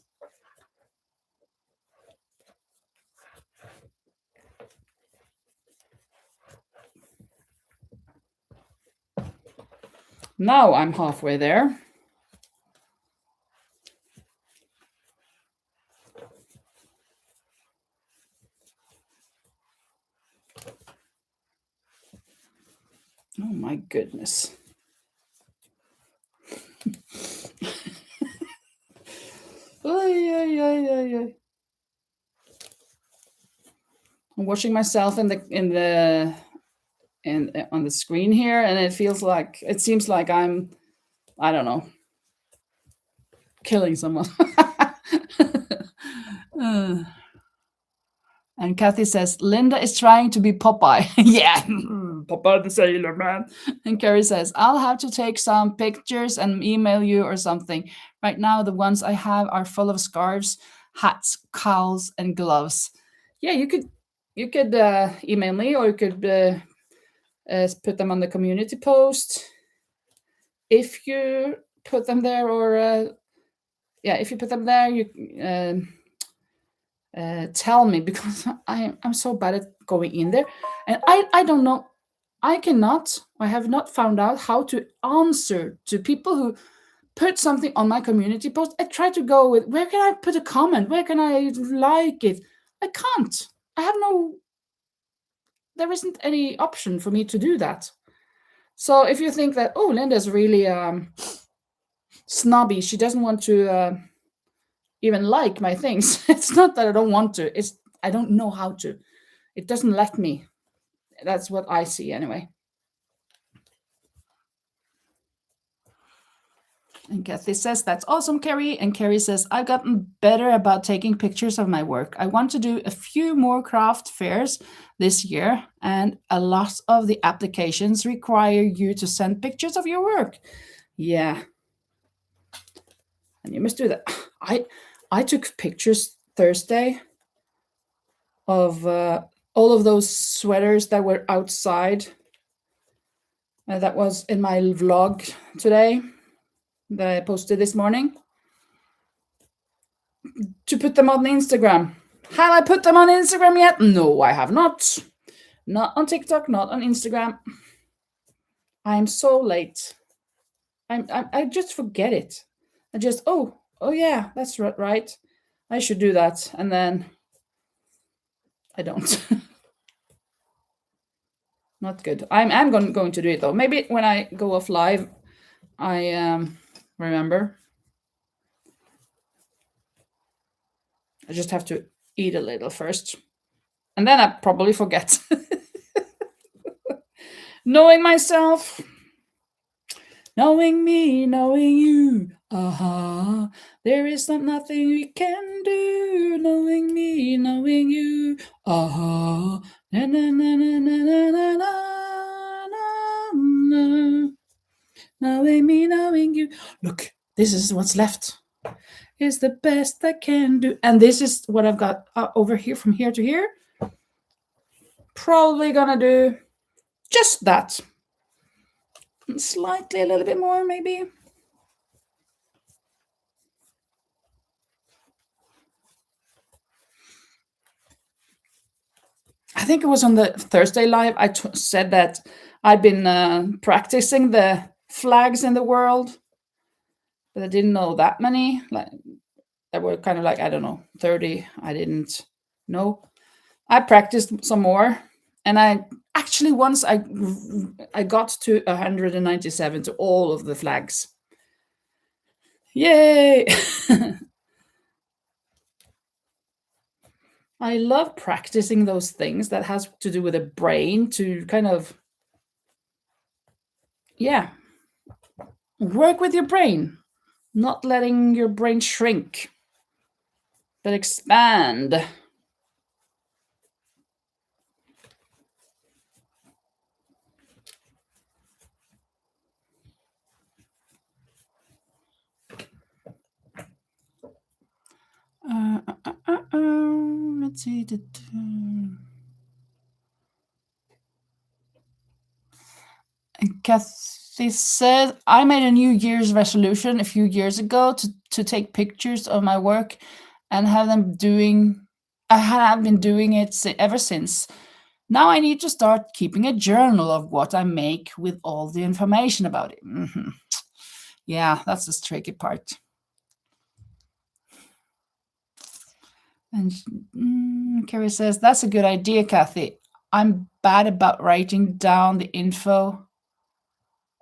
[SPEAKER 1] Now I'm halfway there. Oh my goodness. I'm watching myself on the screen here, and it seems like I'm, I don't know, killing someone. And Kathy says, Linda is trying to be Popeye. Yeah, Popeye the Sailor Man. And Carrie says, I'll have to take some pictures and email you or something. Right now, the ones I have are full of scarves, hats, cowls, and gloves. Yeah, you could email me, or you could put them on the community post. if you put them there, or yeah, if you put them there, you tell me, because I'm so bad at going in there, and I don't know. I have not found out how to answer to people who put something on my community post. I try to go with, where can I put a comment? Where can I like it? I can't. I have no, there isn't any option for me to do that. So if you think that, oh, Linda's really snobby, she doesn't want to even like my things, it's not that I don't want to, it's I don't know how to. It doesn't let me. That's what I see anyway. And Kathy says, that's awesome, Carrie. And Carrie says, I've gotten better about taking pictures of my work. I want to do a few more craft fairs this year, and a lot of the applications require you to send pictures of your work. Yeah. And you must do that. I took pictures Thursday of all of those sweaters that were outside. That was in my vlog today that I posted this morning, to put them on Instagram. Have I put them on Instagram yet? No, I have not. Not on TikTok, not on Instagram. I'm so late. I just forget it. I just, oh yeah, that's right. I should do that, and then I don't. Not good. I'm going to do it though. Maybe when I go off live, I remember. I just have to eat a little first, and then I probably forget. Knowing myself, knowing me, knowing you. There is nothing we can do. Knowing me, knowing you. Na na na na na na na na na. Knowing me, knowing you. Look, this is what's left. Is the best I can do. And this is what I've got over here, from here to here. Probably gonna do just that. Slightly a little bit more, maybe. I think it was on the Thursday live. I said that I've been practicing the flags in the world, but I didn't know that many. Like, that were kind of like, I don't know, 30. I didn't know. I practiced some more, and I actually, once I got to 197 to all of the flags. Yay! I love practicing those things that has to do with the brain, to kind of, yeah, work with your brain, not letting your brain shrink, but expand. Let's see. Kathy said, I made a New Year's resolution a few years ago to take pictures of my work, and I have been doing it ever since. Now I need to start keeping a journal of what I make with all the information about it. Yeah, that's the tricky part. And Carrie says, that's a good idea, Kathy. I'm bad about writing down the info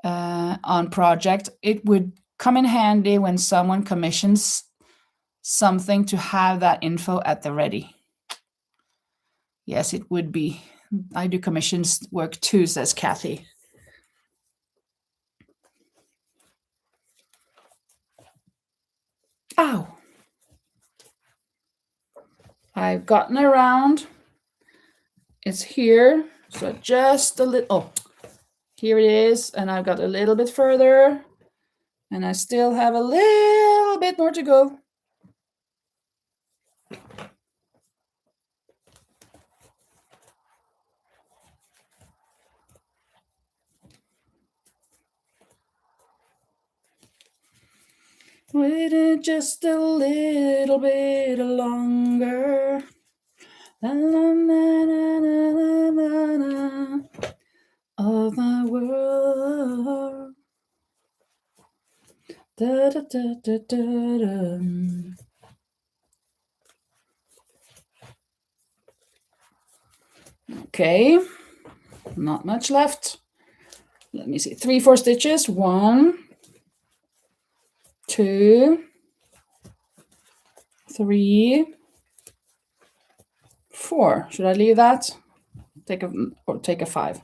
[SPEAKER 1] on project. It would come in handy when someone commissions something to have that info at the ready. Yes, it would be. I do commissions work too, says Kathy. Ow. I've gotten around. It's here. So just a little. Oh, here it is. And I've got a little bit further. And I still have a little bit more to go. Waited just a little bit longer. La, la, la, la, la, la, la, of my world. Da, da, da, da, da, da. Okay, not much left. Let me see, 3, 4 stitches. 1, 2, 3, 4. Should I leave that? Take a 5.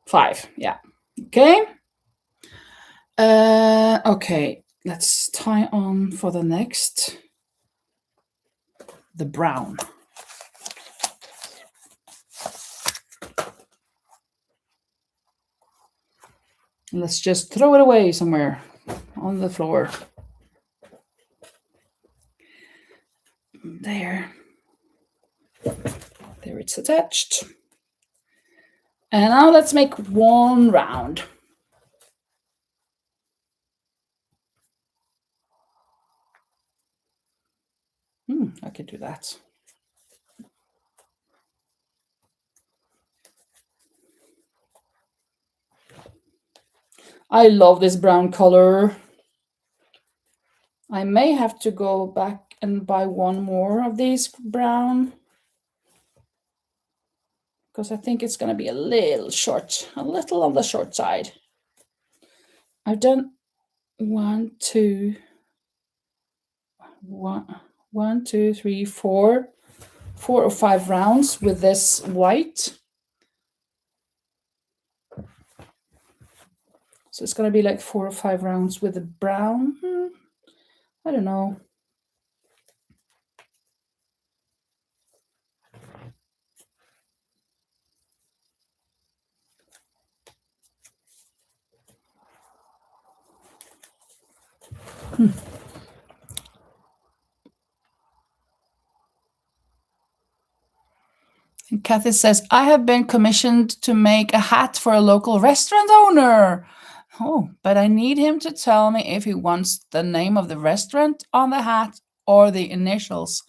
[SPEAKER 1] 5, yeah. Okay. Okay, let's tie on for the next, the brown. Let's just throw it away somewhere on the floor. There it's attached. And now let's make one round. I could do that. I love this brown color. I may have to go back and buy one more of these brown, because I think it's going to be a little short, a little on the short side. I've done 1, 2, 3, 4 or 5 rounds with this white. So it's going to be like 4 or 5 rounds with the brown. I don't know. And Kathy says, I have been commissioned to make a hat for a local restaurant owner. Oh, but I need him to tell me if he wants the name of the restaurant on the hat or the initials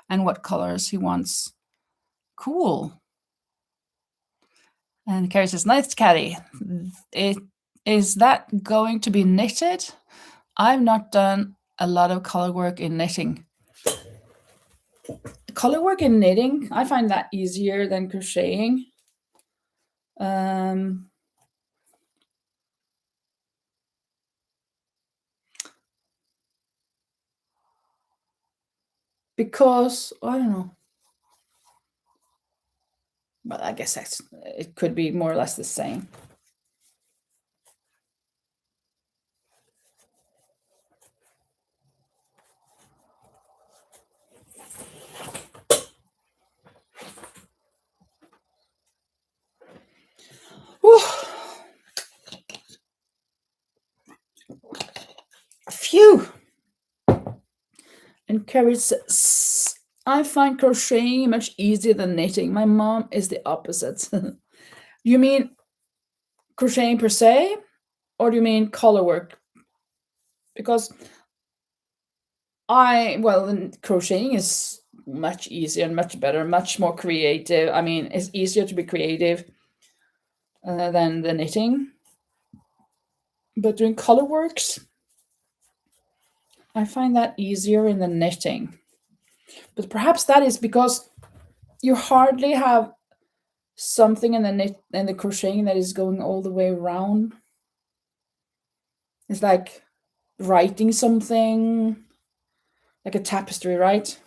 [SPEAKER 1] and what colors he wants. Cool. And Carrie says, nice, Kathy. Is that going to be knitted? I've not done a lot of color work in knitting. Color work in knitting, I find that easier than crocheting. Because I don't know, but I guess it could be more or less the same. Whew. Phew. And Carrie says, I find crocheting much easier than knitting. My mom is the opposite. You mean crocheting per se, or do you mean color work? Because crocheting is much easier and much better, much more creative. I mean, it's easier to be creative than the knitting. But doing color works, I find that easier in the knitting. But perhaps that is because you hardly have something in the crocheting that is going all the way around. It's like writing something, like a tapestry, right?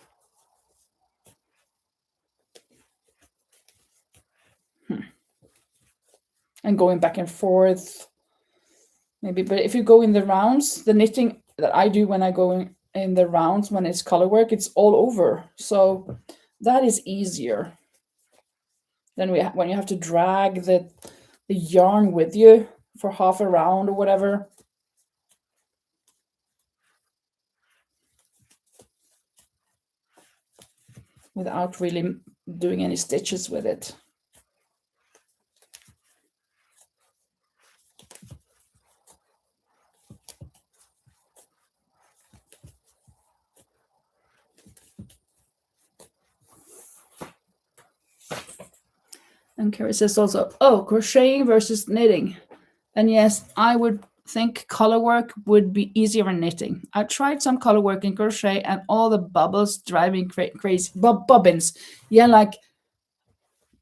[SPEAKER 1] And going back and forth, maybe. But if you go in the rounds, the knitting that I do when I go in the rounds, when it's color work, it's all over. So that is easier than when you have to drag the yarn with you for half a round or whatever. Without really doing any stitches with it. And Carrie says also, oh, crocheting versus knitting. And yes, I would think color work would be easier than knitting. I tried some color work in crochet and all the bubbles driving crazy. Bobbins. Yeah, like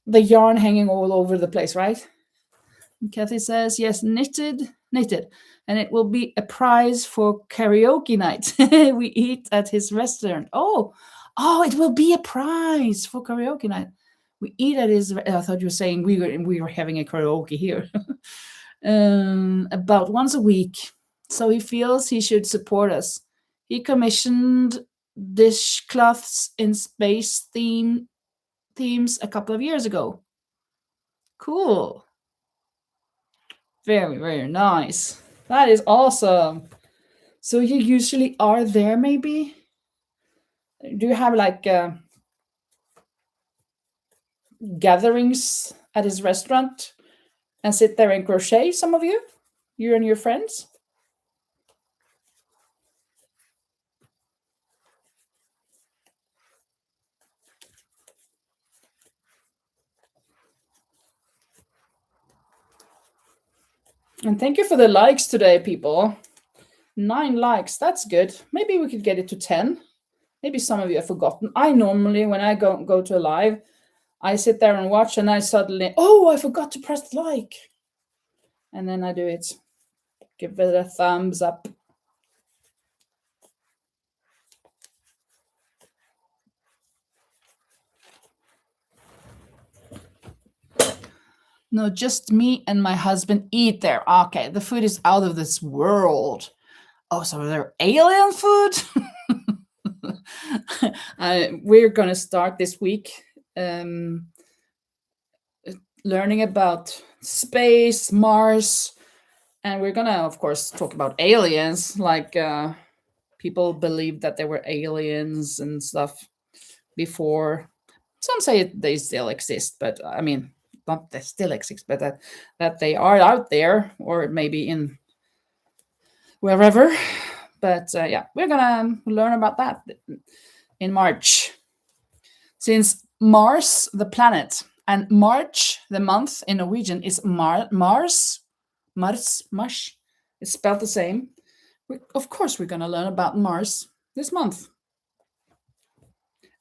[SPEAKER 1] the yarn hanging all over the place, right? And Kathy says, yes, knitted. And it will be a prize for karaoke night. We eat at his restaurant. Oh, it will be a prize for karaoke night. We eat at his. I thought you were saying we were having a karaoke here. About once a week. So he feels he should support us. He commissioned dishcloths in space themes a couple of years ago. Cool. Very, very nice. That is awesome. So you usually are there, maybe? Do you have like gatherings at his restaurant and sit there and crochet, some of you? You and your friends? And thank you for the likes today, people. 9 likes. That's good. Maybe we could get it to 10. Maybe some of you have forgotten. I normally, when I go to a live, I sit there and watch and I suddenly, oh, I forgot to press like. And then I do it. Give it a thumbs up. No, just me and my husband eat there. Okay, the food is out of this world. Oh, so they're alien food? We're going to start this week learning about space, Mars, and we're going to, of course, talk about aliens. Like people believed that there were aliens and stuff before. Some say they still exist, but I mean, not they still exist, but that they are out there, or maybe in wherever. But yeah, we're gonna learn about that in March. Since Mars, the planet, and March, the month in Norwegian, is Mars. Mars. It's spelled the same. Of course, we're gonna learn about Mars this month.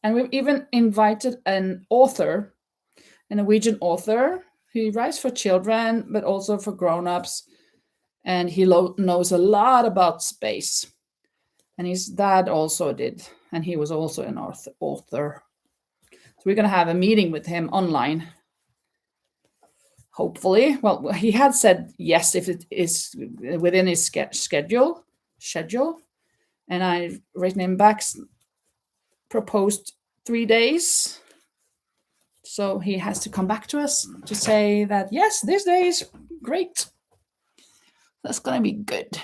[SPEAKER 1] And we've even invited an author, a Norwegian author. He writes for children, but also for grown-ups. And he knows a lot about space. And his dad also did. And he was also an author. So we're going to have a meeting with him online. Hopefully. Well, he had said yes if it is within his schedule. And I've written him back, proposed 3 days. So he has to come back to us to say that, yes, this day is great. That's going to be good.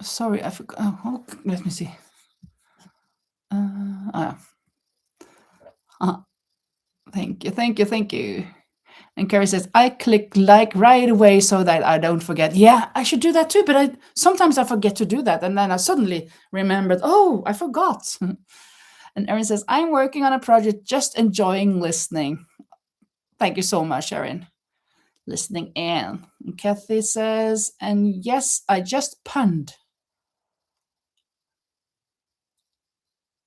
[SPEAKER 1] Sorry, I forgot. Oh, let me see. Thank you. And Carrie says, I click like right away so that I don't forget. Yeah, I should do that too, but sometimes I forget to do that. And then I suddenly remembered, oh, I forgot. And Erin says, I'm working on a project, just enjoying listening. Thank you so much, Erin. Listening in. And Kathy says, and yes, I just punned.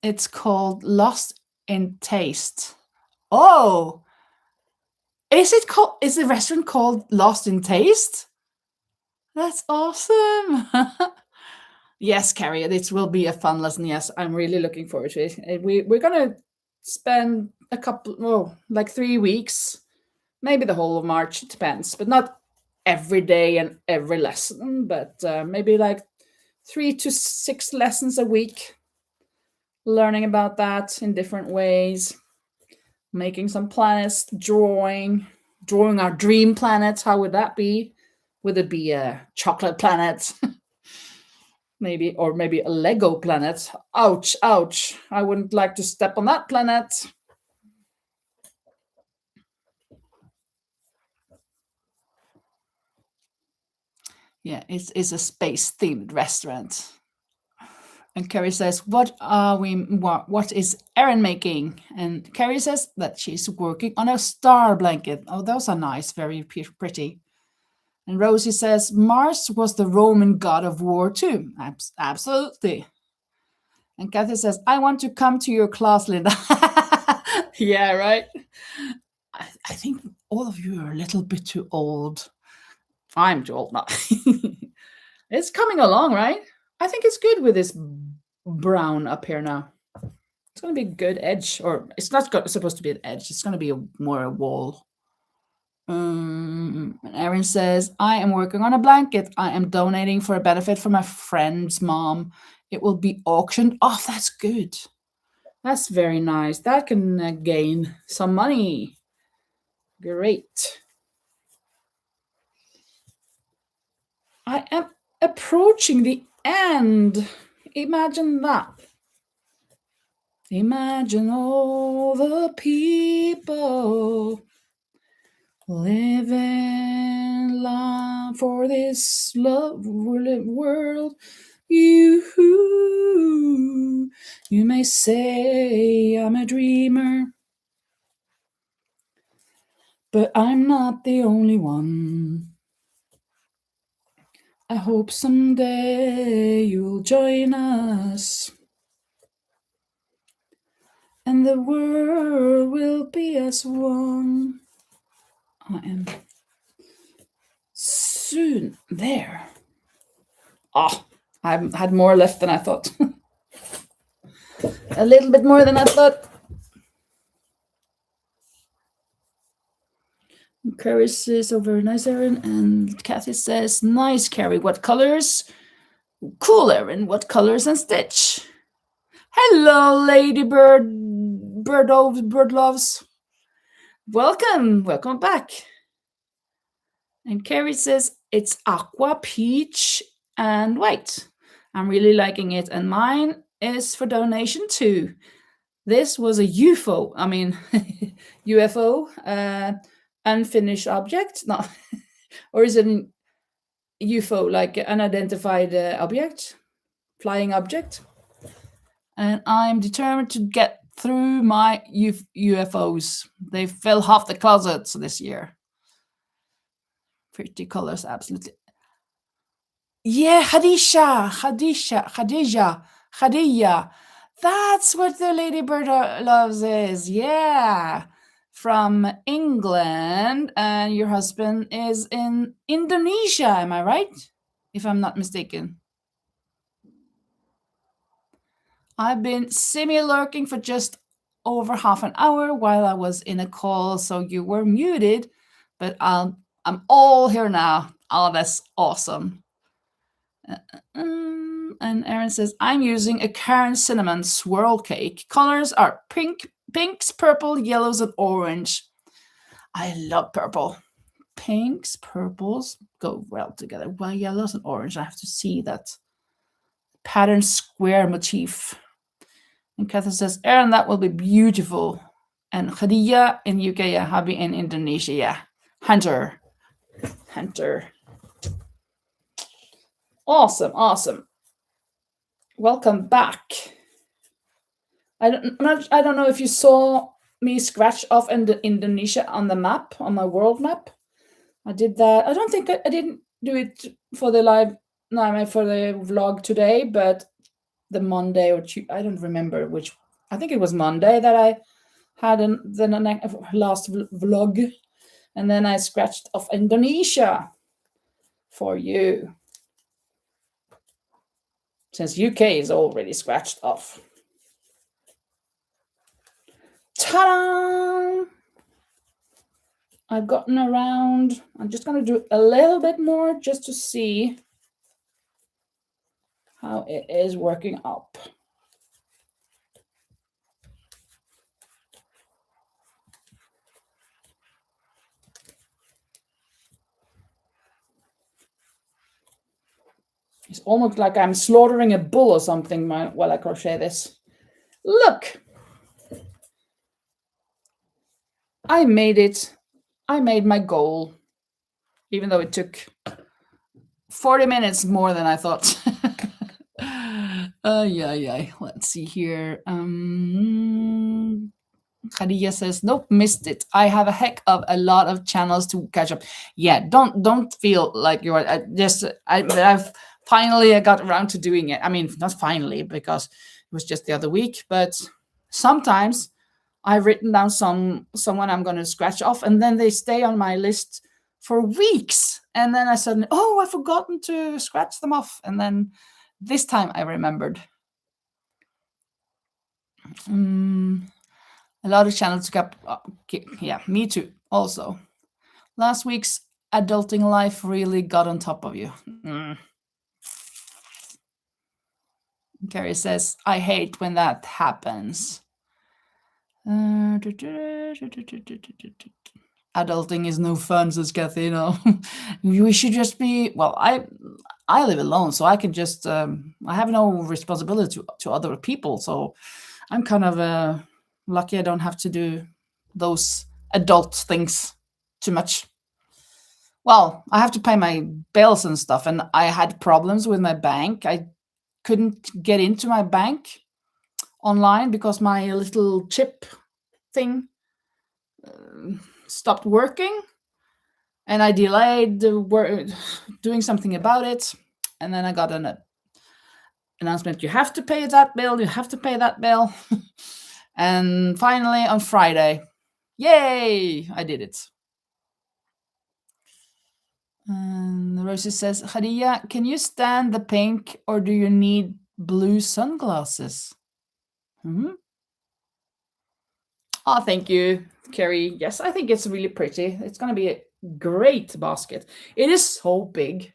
[SPEAKER 1] It's called Lost in Taste. Oh, is the restaurant called Lost in Taste? That's awesome. Yes, Carrie, it will be a fun lesson. Yes, I'm really looking forward to it. We're gonna spend like 3 weeks, maybe the whole of March. It depends, but not every day and every lesson. But maybe like 3 to 6 lessons a week, learning about that in different ways, making some planets, drawing our dream planets. How would that be? Would it be a chocolate planet? Maybe, or maybe a Lego planet. Ouch, ouch. I wouldn't like to step on that planet. Yeah, it's a space-themed restaurant. And Carrie says, what is Erin making? And Carrie says that she's working on a star blanket. Oh, those are nice, very pretty. And Rosie says, Mars was the Roman god of war too. Absolutely. And Kathy says, I want to come to your class, Linda. Yeah, right. I think all of you are a little bit too old. I'm too old now. It's coming along, right? I think it's good with this brown up here now. It's going to be a good edge, or it's not supposed to be an edge. It's going to be more a wall. And Erin says, I am working on a blanket. I am donating for a benefit for my friend's mom. It will be auctioned off. That's good. That's very nice. That can gain some money. Great. I am approaching the end. Imagine that. Imagine all the people living love for this love world. You may say I'm a dreamer, but I'm not the only one. I hope someday you'll join us, and the world will be as one. I am soon there. Oh, I had more left than I thought. A little bit more than I thought. Carrie says, oh, very nice, Erin. And Kathy says, nice, Carrie. What colors? Cool, Erin. What colors and stitch? Hello, Ladybird, bird loves. Welcome back. And Carrie says, it's aqua, peach, and white. I'm really liking it. And mine is for donation too. This was a UFO. I mean, UFO, unfinished object. No, or is it an UFO, like unidentified object, flying object? And I'm determined to get through my UFOs. They fill half the closets this year. Pretty colors, absolutely. Yeah, Khadija. That's what the Ladybird loves is. Yeah. From England, and your husband is in Indonesia, am I right? If I'm not mistaken. I've been semi-lurking for just over half an hour while I was in a call, so you were muted, but I'm all here now. Oh, that's awesome. And Erin says, I'm using a Karen Cinnamon swirl cake. Colors are pinks, purple, yellows, and orange. I love purple. Pinks, purples go well together. Well, yellows and orange. I have to see that pattern square motif. And Catherine says, Erin, that will be beautiful. And Khadija in UK, yeah, Habi in Indonesia, yeah. Hunter. Awesome. Welcome back. I don't know if you saw me scratch off Indonesia on the map, on my world map. I did that. I don't think I didn't do it for the for the vlog today, but the Monday or Tuesday, I don't remember which. I think it was Monday that I had the last vlog, and then I scratched off Indonesia for you, since UK is already scratched off. Ta-da! I've gotten around. I'm just going to do a little bit more just to see how it is working up. It's almost like I'm slaughtering a bull or something while I crochet this. Look! I made it. I made my goal, even though it took 40 minutes more than I thought. Yeah. Let's see here. Khadija says, nope, missed it. I have a heck of a lot of channels to catch up. Yeah, don't feel like you're I've finally I got around to doing it. I mean, not finally, because it was just the other week, but sometimes I've written down someone I'm gonna scratch off, and then they stay on my list for weeks. And then I suddenly, oh, I've forgotten to scratch them off. And then this time I remembered. A lot of channels kept up. Yeah, me too. Also, last week's adulting life really got on top of you. Carrie says, I hate when that happens. Adulting is no fun, says Kathy. No, we should just be. Well, I live alone, so I can just. I have no responsibility to other people, so I'm kind of lucky. I don't have to do those adult things too much. Well, I have to pay my bills and stuff, and I had problems with my bank. I couldn't get into my bank online because my little chip thing stopped working, and I delayed doing something about it. And then I got an announcement: you have to pay that bill. You have to pay that bill. And finally, on Friday, yay! I did it. And Rosie says, Khadija, can you stand the pink, or do you need blue sunglasses? Oh, thank you, Carrie. Yes, I think it's really pretty. It's going to be a great basket. It is so big.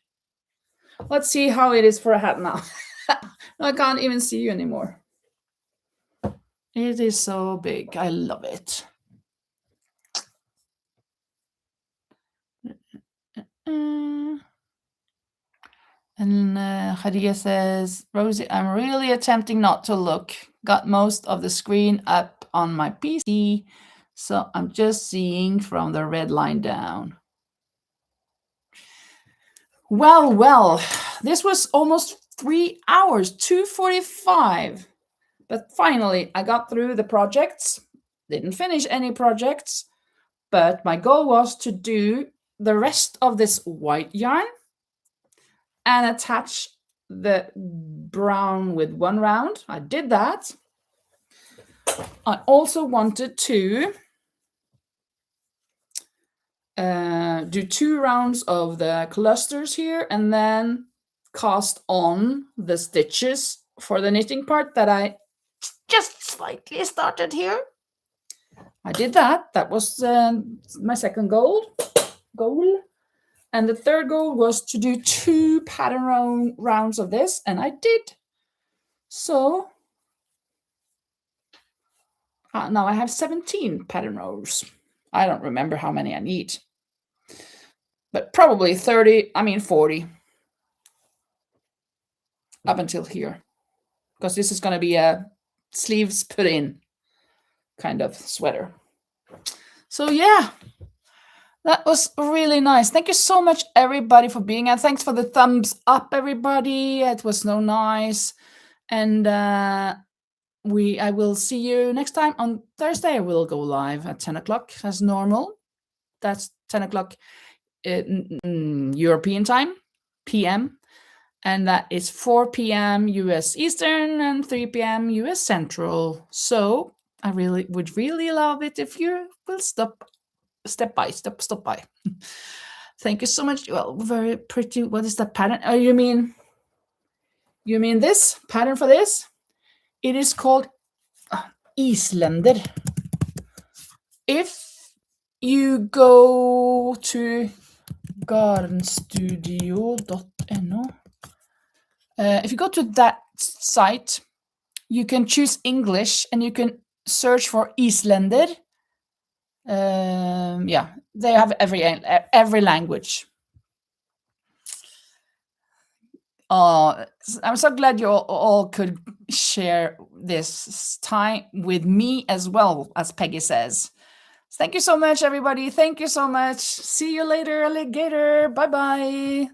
[SPEAKER 1] Let's see how it is for a hat now. I can't even see you anymore. It is so big. I love it. And Khadija says, Rosie, I'm really attempting not to look. Got most of the screen up on my PC, so I'm just seeing from the red line down. Well, this was almost 3 hours, 2:45. But finally, I got through the projects. Didn't finish any projects, but my goal was to do the rest of this white yarn and attach the brown with one round. I did that. I also wanted to do 2 rounds of the clusters here, and then cast on the stitches for the knitting part that I just slightly started here. I did that. That was my second goal. And the third goal was to do 2 pattern rounds of this, and I did. So now I have 17 pattern rows. I don't remember how many I need, but probably 40 up until here, because this is going to be a sleeves put in kind of sweater. So yeah, that was really nice. Thank you so much, everybody, for being here. Thanks for the thumbs up, everybody. It was so nice. And I will see you next time on Thursday. I will go live at 10 o'clock as normal. That's 10 o'clock European time, PM. And that is 4 p.m. US Eastern and 3 p.m. US Central. So I would really love it if you will stop by. Thank you so much. Well, very pretty. What is that pattern? Oh, you mean this pattern for this? It is called Isländer. If you go to garnstudio.no, if you go to that site, you can choose English and you can search for Isländer. Yeah, they have every language. I'm so glad you all could share this time with me as well, as Peggy says. Thank you so much, everybody. Thank you so much. See you later, alligator. Bye-bye.